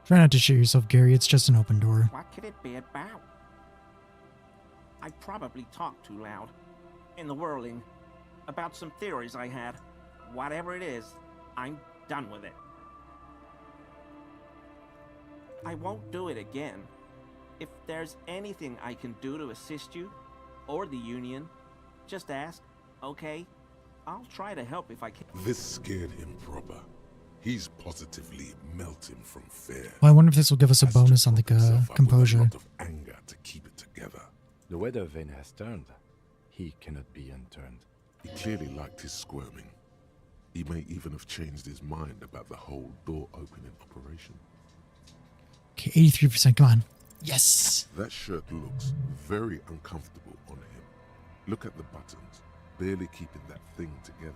Try not to shoot yourself, Gary. It's just an open door. What could it be about? I probably talked too loud. In the whirling. About some theories I had. Whatever it is, I'm done with it. I won't do it again. If there's anything I can do to assist you, or the Union, just ask, okay? I'll try to help if I can. This scared him proper. He's positively melting from fear. Well, I wonder if this will give us a bonus on the composure. A lot of anger to keep it together. The weather vane has turned. He cannot be unturned. He clearly liked his squirming. He may even have changed his mind about the whole door opening operation. Okay, 83%. Come on. Yes! That shirt looks very uncomfortable on him. Look at the buttons, barely keeping that thing together,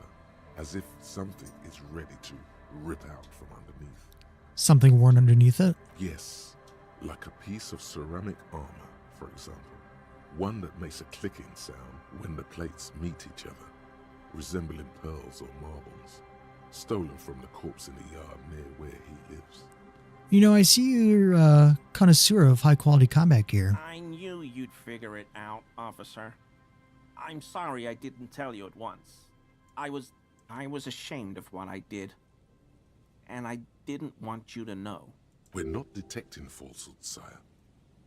as if something is ready to rip out from underneath. Something worn underneath it? Yes, like a piece of ceramic armor, for example. One that makes a clicking sound when the plates meet each other, resembling pearls or marbles, stolen from the corpse in the yard near where he lives. You know, I see you're a connoisseur of high-quality combat gear. I knew you'd figure it out, officer. I'm sorry I didn't tell you at once. I was ashamed of what I did. And I didn't want you to know. We're not detecting falsehood, sire.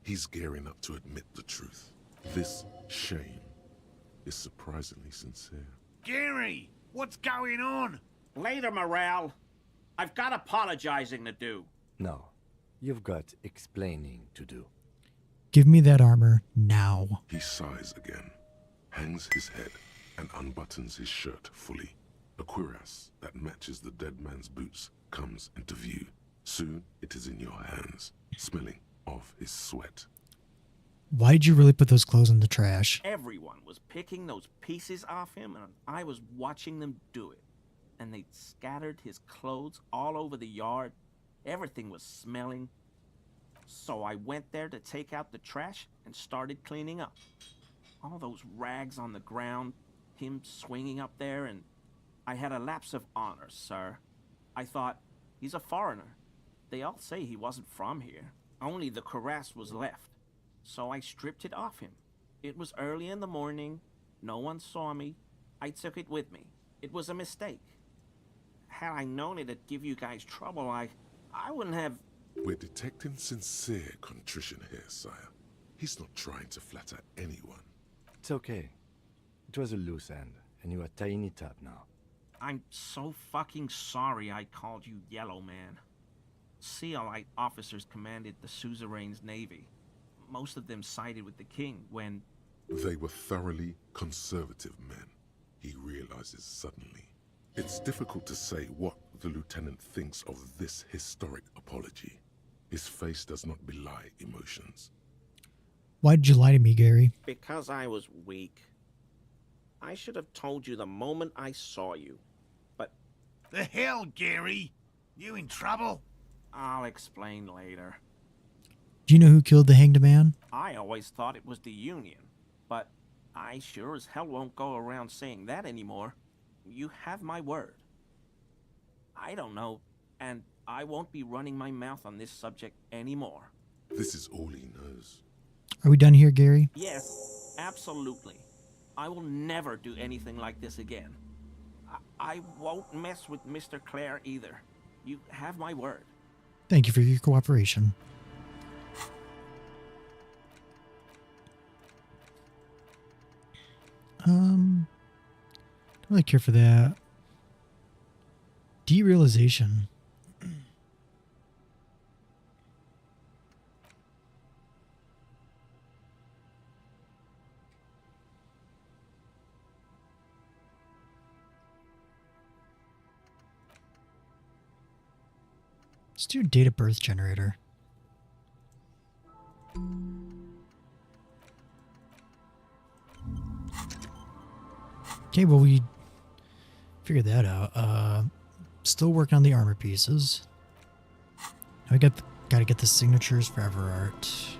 He's gearing up to admit the truth. This shame is surprisingly sincere. Gary, what's going on? Later, Morale. I've got apologizing to do. No, you've got explaining to do. Give me that armor now. He sighs again, hangs his head, and unbuttons his shirt fully. A cuirass that matches the dead man's boots comes into view. Soon it is in your hands, smelling of his sweat. Why'd you really put those clothes in the trash? Everyone was picking those pieces off him, and I was watching them do it. And they'd scattered his clothes all over the yard. Everything was smelling. So I went there to take out the trash and started cleaning up. All those rags on the ground, him swinging up there, and I had a lapse of honor, sir. I thought, he's a foreigner. They all say he wasn't from here. Only the cuirass was left. So I stripped it off him. It was early in the morning. No one saw me. I took it with me. It was a mistake. Had I known it'd give you guys trouble, I wouldn't have... We're detecting sincere contrition here, sire. He's not trying to flatter anyone. It's okay. It was a loose end, and you are tying it up now. I'm so fucking sorry I called you Yellow Man. Sealite officers commanded the suzerain's navy. Most of them sided with the king when... They were thoroughly conservative men, he realizes suddenly. It's difficult to say what the lieutenant thinks of this historic apology. His face does not belie emotions. Why did you lie to me, Gary? Because I was weak. I should have told you the moment I saw you. But... The hell, Gary? You in trouble? I'll explain later. Do you know who killed the hanged man? I always thought it was the Union. But I sure as hell won't go around saying that anymore. You have my word. I don't know, and I won't be running my mouth on this subject anymore. This is all he knows. Are we done here, Gary? Yes, absolutely. I will never do anything like this again. I won't mess with Mr. Clare either. You have my word. Thank you for your cooperation. Don't really care for that. Derealization. Let's do date of birth generator. Okay, well, we figured that out. Still working on the armor pieces. Now we gotta get the signatures for Everart.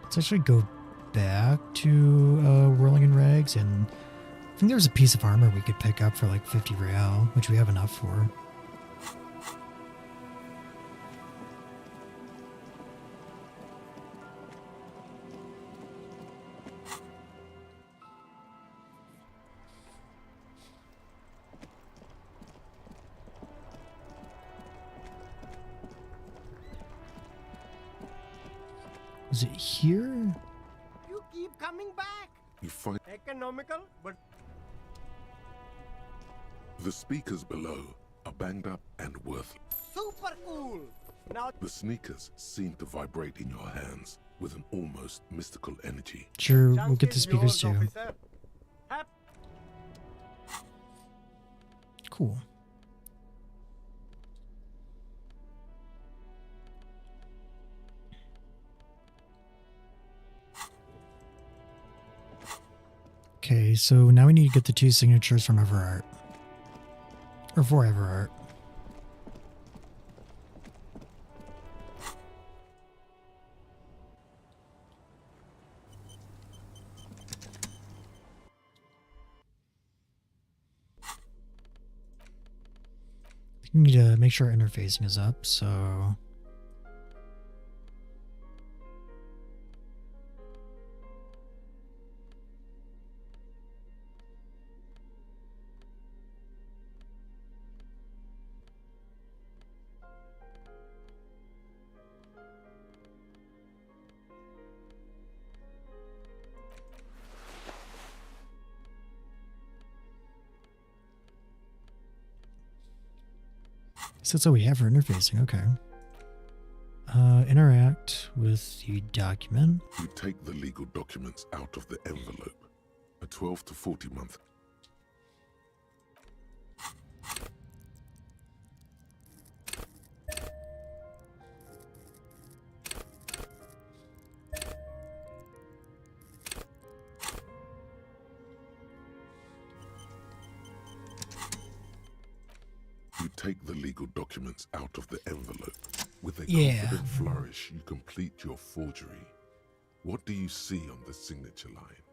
Let's actually go back to Whirling in Rags, and I think there's a piece of armor we could pick up for like 50 real, which we have enough for. Is it here? You keep coming back. You find Economical, but the speakers below are banged up and worthless. super cool. Now The sneakers seem to vibrate in your hands with an almost mystical energy. Sure, we'll get the speakers too. Cool. Okay, so now we need to get the 2 signatures from Everart. Or for Everart. We need to make sure our interfacing is up, so... So that's all we have for interfacing, okay. Interact with the document. You take the legal documents out of the envelope. A 12 to 40 month. You take the legal documents out of the envelope. With a confident flourish, you complete your forgery. What do you see on the signature line?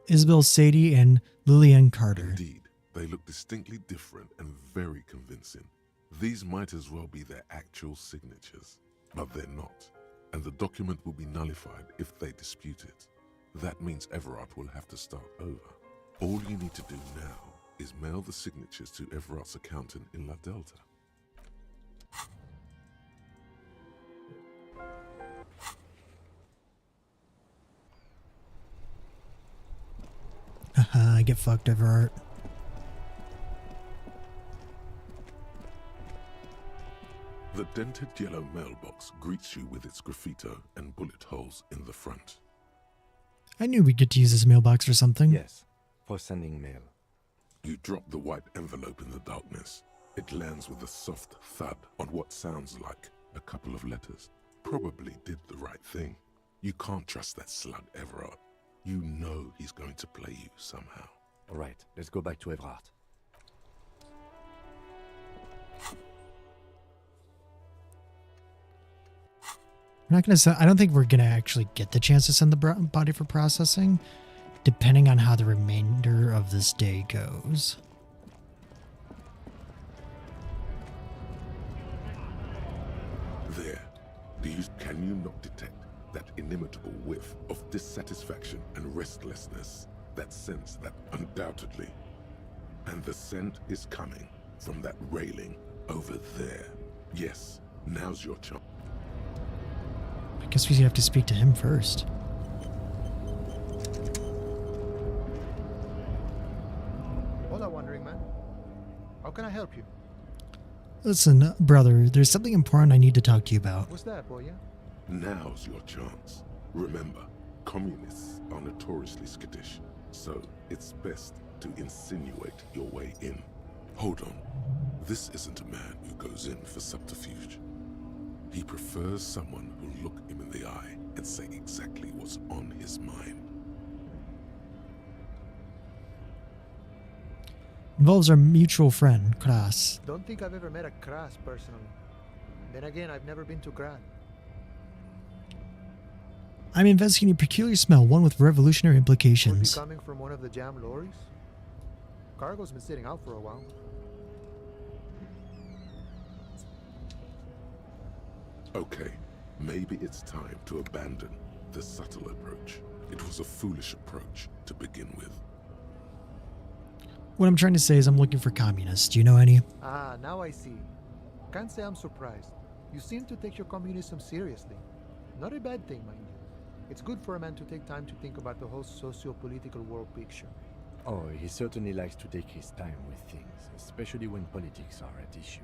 Isabel Sadie and Lillian Carter. Indeed, they look distinctly different and very convincing. These might as well be their actual signatures, but they're not. And the document will be nullified if they dispute it. That means Everart will have to start over. All you need to do now is mail the signatures to Everart's accountant in La Delta. Haha, get fucked, Everart. The dented yellow mailbox greets you with its graffito and bullet holes in the front. I knew we'd get to use this mailbox for something. Yes, for sending mail. You drop the white envelope in the darkness. It lands with a soft thud on what sounds like a couple of letters. Probably did the right thing. You can't trust that slug Everart. You know he's going to play you somehow. All right, let's go back to Everart. We're not gonna. I don't think we're gonna actually get the chance to send the body for processing, depending on how the remainder of this day goes. There. Can you not detect that inimitable whiff of dissatisfaction and restlessness? That sense, that undoubtedly. And the scent is coming from that railing over there. Yes, now's your chance. I guess we have to speak to him first. Hola, wandering man. How can I help you? Listen, brother, there's something important I need to talk to you about. What's that, boy? Now's your chance. Remember, communists are notoriously skittish, so it's best to insinuate your way in. Hold on. This isn't a man who goes in for subterfuge. He prefers someone who'll look him in the eye and say exactly what's on his mind. Involves our mutual friend, Kras. Don't think I've ever met a Kras personally. Then again, I've never been to Gran. I'm investigating a peculiar smell, one with revolutionary Could be implications. coming from one of the jam lorries. Cargo's been sitting out for a while. Okay, maybe it's time to abandon the subtle approach. It was a foolish approach to begin with. What I'm trying to say is I'm looking for communists. Do you know any? Ah, now I see. Can't say I'm surprised. You seem to take your communism seriously. Not a bad thing, mind you. It's good for a man to take time to think about the whole socio-political world picture. Oh, he certainly likes to take his time with things, especially when politics are at issue.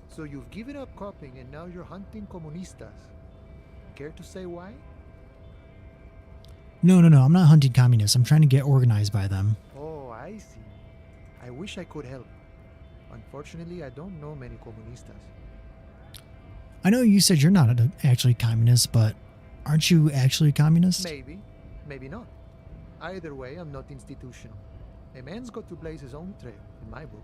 So you've given up copying and now you're hunting comunistas. Care to say why? No, I'm not hunting communists. I'm trying to get organized by them. Oh, I see. I wish I could help. Unfortunately, I don't know many comunistas. I know you said you're not actually communist, but aren't you actually a communist? Maybe, maybe not. Either way, I'm not institutional. A man's got to blaze his own trail, in my book.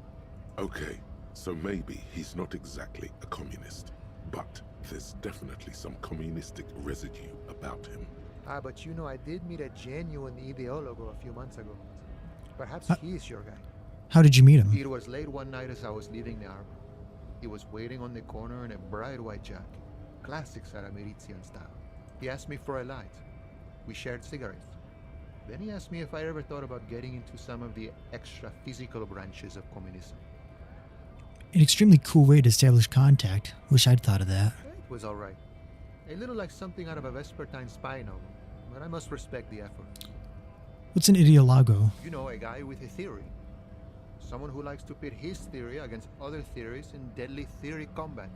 Okay, so maybe he's not exactly a communist, but there's definitely some communistic residue about him. Ah, but you know, I did meet a genuine ideologo a few months ago. Perhaps he is your guy. How did you meet him? It was late one night as I was leaving the arbor. He was waiting on the corner in a bright white jacket, classic Saramirizian style. He asked me for a light. We shared cigarettes. Then he asked me if I ever thought about getting into some of the extra physical branches of communism. An extremely cool way to establish contact. Wish I'd thought of that. It was alright. A little like something out of a Vespertine spy novel, but I must respect the effort. What's an ideologo? You know, a guy with a theory. Someone who likes to pit his theory against other theories in deadly theory combat.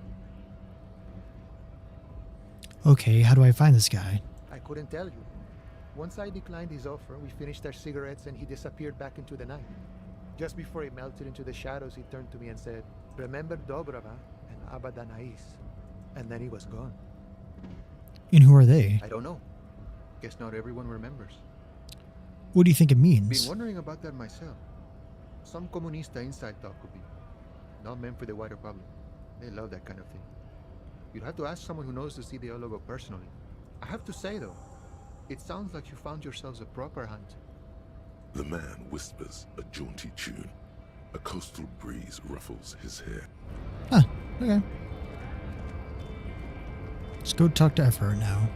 Okay, how do I find this guy? I couldn't tell you. Once I declined his offer, we finished our cigarettes and he disappeared back into the night. Just before he melted into the shadows, he turned to me and said, "Remember Dobrava and Abadanais." And then he was gone. And who are they? I don't know. Guess not everyone remembers. What do you think it means? Been wondering about that myself. Some comunista inside talk could be. Not meant for the wider public. They love that kind of thing. You'd have to ask someone who knows this ideologo personally. I have to say though, it sounds like you found yourselves a proper hunt. The man whispers a jaunty tune. A coastal breeze ruffles his hair. Huh, okay. Let's go talk to Effort now.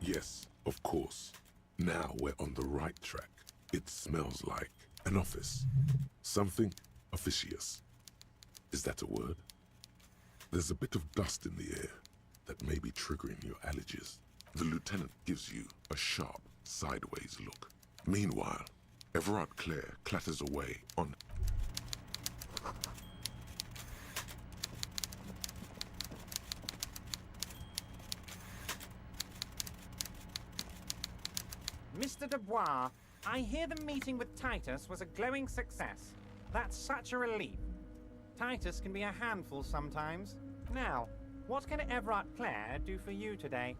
Yes, of course. Now we're on the right track. It smells like an office. Something officious. Is that a word? There's a bit of dust in the air that may be triggering your allergies. The lieutenant gives you a sharp, sideways look. Meanwhile, Everard Clare clatters away on... Mr. Dubois, I hear the meeting with Titus was a glowing success. That's such a relief. Titus can be a handful sometimes. Now, what can Everard Clare do for you today?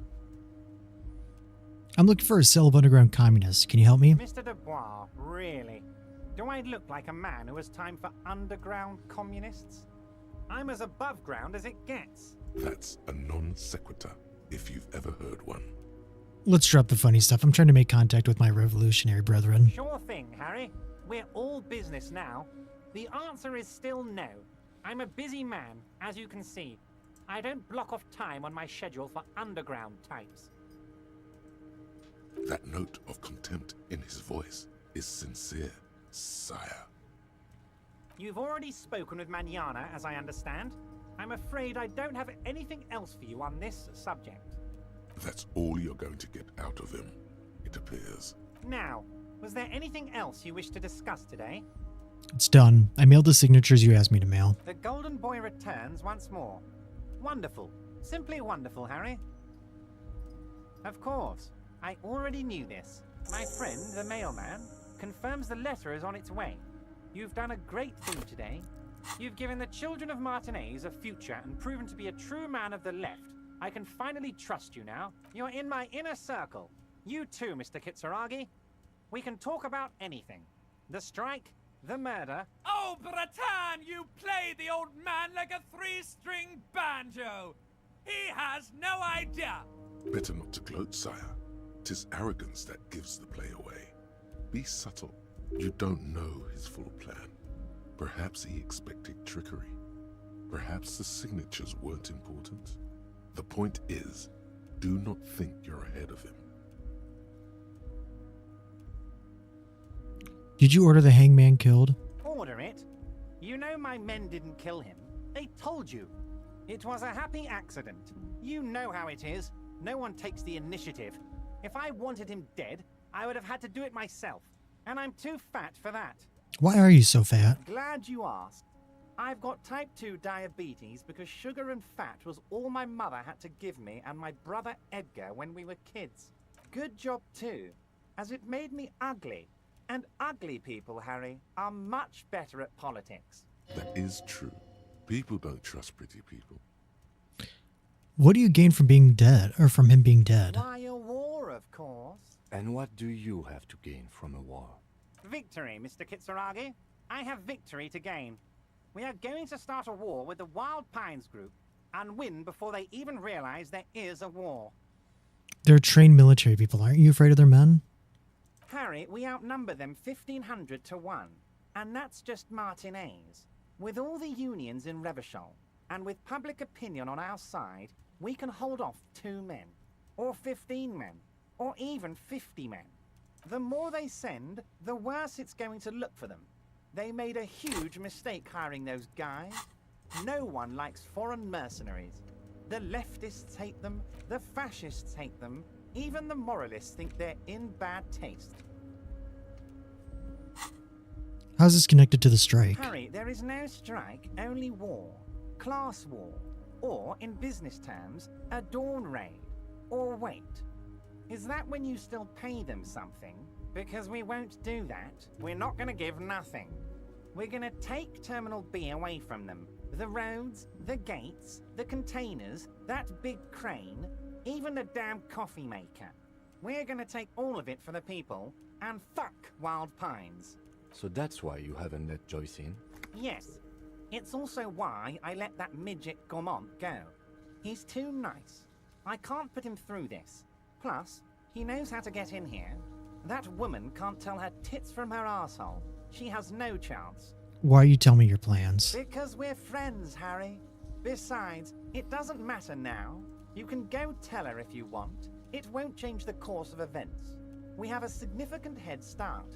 I'm looking for a cell of underground communists. Can you help me? Mr. Dubois, really? Do I look like a man who has time for underground communists? I'm as above ground as it gets. That's a non sequitur, if you've ever heard one. Let's drop the funny stuff. I'm trying to make contact with my revolutionary brethren. Sure thing, Harry. We're all business now. The answer is still no. I'm a busy man, as you can see. I don't block off time on my schedule for underground types. That note of contempt in his voice is sincere, sire. You've already spoken with Manana, as I understand. I'm afraid I don't have anything else for you on this subject. That's all you're going to get out of him, it appears. Now, was there anything else you wish to discuss today? It's done. I mailed the signatures you asked me to mail. The Golden Boy returns once more. Wonderful. Simply wonderful, Harry. Of course. I already knew this. My friend, the mailman, confirms the letter is on its way. You've done a great thing today. You've given the children of Martinez a future and proven to be a true man of the left. I can finally trust you now. You're in my inner circle. You too, Mr. Kitsuragi. We can talk about anything. The strike, the murder. Oh, Bratan, you play the old man like a three-string banjo. He has no idea. Better not to gloat, sire. 'Tis arrogance that gives the play away. Be subtle. You don't know his full plan. Perhaps he expected trickery. Perhaps the signatures weren't important. The point is, do not think you're ahead of him. Did you order the hangman killed? Order it? You know my men didn't kill him. They told you. It was a happy accident. You know how it is. No one takes the initiative. If I wanted him dead, I would have had to do it myself. And I'm too fat for that. Why are you so fat? Glad you asked. I've got type 2 diabetes because sugar and fat was all my mother had to give me and my brother Edgar when we were kids. Good job too, as it made me ugly. And ugly people, Harry, are much better at politics. That is true. People don't trust pretty people. What do you gain from being dead, or from him being dead? Why, a war, of course. And what do you have to gain from a war? Victory, Mr. Kitsuragi. I have victory to gain. We are going to start a war with the Wild Pines group and win before they even realize there is a war. They're trained military people. Aren't you afraid of their men? Harry, we outnumber them 1,500 to 1. And that's just Martinez. With all the unions in Revachol, and with public opinion on our side, we can hold off 2 men, or 15 men, or even 50 men. The more they send, the worse it's going to look for them. They made a huge mistake hiring those guys. No one likes foreign mercenaries. The leftists hate them, the fascists hate them, even the moralists think they're in bad taste. How's this connected to the strike? Harry, there is no strike, only war. Class war. Or, in business terms, a dawn raid. Or wait. Is that when you still pay them something? Because we won't do that. We're not going to give nothing. We're going to take Terminal B away from them. The roads, the gates, the containers, that big crane, even the damn coffee maker. We're going to take all of it for the people, and fuck Wild Pines. So that's why you haven't let Joyce in? Yes. It's also why I let that midget Gaumont go. He's too nice. I can't put him through this. Plus, he knows how to get in here. That woman can't tell her tits from her asshole. She has no chance. Why are you telling me your plans? Because we're friends, Harry. Besides, it doesn't matter now. You can go tell her if you want. It won't change the course of events. We have a significant head start.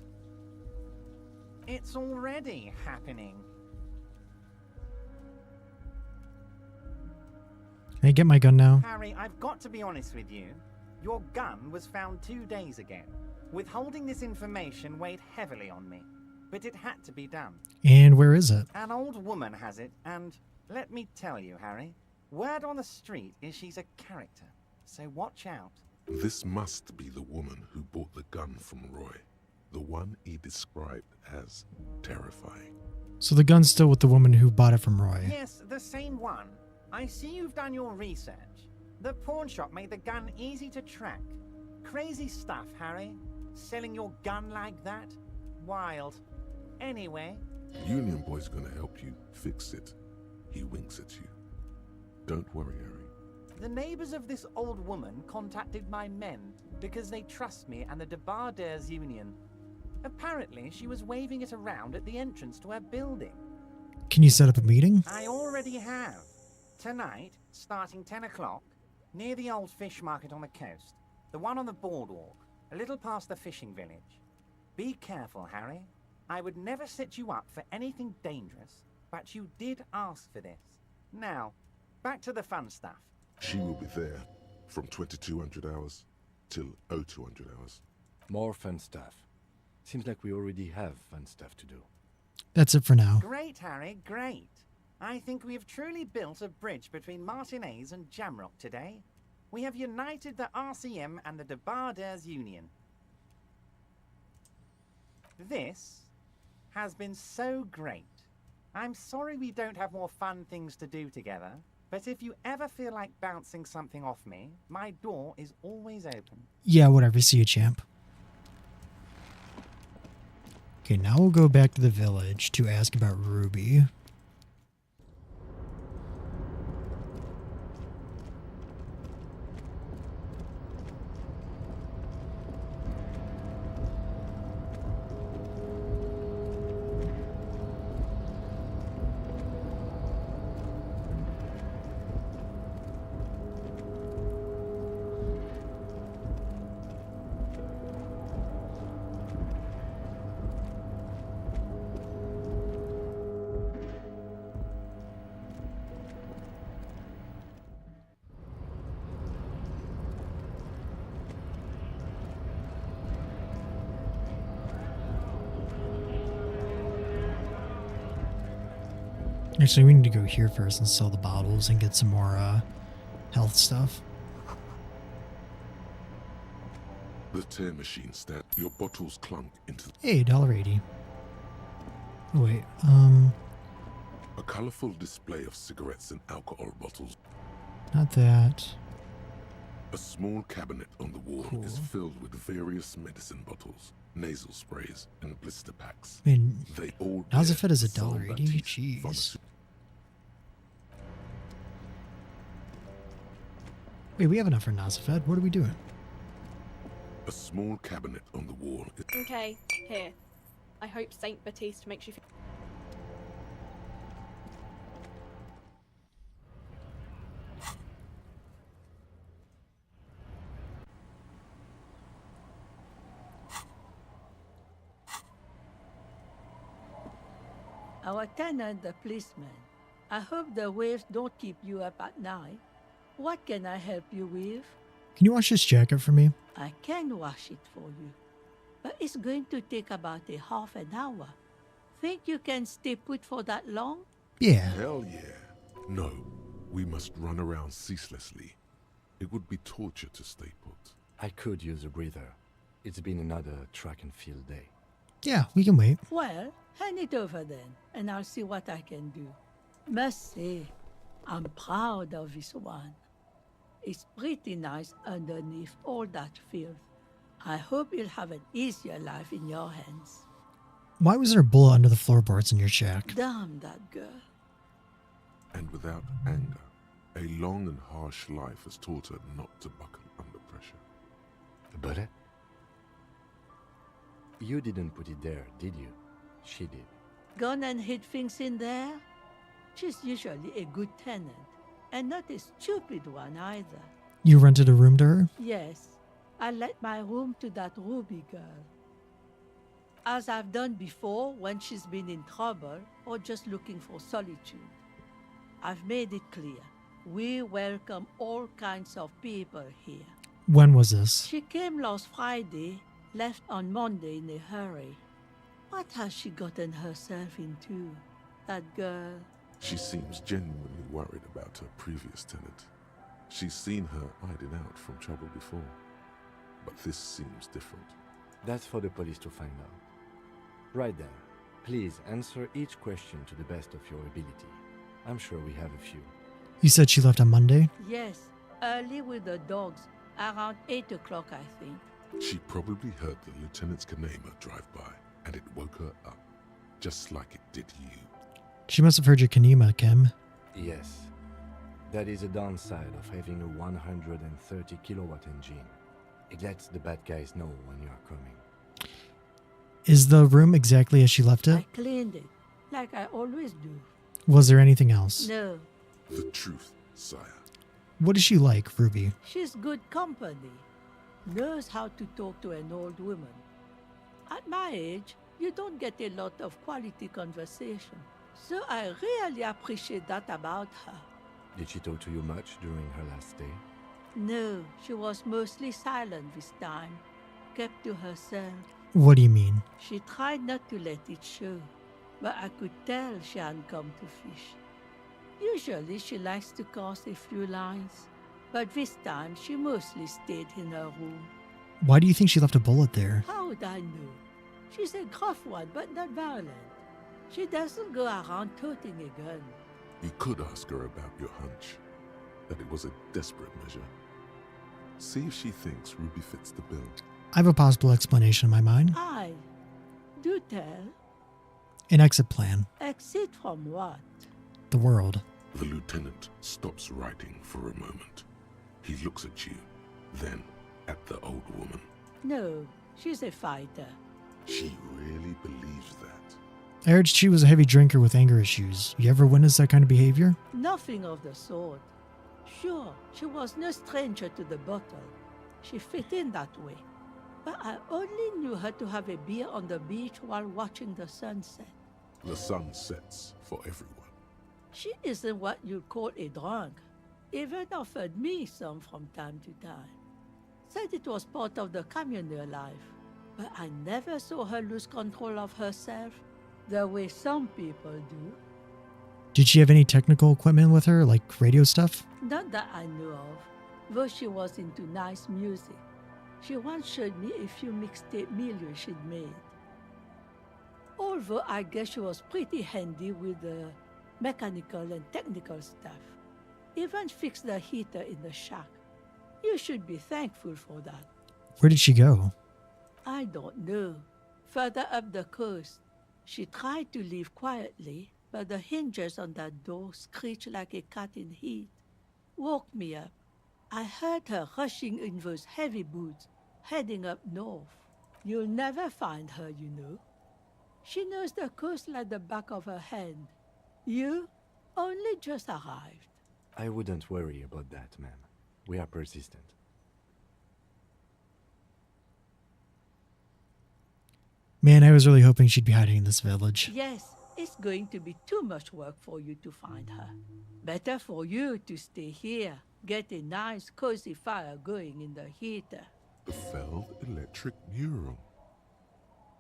It's already happening. Can I get my gun now? Harry, I've got to be honest with you. Your gun was found 2 days ago. Withholding this information weighed heavily on me. But it had to be done. And where is it? An old woman has it, and let me tell you, Harry, word on the street is she's a character. So watch out. This must be the woman who bought the gun from Roy. The one he described as terrifying. So the gun's still with the woman who bought it from Roy. Yes, the same one. I see you've done your research. The pawn shop made the gun easy to track. Crazy stuff, Harry. Selling your gun like that? Wild. Anyway... Union Boy's gonna help you fix it. He winks at you. Don't worry, Harry. The neighbors of this old woman contacted my men because they trust me and the Debarders Union. Apparently, she was waving it around at the entrance to her building. Can you set up a meeting? I already have. Tonight, starting 10 o'clock, near the old fish market on the coast. The one on the boardwalk, a little past the fishing village. Be careful, Harry. I would never set you up for anything dangerous, but you did ask for this. Now, back to the fun stuff. She will be there from 2200 hours till 0200 hours. More fun stuff. Seems like we already have fun stuff to do. That's it for now. Great, Harry, great. I think we have truly built a bridge between Martinez and Jamrock today. We have united the RCM and the Debarders Union. This has been so great. I'm sorry we don't have more fun things to do together, but if you ever feel like bouncing something off me, my door is always open. Yeah, whatever. See you, champ. Okay, now we'll go back to the village to ask about Ruby. Actually, we need to go here first and sell the bottles and get some more health stuff. The tear machine stat. Your bottles clunk into... Hey, $1.80. Oh, wait, A colorful display of cigarettes and alcohol bottles. not that. A small cabinet on the wall is filled with various medicine bottles, nasal sprays, and blister packs. I mean, They all Nazafet is bear $1.80. ShiroSatoVT Jeez. Wait, we have enough for Nazafet. What are we doing? A small cabinet on the wall. Okay, here. I hope Saint Baptiste makes you feel... Our tenant, the policeman. I hope the waves don't keep you up at night. What can I help you with? Can you wash this jacket for me? I can wash it for you, but it's going to take about a half an hour. Think you can stay put for that long? Yeah. Hell yeah. No, we must run around ceaselessly. It would be torture to stay put. I could use a breather. It's been another track and field day. Yeah, we can wait. Well, hand it over then, and I'll see what I can do. Must say, I'm proud of this one. It's pretty nice underneath all that filth. I hope you'll have an easier life in your hands. Why was there a bullet under the floorboards in your shack? Damn that girl. And without anger, a long and harsh life has taught her not to buckle under pressure. But you didn't put it there, did you? She did. Gone and hid things in there? She's usually a good tenant, and not a stupid one either. You rented a room to her? Yes, I let my room to that Ruby girl. As I've done before when she's been in trouble or just looking for solitude. I've made it clear, we welcome all kinds of people here. When was this? She came last Friday, left on Monday in a hurry. What has she gotten herself into, that girl? She seems genuinely worried about her previous tenant. She's seen her hiding out from trouble before, but this seems different. That's for the police to find out. Right then, please answer each question to the best of your ability. I'm sure we have a few. You said she left on Monday? Yes, early with the dogs, Around 8 o'clock, I think. She probably heard the Lieutenant's Kanema drive by, and it woke her up, just like it did you. She must have heard your Kanema, Kim. Yes. That is a downside of having a 130 kilowatt engine. It lets the bad guys know when you are coming. Is the room exactly as she left it? I cleaned it, like I always do. Was there anything else? No, The truth, sire. What is she like, Ruby? she's good company. Knows how to talk to an old woman. At my age, you don't get a lot of quality conversation. So I really appreciate that about her. Did she talk to you much during her last day? No, she was mostly silent this time. Kept to herself. What do you mean? She tried not to let it show, but I could tell she hadn't come to fish. Usually she likes to cast a few lines, but this time she mostly stayed in her room. Why do you think she left a bullet there? How would I know? She's a gruff one, but not violent. She doesn't go around toting a gun. You could ask her about your hunch, that it was a desperate measure. See if she thinks Ruby fits the bill. I have a possible explanation in my mind. Aye. Do tell. An exit plan. Exit from what? The world. The lieutenant stops writing for a moment. He looks at you, then at the old woman. No, she's a fighter. She really believes that. I heard she was a heavy drinker with anger issues. You ever witness that kind of behavior? Nothing of the sort. Sure, she was no stranger to the bottle. She fit in that way. But I only knew her to have a beer on the beach while watching the sunset. The sun sets for everyone. She isn't what you'd call a drunk. Even offered me some from time to time. Said it was part of the communal life. But I never saw her lose control of herself, the way some people do. Did she have any technical equipment with her, like radio stuff? Not that I know of, though she was into nice music. She once showed me a few mixtape milieu she'd made. Although I guess she was pretty handy with the mechanical and technical stuff. Even fixed the heater in the shack. You should be thankful for that. Where did she go? I don't know. Further up the coast. She tried to leave quietly, but the hinges on that door screeched like a cat in heat. Woke me up. I heard her rushing in those heavy boots, heading up north. You'll never find her, you know. She knows the coast like the back of her hand. You only just arrived. I wouldn't worry about that, ma'am. We are persistent. Man, I was really hoping she'd be hiding in this village. Yes, it's going to be too much work for you to find her. Better for you to stay here, get a nice cozy fire going in the heater. The Feld electric mural.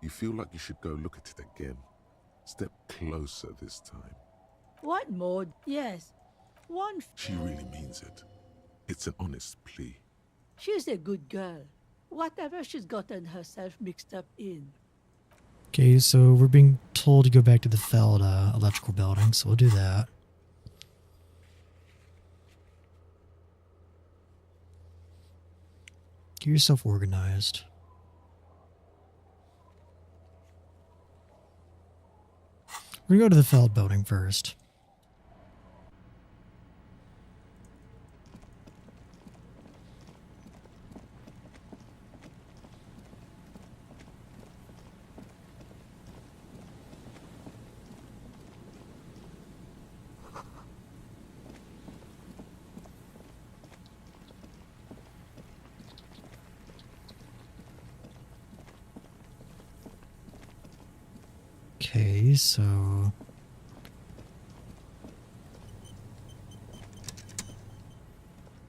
You feel like you should go look at it again. Step closer this time. What more? Yes, one. She really means it. It's an honest plea. She's a good girl. Whatever she's gotten herself mixed up in. Okay, so we're being told to go back to the Feld electrical building, so we'll do that. Get yourself organized. We're gonna go to the Feld building first. Okay, so...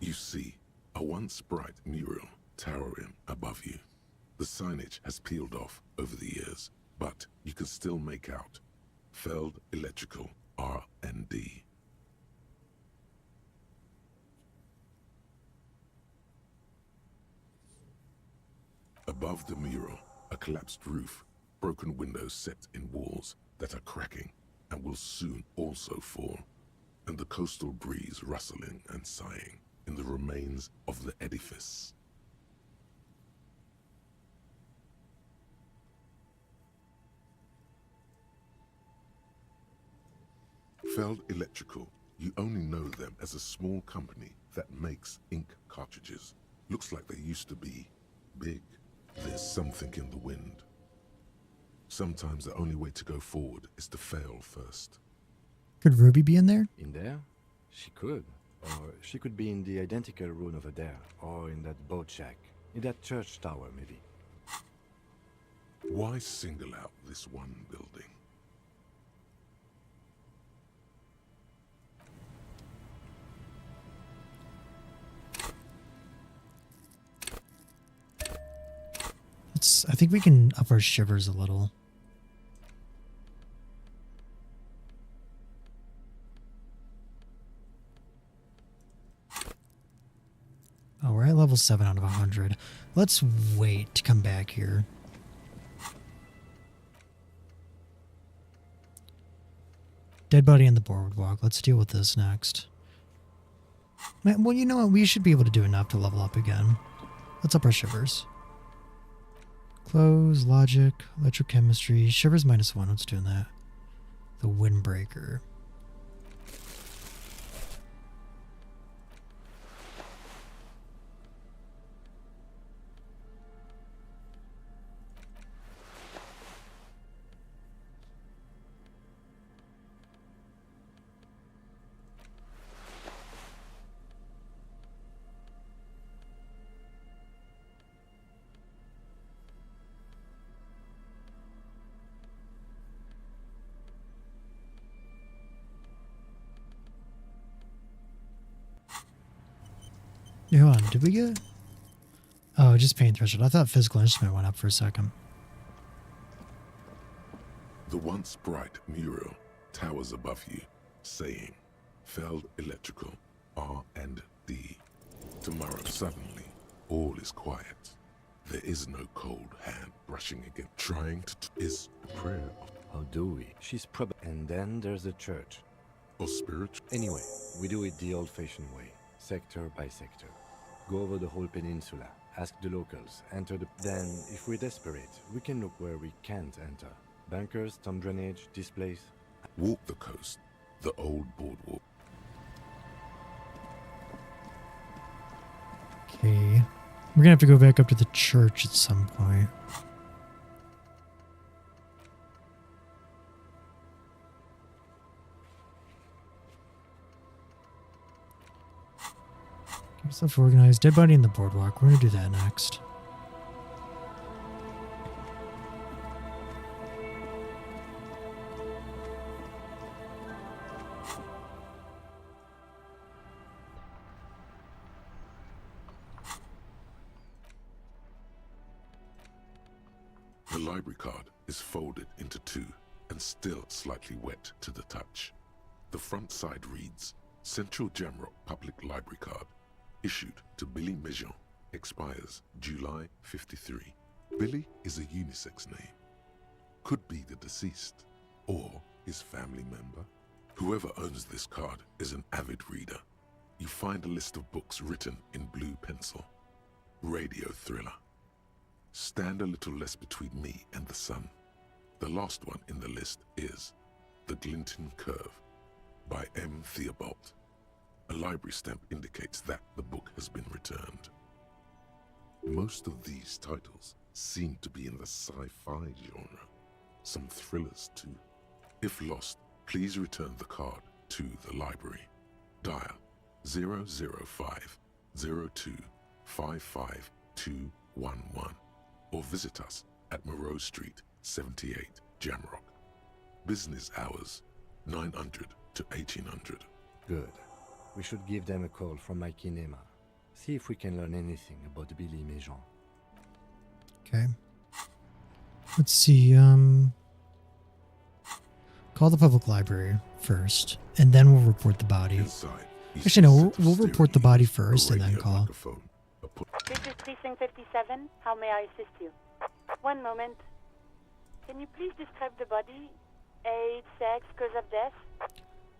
You see a once bright mural towering above you. The signage has peeled off over the years, but you can still make out Feld Electrical R&D. Above the mural, a collapsed roof, broken windows set in walls that are cracking and will soon also fall, and the coastal breeze rustling and sighing in the remains of the edifice. Feld Electrical, you only know them as a small company that makes ink cartridges. Looks like they used to be big. There's something in the wind. Sometimes the only way to go forward is to fail first. Could Ruby be in there? In there? She could. Or she could be in the identical room over there. Or in that boat shack. In that church tower, maybe. Why single out this one building? I think we can up our shivers a little. Oh, we're at level 7 out of 100. Let's wait to come back here. Dead body on the boardwalk. Let's deal with this next. Well, you know what? We should be able to do enough to level up again. Let's up our shivers. Close, logic, electrochemistry, shivers -1. Let's do that. The windbreaker. Yeah, hold on, did we get... Oh, just pain threshold. I thought physical instrument went up for a second. The once bright mural towers above you, saying, Feld Electrical, R&D. Tomorrow, suddenly, all is quiet. There is no cold hand brushing against trying to... is a prayer. How do we? She's probably... And then there's the church. Or spiritual. Anyway, we do it the old-fashioned way. Sector by sector. Go over the whole peninsula, ask the locals, enter the... Then, if we're desperate, we can look where we can't enter. Bunkers, storm drainage, this place. Walk the coast, the old boardwalk. Okay. We're gonna have to go back up to the church at some point. Get yourself organized. Dead body in the boardwalk. We're gonna do that next. The library card is folded into two and still slightly wet to the touch. The front side reads, Central Jamrock Public Library Card, issued to Billy Mejean, expires July 53. Billy is a unisex name. Could be the deceased, or his family member. Whoever owns this card is an avid reader. You find a list of books written in blue pencil. Radio thriller. Stand a little less between me and the sun. The last one in the list is The Glinton Curve by M. Theobald. A library stamp indicates that the book has been returned. Most of these titles seem to be in the sci-fi genre. Some thrillers too. If lost, please return the card to the library. Dial 005 02 55211 or visit us at Moreau Street, 78, Jamrock. Business hours, 900 to 1800. Good. We should give them a call from my kinema. See if we can learn anything about Billy Mejean. Okay. Let's see, call the public library first, and then we'll report the body. Actually, no, we'll report the body first and then call. This is Precinct 57. How may I assist you? One moment. Can you please describe the body? Age, sex, cause of death?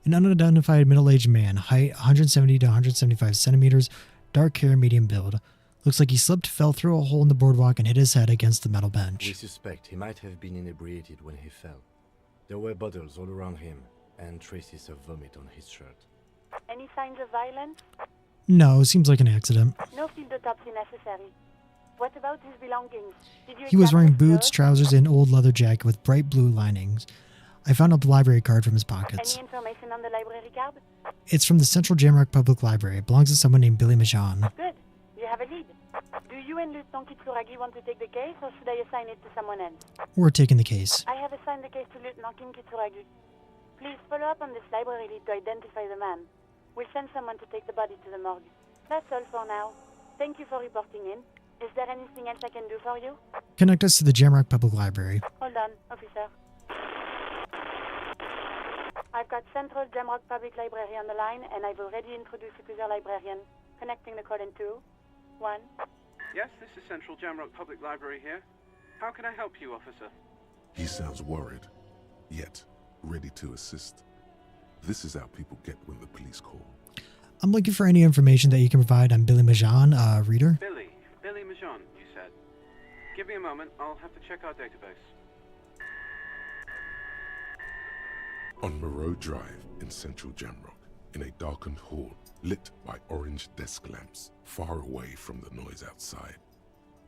An unidentified middle-aged man, height 170 to 175 centimeters, dark hair, medium build. Looks like he slipped, fell through a hole in the boardwalk, and hit his head against the metal bench. We suspect he might have been inebriated when he fell. There were bottles all around him. and traces of vomit on his shirt. Any signs of violence? No, seems like an accident. No field autopsy necessary. What about his belongings? Did you He was wearing examine his boots, clothes? trousers, and an old leather jacket with bright blue linings. I found a library card from his pockets. Any information on the library card? It's from the Central Jamrock Public Library. It belongs to someone named Billy Majan. Good. You have a lead. Do you and Lieutenant Kitsuragi want to take the case, or should I assign it to someone else? We're taking the case. I have assigned the case to Lieutenant Kim Kitsuragi. Please follow up on this library lead to identify the man. We'll send someone to take the body to the morgue. That's all for now. Thank you for reporting in. Is there anything else I can do for you? Connect us to the Jamrock Public Library. Hold on, officer. I've got Central Jamrock Public Library on the line, and I've already introduced you to their librarian. Connecting the call in 2, 1. Yes, this is Central Jamrock Public Library here. How can I help you, officer? He sounds worried, yet ready to assist. This is how people get when the police call. I'm looking for any information that you can provide on Billy Majan, reader. Billy Majan, you said. Give me a moment, I'll have to check our database. On Moreau Drive in Central Jamrock, in a darkened hall lit by orange desk lamps far away from the noise outside,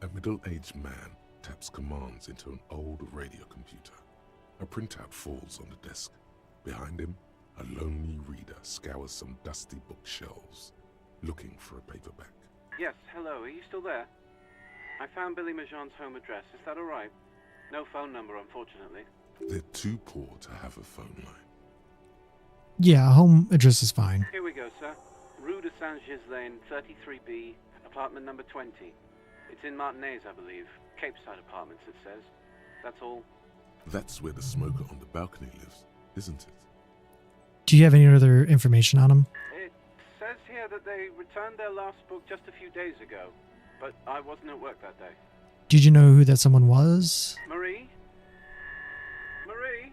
a middle-aged man taps commands into an old radio computer. A printout falls on the desk. Behind him, a lonely reader scours some dusty bookshelves, looking for a paperback. Yes, hello, are you still there? I found Billy Majan's home address, is that alright? No phone number, unfortunately. They're too poor to have a phone line. Yeah, home address is fine. Here we go, sir. Rue de Saint-Ghislain, 33B, apartment number 20. It's in Martinez, I believe. Cape Side Apartments, it says. That's all. That's where the smoker on the balcony lives, isn't it? Do you have any other information on him? It says here that they returned their last book just a few days ago, but I wasn't at work that day. Did you know who that someone was? Marie? Marie?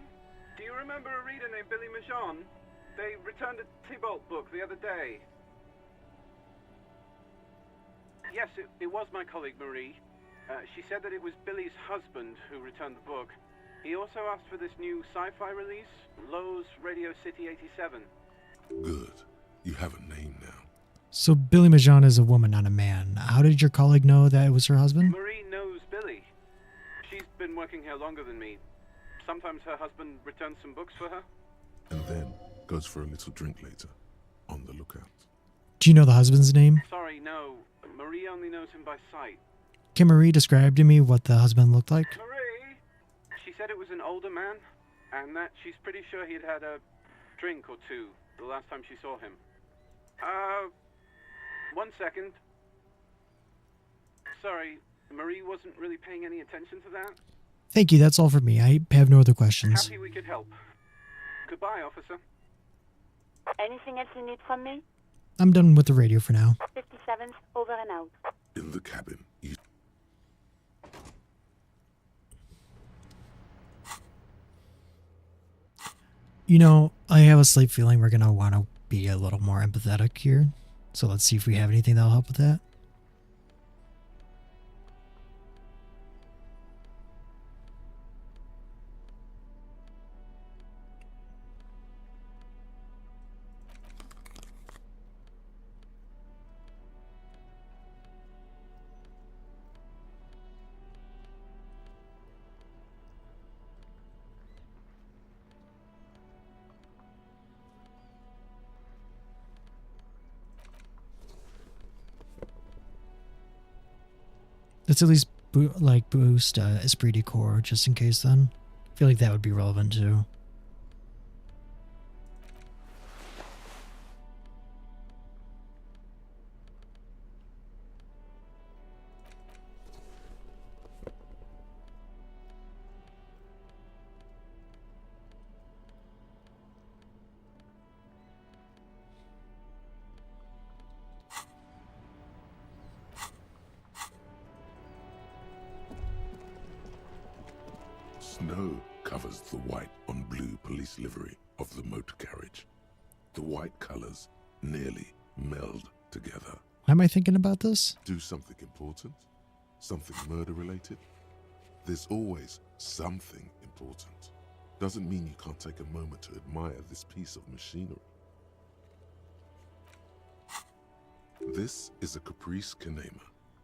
Do you remember a reader named Billy Majan? They returned a Tybalt book the other day. Yes, it was my colleague Marie. She said that it was Billy's husband who returned the book. He also asked for this new sci-fi release, Lowe's Radio City 87. Good. You have a name now. So Billy Majan is a woman, not a man. How did your colleague know that it was her husband? Marie knows Billy. She's been working here longer than me. Sometimes her husband returns some books for her. And then goes for a little drink later. On the lookout. Do you know the husband's name? Sorry, no. Marie only knows him by sight. Can Marie describe to me what the husband looked like? Marie? She said it was an older man, and that she's pretty sure he'd had a drink or two the last time she saw him. 1 second. Sorry, Marie wasn't really paying any attention to that. Thank you, that's all for me. I have no other questions. Happy we could help. Goodbye, officer. Anything else you need from me? I'm done with the radio for now. 57th, over and out. In the cabin, You know, I have a slight feeling we're going to want to be a little more empathetic here. So let's see if we have anything that'll help with that. Let's at least boost Esprit de Corps just in case then. I feel like that would be relevant too. Snow covers the white on blue police livery of the motor carriage. The white colors nearly meld together. Why am I thinking about this? Do something important? Something murder related? There's always something important. doesn't mean you can't take a moment to admire this piece of machinery. This is a Caprice Kanema,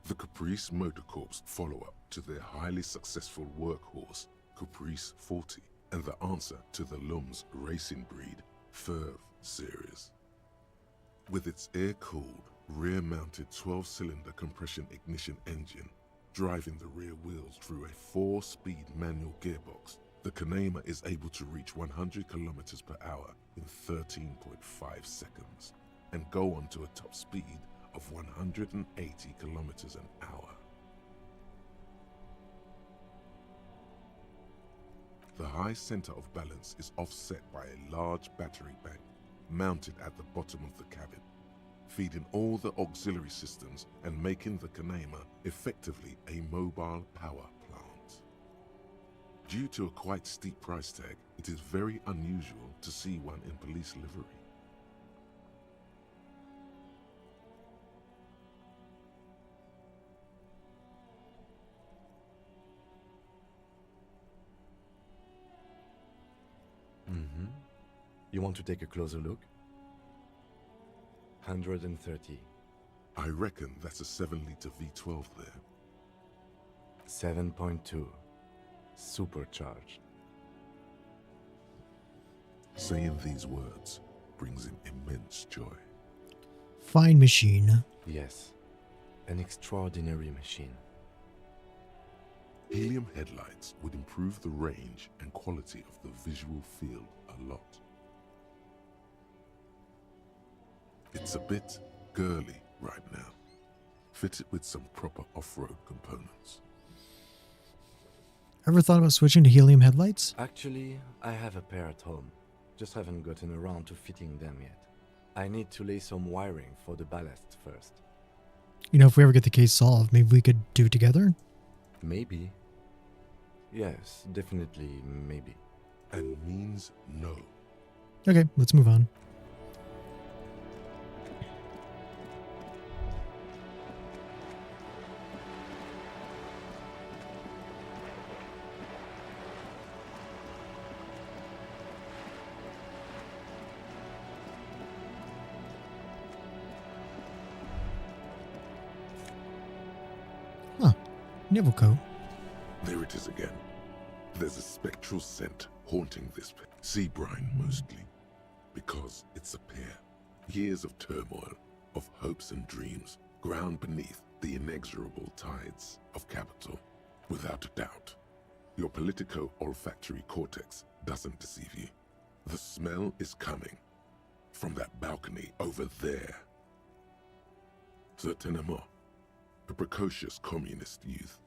the Caprice Motor Corp's follow-up to their highly successful workhorse, Caprice 40, and the answer to the Lum's racing breed, Ferv series. With its air-cooled, rear-mounted 12-cylinder compression ignition engine driving the rear wheels through a 4-speed manual gearbox, the Kanema is able to reach 100 kilometers per hour in 13.5 seconds and go on to a top speed of 180 kilometers an hour. The high center of balance is offset by a large battery bank mounted at the bottom of the cabin, feeding all the auxiliary systems and making the Kanema effectively a mobile power plant. Due to a quite steep price tag, it is very unusual to see one in police livery. You want to take a closer look? 130. I reckon that's a 7-liter V12 there. 7.2. Supercharged. Saying these words brings him immense joy. Fine machine. Yes. An extraordinary machine. Helium headlights would improve the range and quality of the visual field a lot. It's a bit girly right now. Fitted with some proper off-road components. Ever thought about switching to helium headlights? Actually, I have a pair at home. Just haven't gotten around to fitting them yet. I need to lay some wiring for the ballast first. You know, if we ever get the case solved, maybe we could do it together? Maybe. Yes, definitely maybe. And means no. Okay, let's move on. Naval coat. There it is again. There's a spectral scent haunting this pit. Sea brine mostly. Because it's a pair. Years of turmoil, of hopes and dreams, ground beneath the inexorable tides of capital. Without a doubt. Your politico-olfactory cortex doesn't deceive you. The smell is coming from that balcony over there. Certainement. A precocious communist youth,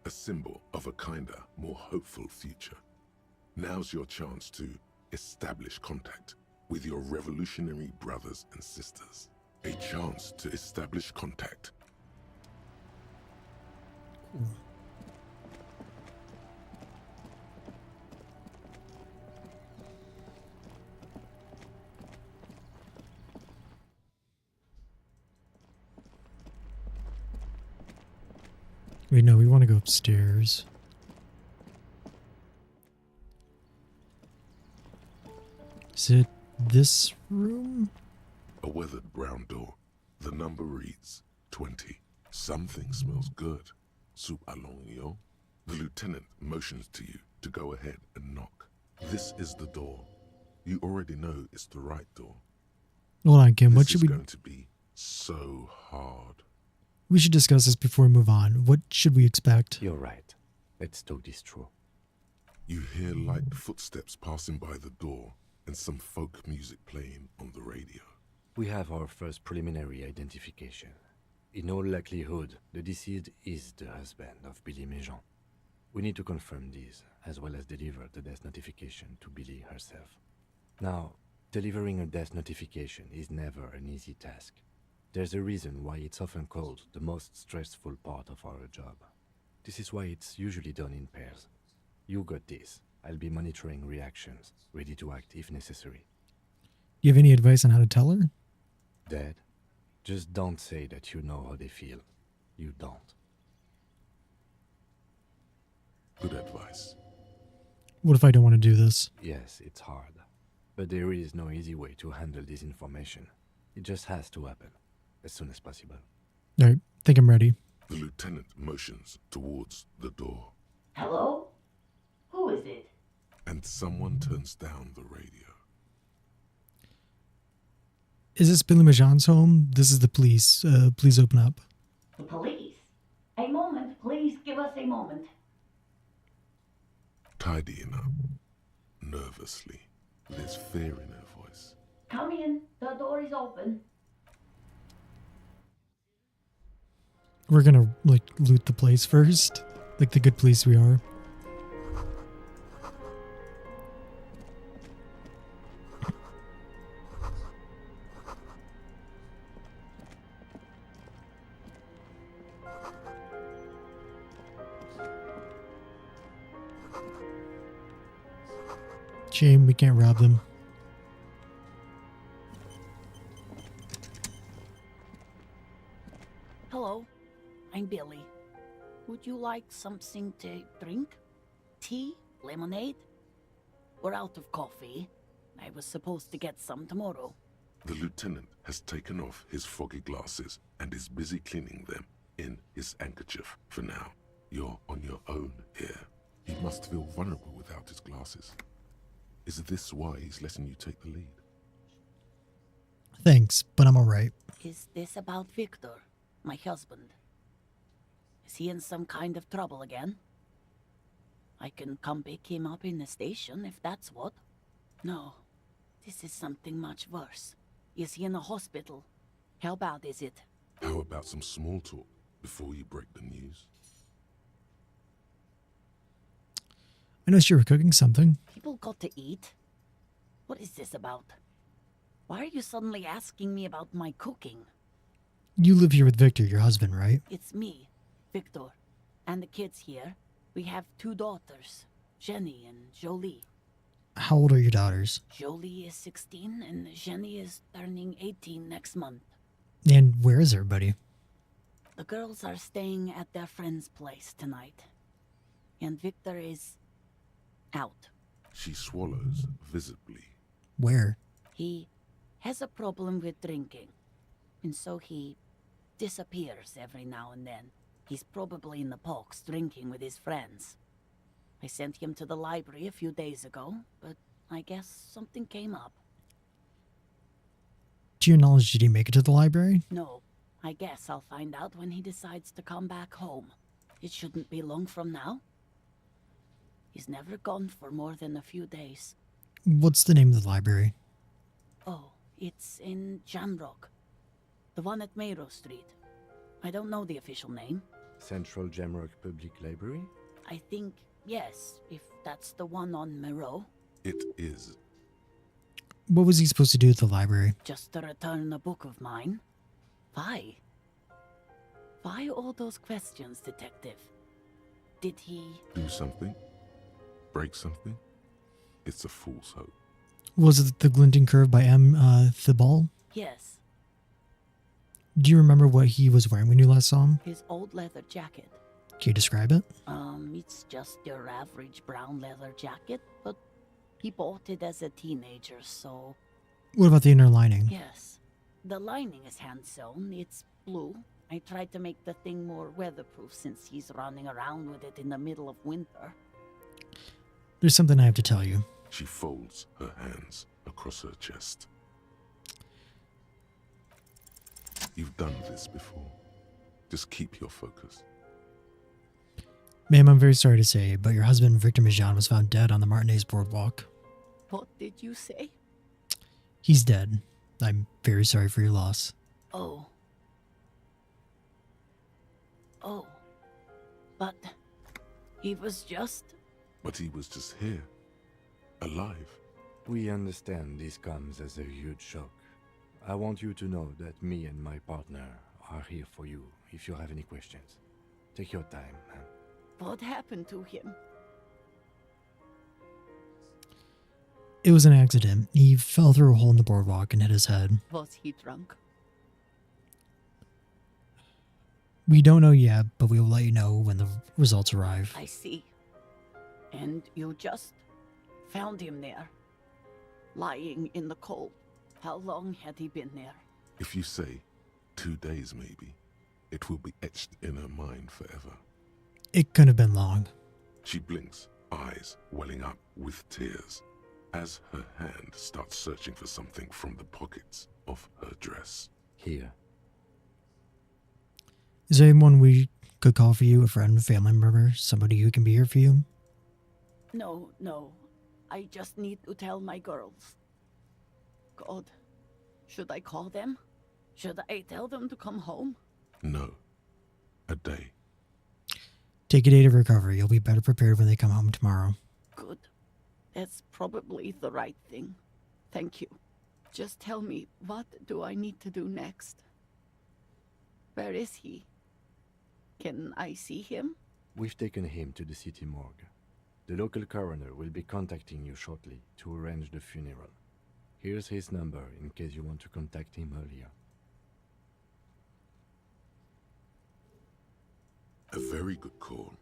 a symbol of a kinder, more hopeful future. Now's your chance to establish contact with your revolutionary brothers and sisters. A chance to establish contact. Cool. Wait, no, we want to go upstairs. Is it this room? A weathered brown door. The number reads 20. Something smells good. Soup allongio. The lieutenant motions to you to go ahead and knock. This is the door. You already know it's the right door. Hold on, Kim. What should we... This is going to be so hard. We should discuss this before we move on. What should we expect? You're right. Let's talk this through. You hear light footsteps passing by the door and some folk music playing on the radio. We have our first preliminary identification. In all likelihood, the deceased is the husband of Billy Méjean. We need to confirm this, as well as deliver the death notification to Billy herself. Now, delivering a death notification is never an easy task. There's a reason why it's often called the most stressful part of our job. This is why it's usually done in pairs. You got this. I'll be monitoring reactions, ready to act if necessary. Do you have any advice on how to tell her? Dead? Just don't say that you know how they feel. You don't. Good advice. What if I don't want to do this? Yes, it's hard. But there is no easy way to handle this information. It just has to happen. As soon as possible. Alright, think I'm ready. The lieutenant motions towards the door. Hello? Who is it? And someone turns down the radio. Is this Billy Majan's home? This is the police. Please open up. The police? A moment, please give us a moment. Tidying up. Nervously. There's fear in her voice. Come in, the door is open. We're gonna, like, loot the place first. Like the good police we are. Shame we can't rob them. Hello, I'm Billy. Would you like something to drink? Tea? Lemonade? We're out of coffee. I was supposed to get some tomorrow. The lieutenant has taken off his foggy glasses and is busy cleaning them in his handkerchief for now. You're on your own here. He must feel vulnerable without his glasses. Is this why he's letting you take the lead? Thanks, but I'm alright. Is this about Victor, my husband? Is he in some kind of trouble again? I can come pick him up in the station if that's what. No, this is something much worse. Is he in a hospital? How bad is it? How about some small talk before you break the news? I noticed you were cooking something. People got to eat? What is this about? Why are you suddenly asking me about my cooking? You live here with Victor, your husband, right? It's me, Victor, and the kids here. We have 2 daughters, Jenny and Jolie. How old are your daughters? Jolie is 16 and Jenny is turning 18 next month. And where is everybody? The girls are staying at their friend's place tonight. And Victor is out. She swallows visibly. Where? He has a problem with drinking, and so he disappears every now and then. He's probably in the parks drinking with his friends. I sent him to the library a few days ago, but I guess something came up. To your knowledge, did he make it to the library? No, I guess I'll find out when he decides to come back home. It shouldn't be long from now. He's never gone for more than a few days. What's the name of the library? Oh, it's in Jamrock. The one at Mayro Street. I don't know the official name. Central Jamrock Public Library? I think, yes, if that's the one on Mayro. It is. What was he supposed to do at the library? Just to return a book of mine. Why? Why all those questions, Detective? Did he... Do something? Break something? It's a fool's hope. Was it the Glinting Curve by M. Thibault? Yes. Do you remember what he was wearing when you last saw him? His old leather jacket. Can you describe it? It's just your average brown leather jacket, but he bought it as a teenager, so... What about the inner lining? Yes. The lining is hand-sewn. It's blue. I tried to make the thing more weatherproof since he's running around with it in the middle of winter. There's something I have to tell you. She folds her hands across her chest. You've done this before. Just keep your focus. Ma'am, I'm very sorry to say, but your husband, Victor Majan, was found dead on the Martinez boardwalk. What did you say? He's dead. I'm very sorry for your loss. Oh. Oh. But he was just... But he was just here. Alive. We understand this comes as a huge shock. I want you to know that me and my partner are here for you if you have any questions. Take your time, man. What happened to him? It was an accident. He fell through a hole in the boardwalk and hit his head. Was he drunk? We don't know yet, but we will let you know when the results arrive. I see. And you just Found him there, lying in the cold. How long had he been there? If you say 2 days maybe, it will be etched in her mind forever. It couldn't have been long. She blinks, eyes welling up with tears, as her hand starts searching for something from the pockets of her dress. Here. Is there anyone we could call for you? A friend, a family member, somebody who can be here for you? No. I just need to tell my girls. God, should I call them? Should I tell them to come home? No. A day. Take a day to recover. You'll be better prepared when they come home tomorrow. Good. That's probably the right thing. Thank you. Just tell me, what do I need to do next? Where is he? Can I see him? We've taken him to the city morgue. The local coroner will be contacting you shortly to arrange the funeral. Here's his number in case you want to contact him earlier. A very good call.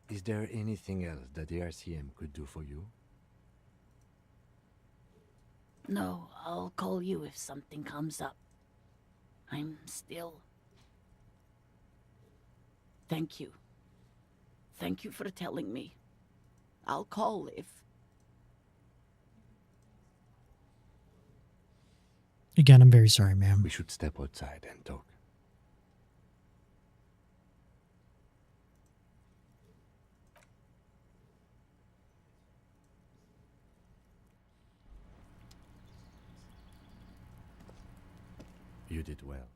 Is there anything else that the RCM could do for you? No, I'll call you if something comes up. I'm still... Thank you. Thank you for telling me. I'll call if... Again, I'm very sorry, ma'am. We should step outside and talk. You did well.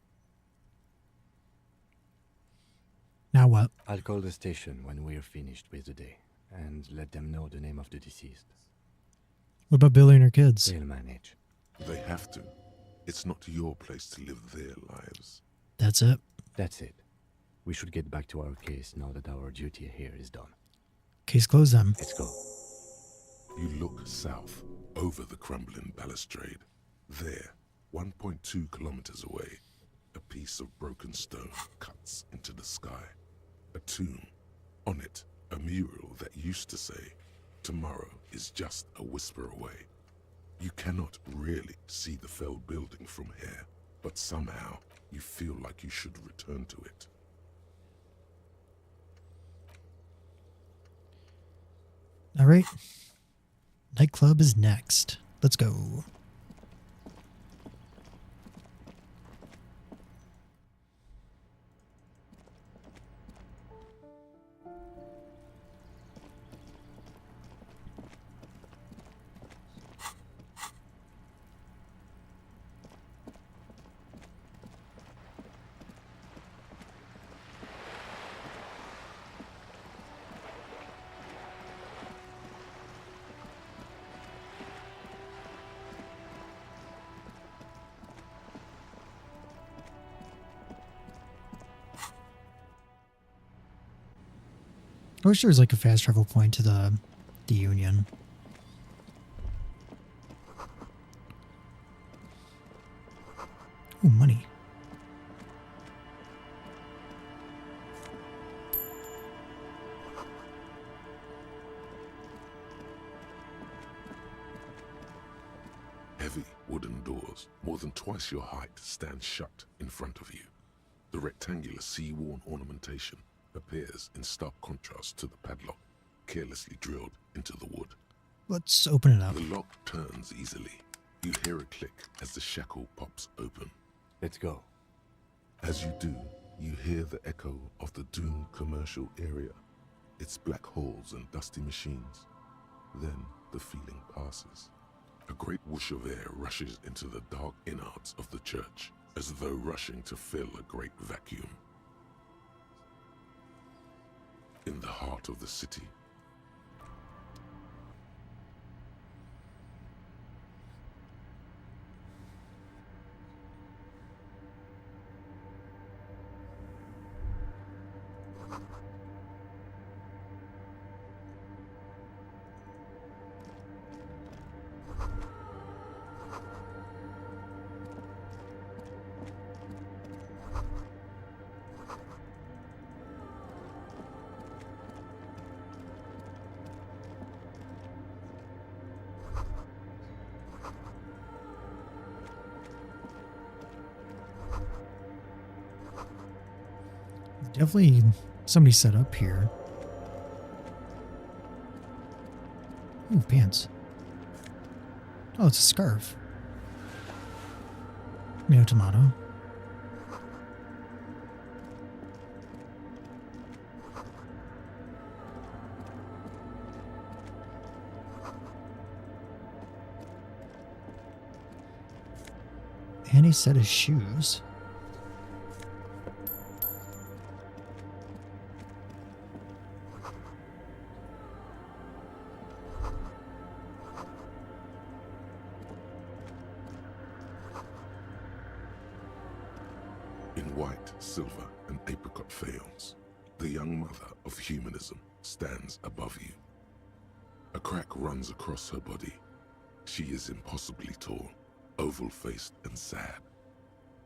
Now what? I'll call the station when we're finished with the day, and let them know the name of the deceased. What about Billy and her kids? They'll manage. They have to. It's not your place to live their lives. That's it? That's it. We should get back to our case now that our duty here is done. Case closed then. Let's go. You look south, over the crumbling balustrade. There, 1.2 kilometers away, a piece of broken stone cuts into the sky. A tomb. On it, a mural that used to say, "Tomorrow is just a whisper away." You cannot really see the felled building from here, but somehow you feel like you should return to it. All right. Nightclub is next. Let's go. I wish there was like a fast travel point to the Union. Oh, money. Heavy wooden doors, more than twice your height, stand shut in front of you. The rectangular sea-worn ornamentation appears in stark contrast to the padlock, carelessly drilled into the wood. Let's open it up. The lock turns easily. You hear a click as the shackle pops open. Let's go. As you do, you hear the echo of the doomed commercial area, its black holes and dusty machines. Then the feeling passes. A great whoosh of air rushes into the dark innards of the church, as though rushing to fill a great vacuum. In the heart of the city, Definitely somebody set up here. Ooh, pants. Oh, it's a scarf. Mayo tomato. And a set of shoes. In white, silver, and apricot faience, the young mother of humanism stands above you. A crack runs across her body. She is impossibly tall, oval-faced and sad,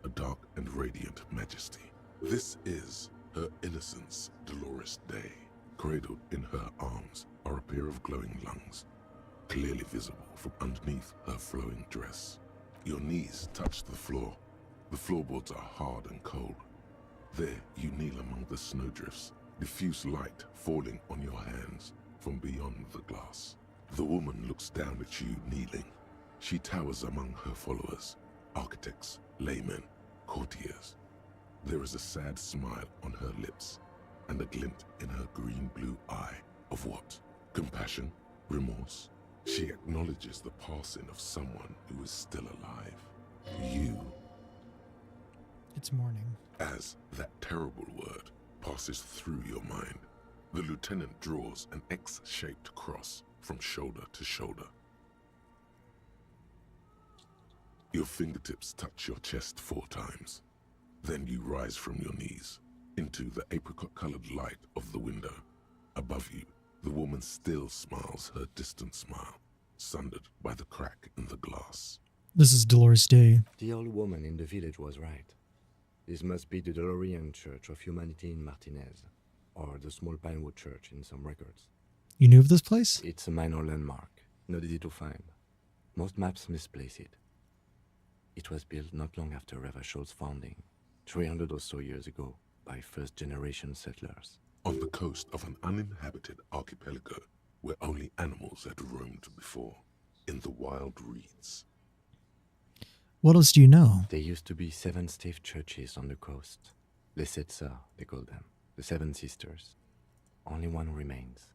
a dark and radiant majesty. This is her innocence, Dolores Day. Cradled in her arms are a pair of glowing lungs, clearly visible from underneath her flowing dress. Your knees touch the floor. The floorboards are hard and cold. There you kneel among the snowdrifts, diffuse light falling on your hands from beyond the glass. The woman looks down at you kneeling. She towers among her followers, architects, laymen, courtiers. There is a sad smile on her lips and a glint in her green-blue eye of what? Compassion? Remorse? She acknowledges the passing of someone who is still alive. You. It's morning. As that terrible word passes through your mind, the lieutenant draws an X-shaped cross from shoulder to shoulder. Your fingertips touch your chest 4 times. Then you rise from your knees into the apricot-colored light of the window. Above you, the woman still smiles her distant smile, sundered by the crack in the glass. This is Dolores Day. The old woman in the village was right. This must be the Delorean Church of Humanity in Martinez, or the small Pinewood Church in some records. You knew of this place? It's a minor landmark, not easy to find. Most maps misplace it. It was built not long after Revachol's founding, 300 or so years ago, by first-generation settlers. On the coast of an uninhabited archipelago where only animals had roamed before, in the wild reeds. What else do you know? There used to be 7 stave churches on the coast. Les Sept Sœurs, they call them. The 7 Sisters. Only one remains.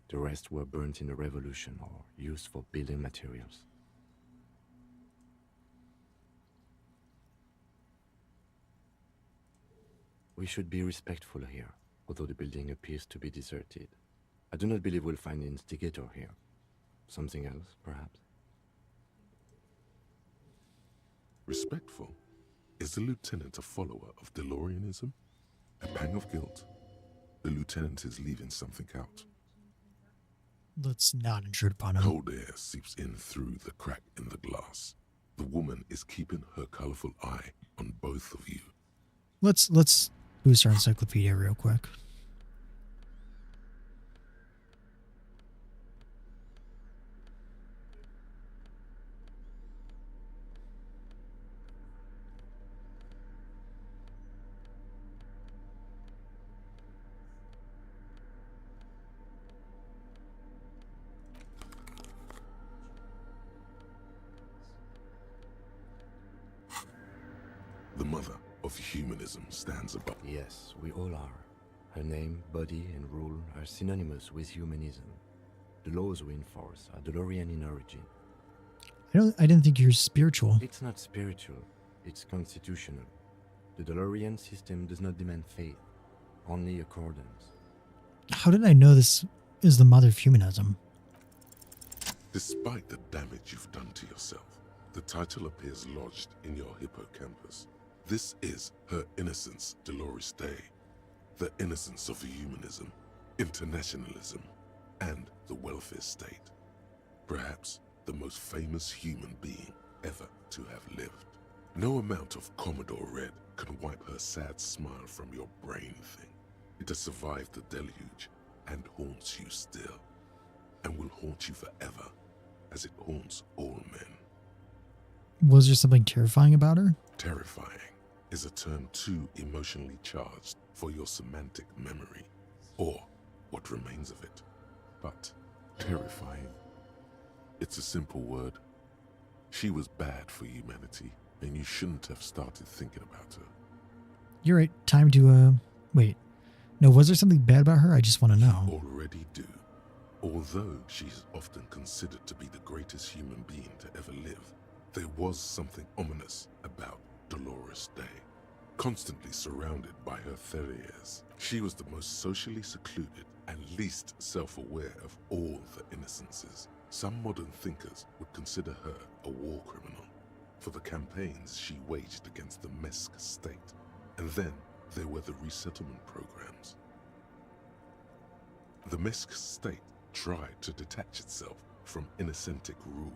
The rest were burnt in the revolution or used for building materials. We should be respectful here, although the building appears to be deserted. I do not believe we'll find the instigator here. Something else, perhaps? Respectful? Is the lieutenant a follower of DeLoreanism? A pang of guilt? The lieutenant is leaving something out. Let's not intrude upon him. Cold air seeps in through the crack in the glass. The woman is keeping her colorful eye on both of you. Let's boost our encyclopedia real quick. The mother of humanism stands above. Yes, we all are. Her name, body, and rule are synonymous with humanism. The laws we enforce are DeLorean in origin. I didn't think you're spiritual. It's not spiritual, it's constitutional. The DeLorean system does not demand faith, only accordance. How did I know this is the mother of humanism? Despite the damage you've done to yourself, the title appears lodged in your hippocampus. This is her innocence, Dolores Day. The innocence of humanism, internationalism, and the welfare state. Perhaps the most famous human being ever to have lived. No amount of Commodore Red can wipe her sad smile from your brain thing. It has survived the deluge and haunts you still, and will haunt you forever, as it haunts all men. Was there something terrifying about her? Terrifying. is a term too emotionally charged for your semantic memory, or what remains of it. But terrifying, it's a simple word. She was bad for humanity, and you shouldn't have started thinking about her. You're right. Time to, wait. No, was there something bad about her? I just want to know. Already do. Although she's often considered to be the greatest human being to ever live, there was something ominous about Dolores Day. Constantly surrounded by her terriers, she was the most socially secluded and least self-aware of all the innocences. Some modern thinkers would consider her a war criminal for the campaigns she waged against the Mesk state. And then there were the resettlement programs. The Mesk state tried to detach itself from innocentic rule.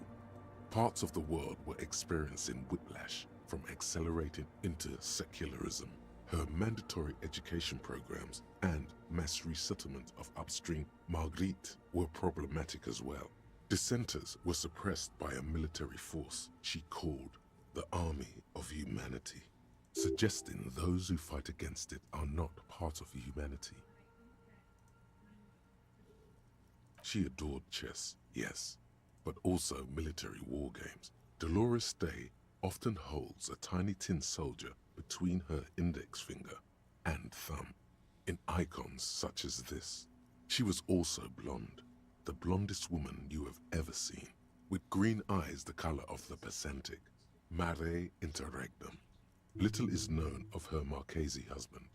Parts of the world were experiencing whiplash from accelerated into secularism. Her mandatory education programs and mass resettlement of upstream Marguerite were problematic as well. Dissenters were suppressed by a military force she called the Army of Humanity, suggesting those who fight against it are not part of humanity. She adored chess, yes, but also military war games. Dolores Day often holds a tiny tin soldier between her index finger and thumb in icons such as this. She was also blonde, the blondest woman you have ever seen, with green eyes the color of the Pacentic, mare interregnum. Little is known of her Marchese husband.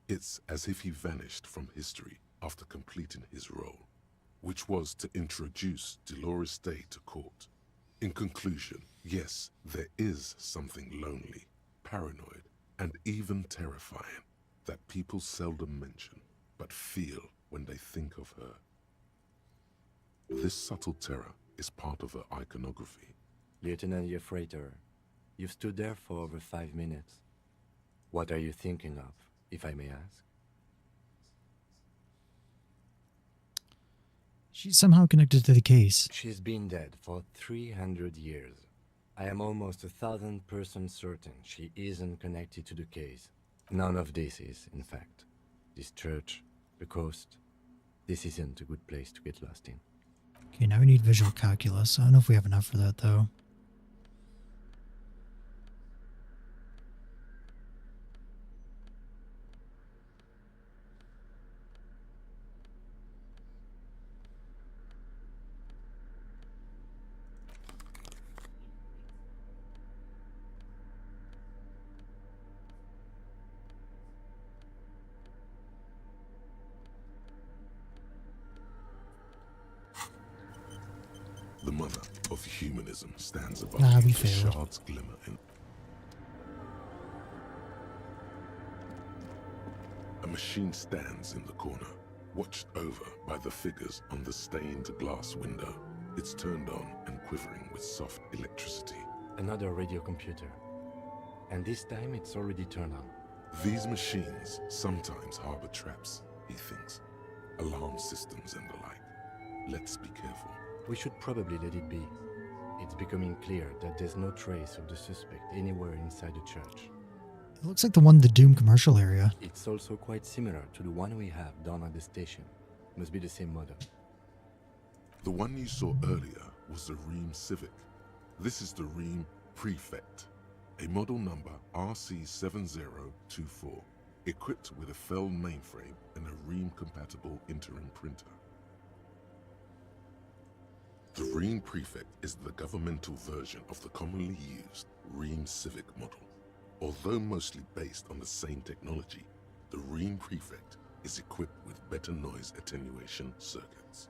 It's as if he vanished from history after completing his role, which was to introduce Dolores Day to court. In conclusion, yes, there is something lonely, paranoid, and even terrifying that people seldom mention, but feel when they think of her. This subtle terror is part of her iconography. Lieutenant Yefrater, you've stood there for over 5 minutes. What are you thinking of, if I may ask? She's somehow connected to the case. She's been dead for 300 years. I am almost 1,000% certain she isn't connected to the case. None of this is, in fact. This church, the coast, this isn't a good place to get lost in. Okay, now we need visual calculus. I don't know if we have enough for that, though. The mother of humanism stands above we the failed. shards glimmer in. A machine stands in the corner, watched over by the figures on the stained glass window. It's turned on and quivering with soft electricity. Another radio computer. And this time it's already turned on. These machines sometimes harbor traps, he thinks. Alarm systems and the like. Let's be careful. We should probably let it be. It's becoming clear that there's no trace of the suspect anywhere inside the church. It looks like the one in the Doom commercial area. It's also quite similar to the one we have down at the station. Must be the same model. The one you saw earlier was the Ream Civic. This is the Ream Prefect, a model number RC7024, equipped with a Fell mainframe and a Ream-compatible interim printer. The Ream Prefect is the governmental version of the commonly used Ream Civic model. Although mostly based on the same technology, the Ream Prefect is equipped with better noise attenuation circuits.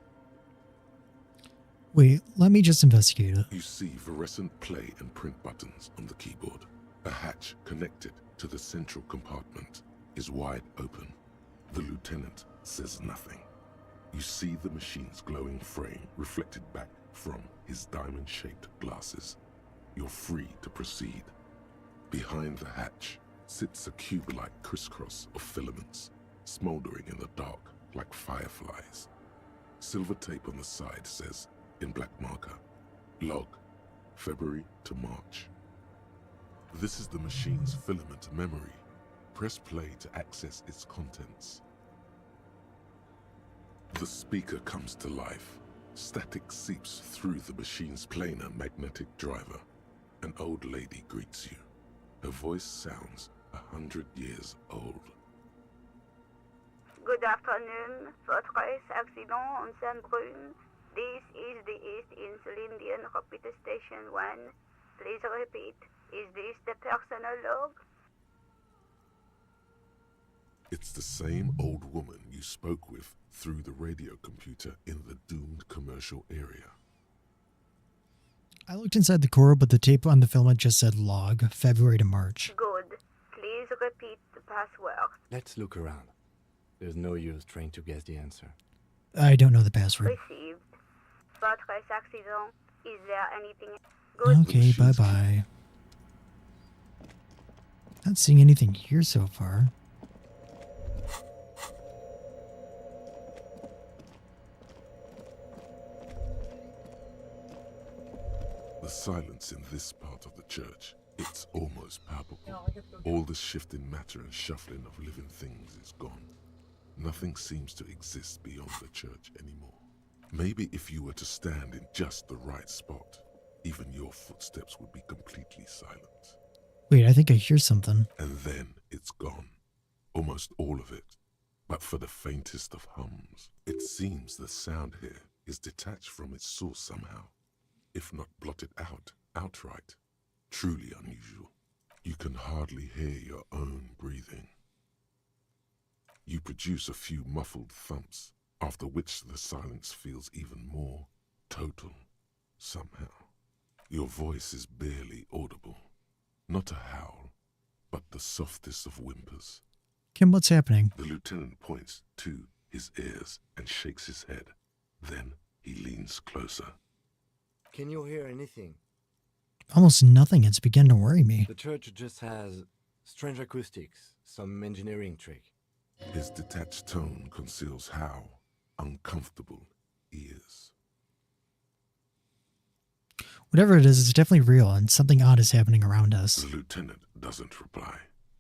Wait, let me just investigate it. You see fluorescent play and print buttons on the keyboard. A hatch connected to the central compartment is wide open. The lieutenant says nothing. You see the machine's glowing frame reflected back from his diamond-shaped glasses. You're free to proceed. Behind the hatch sits a cube-like crisscross of filaments, smoldering in the dark like fireflies. Silver tape on the side says, in black marker, log, February to March. This is the machine's filament memory. Press play to access its contents. The speaker comes to life. Static seeps through the machine's planar magnetic driver. An old lady greets you. Her voice sounds 100 years old. Good afternoon, Fortress Accident on Sandbrune. This is the East Insulindian Repeater Station 1. Please repeat. Is this the personal log? It's the same old woman you spoke with through the radio computer in the doomed commercial area. I looked inside the core, but the tape on the filament just said log, February to March. Good. Please repeat the password. Let's look around. There's no use trying to guess the answer. I don't know the password. Received. Fortress Accident. Is there anything? Okay, bye-bye. Not seeing anything here so far. The silence in this part of the church, it's almost palpable. All the shifting matter and shuffling of living things is gone. Nothing seems to exist beyond the church anymore. Maybe if you were to stand in just the right spot, even your footsteps would be completely silent. Wait, I think I hear something. And then it's gone. Almost all of it. But for the faintest of hums, it seems the sound here is detached from its source somehow. If not blotted out, outright. Truly unusual. You can hardly hear your own breathing. You produce a few muffled thumps, after which the silence feels even more total, somehow. Your voice is barely audible. Not a howl, but the softest of whimpers. Kim, what's happening? The lieutenant points to his ears and shakes his head. Then he leans closer. Can you hear anything? Almost nothing. It's begun to worry me. The church just has strange acoustics, some engineering trick. His detached tone conceals how uncomfortable he is. Whatever it is, it's definitely real, and something odd is happening around us. The lieutenant doesn't reply,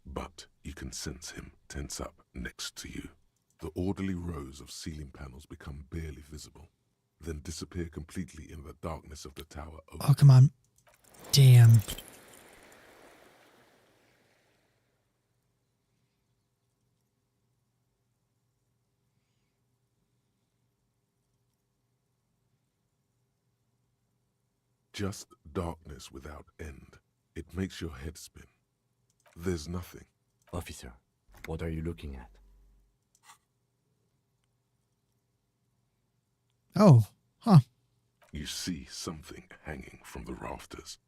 but you can sense him tense up next to you. The orderly rows of ceiling panels become barely visible, then disappear completely in the darkness of the tower. Oh, come on. Damn. Just darkness without end. It makes your head spin. There's nothing. Officer, what are you looking at? Oh, huh. You see something hanging from the rafters,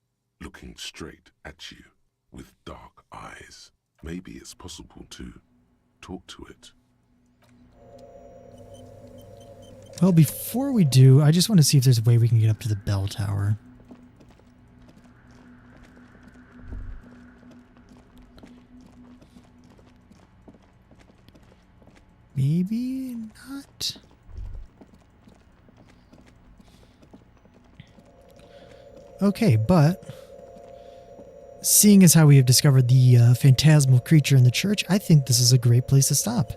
looking straight at you with dark eyes. Maybe it's possible to talk to it. Well, before we do, I just want to see if there's a way we can get up to the bell tower. Maybe not. Okay, but seeing as how we have discovered the phantasmal creature in the church, I think this is a great place to stop.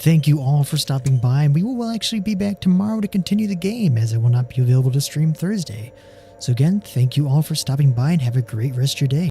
Thank you all for stopping by, and we will actually be back tomorrow to continue the game, as it will not be available to stream Thursday. So again, thank you all for stopping by, and have a great rest of your day.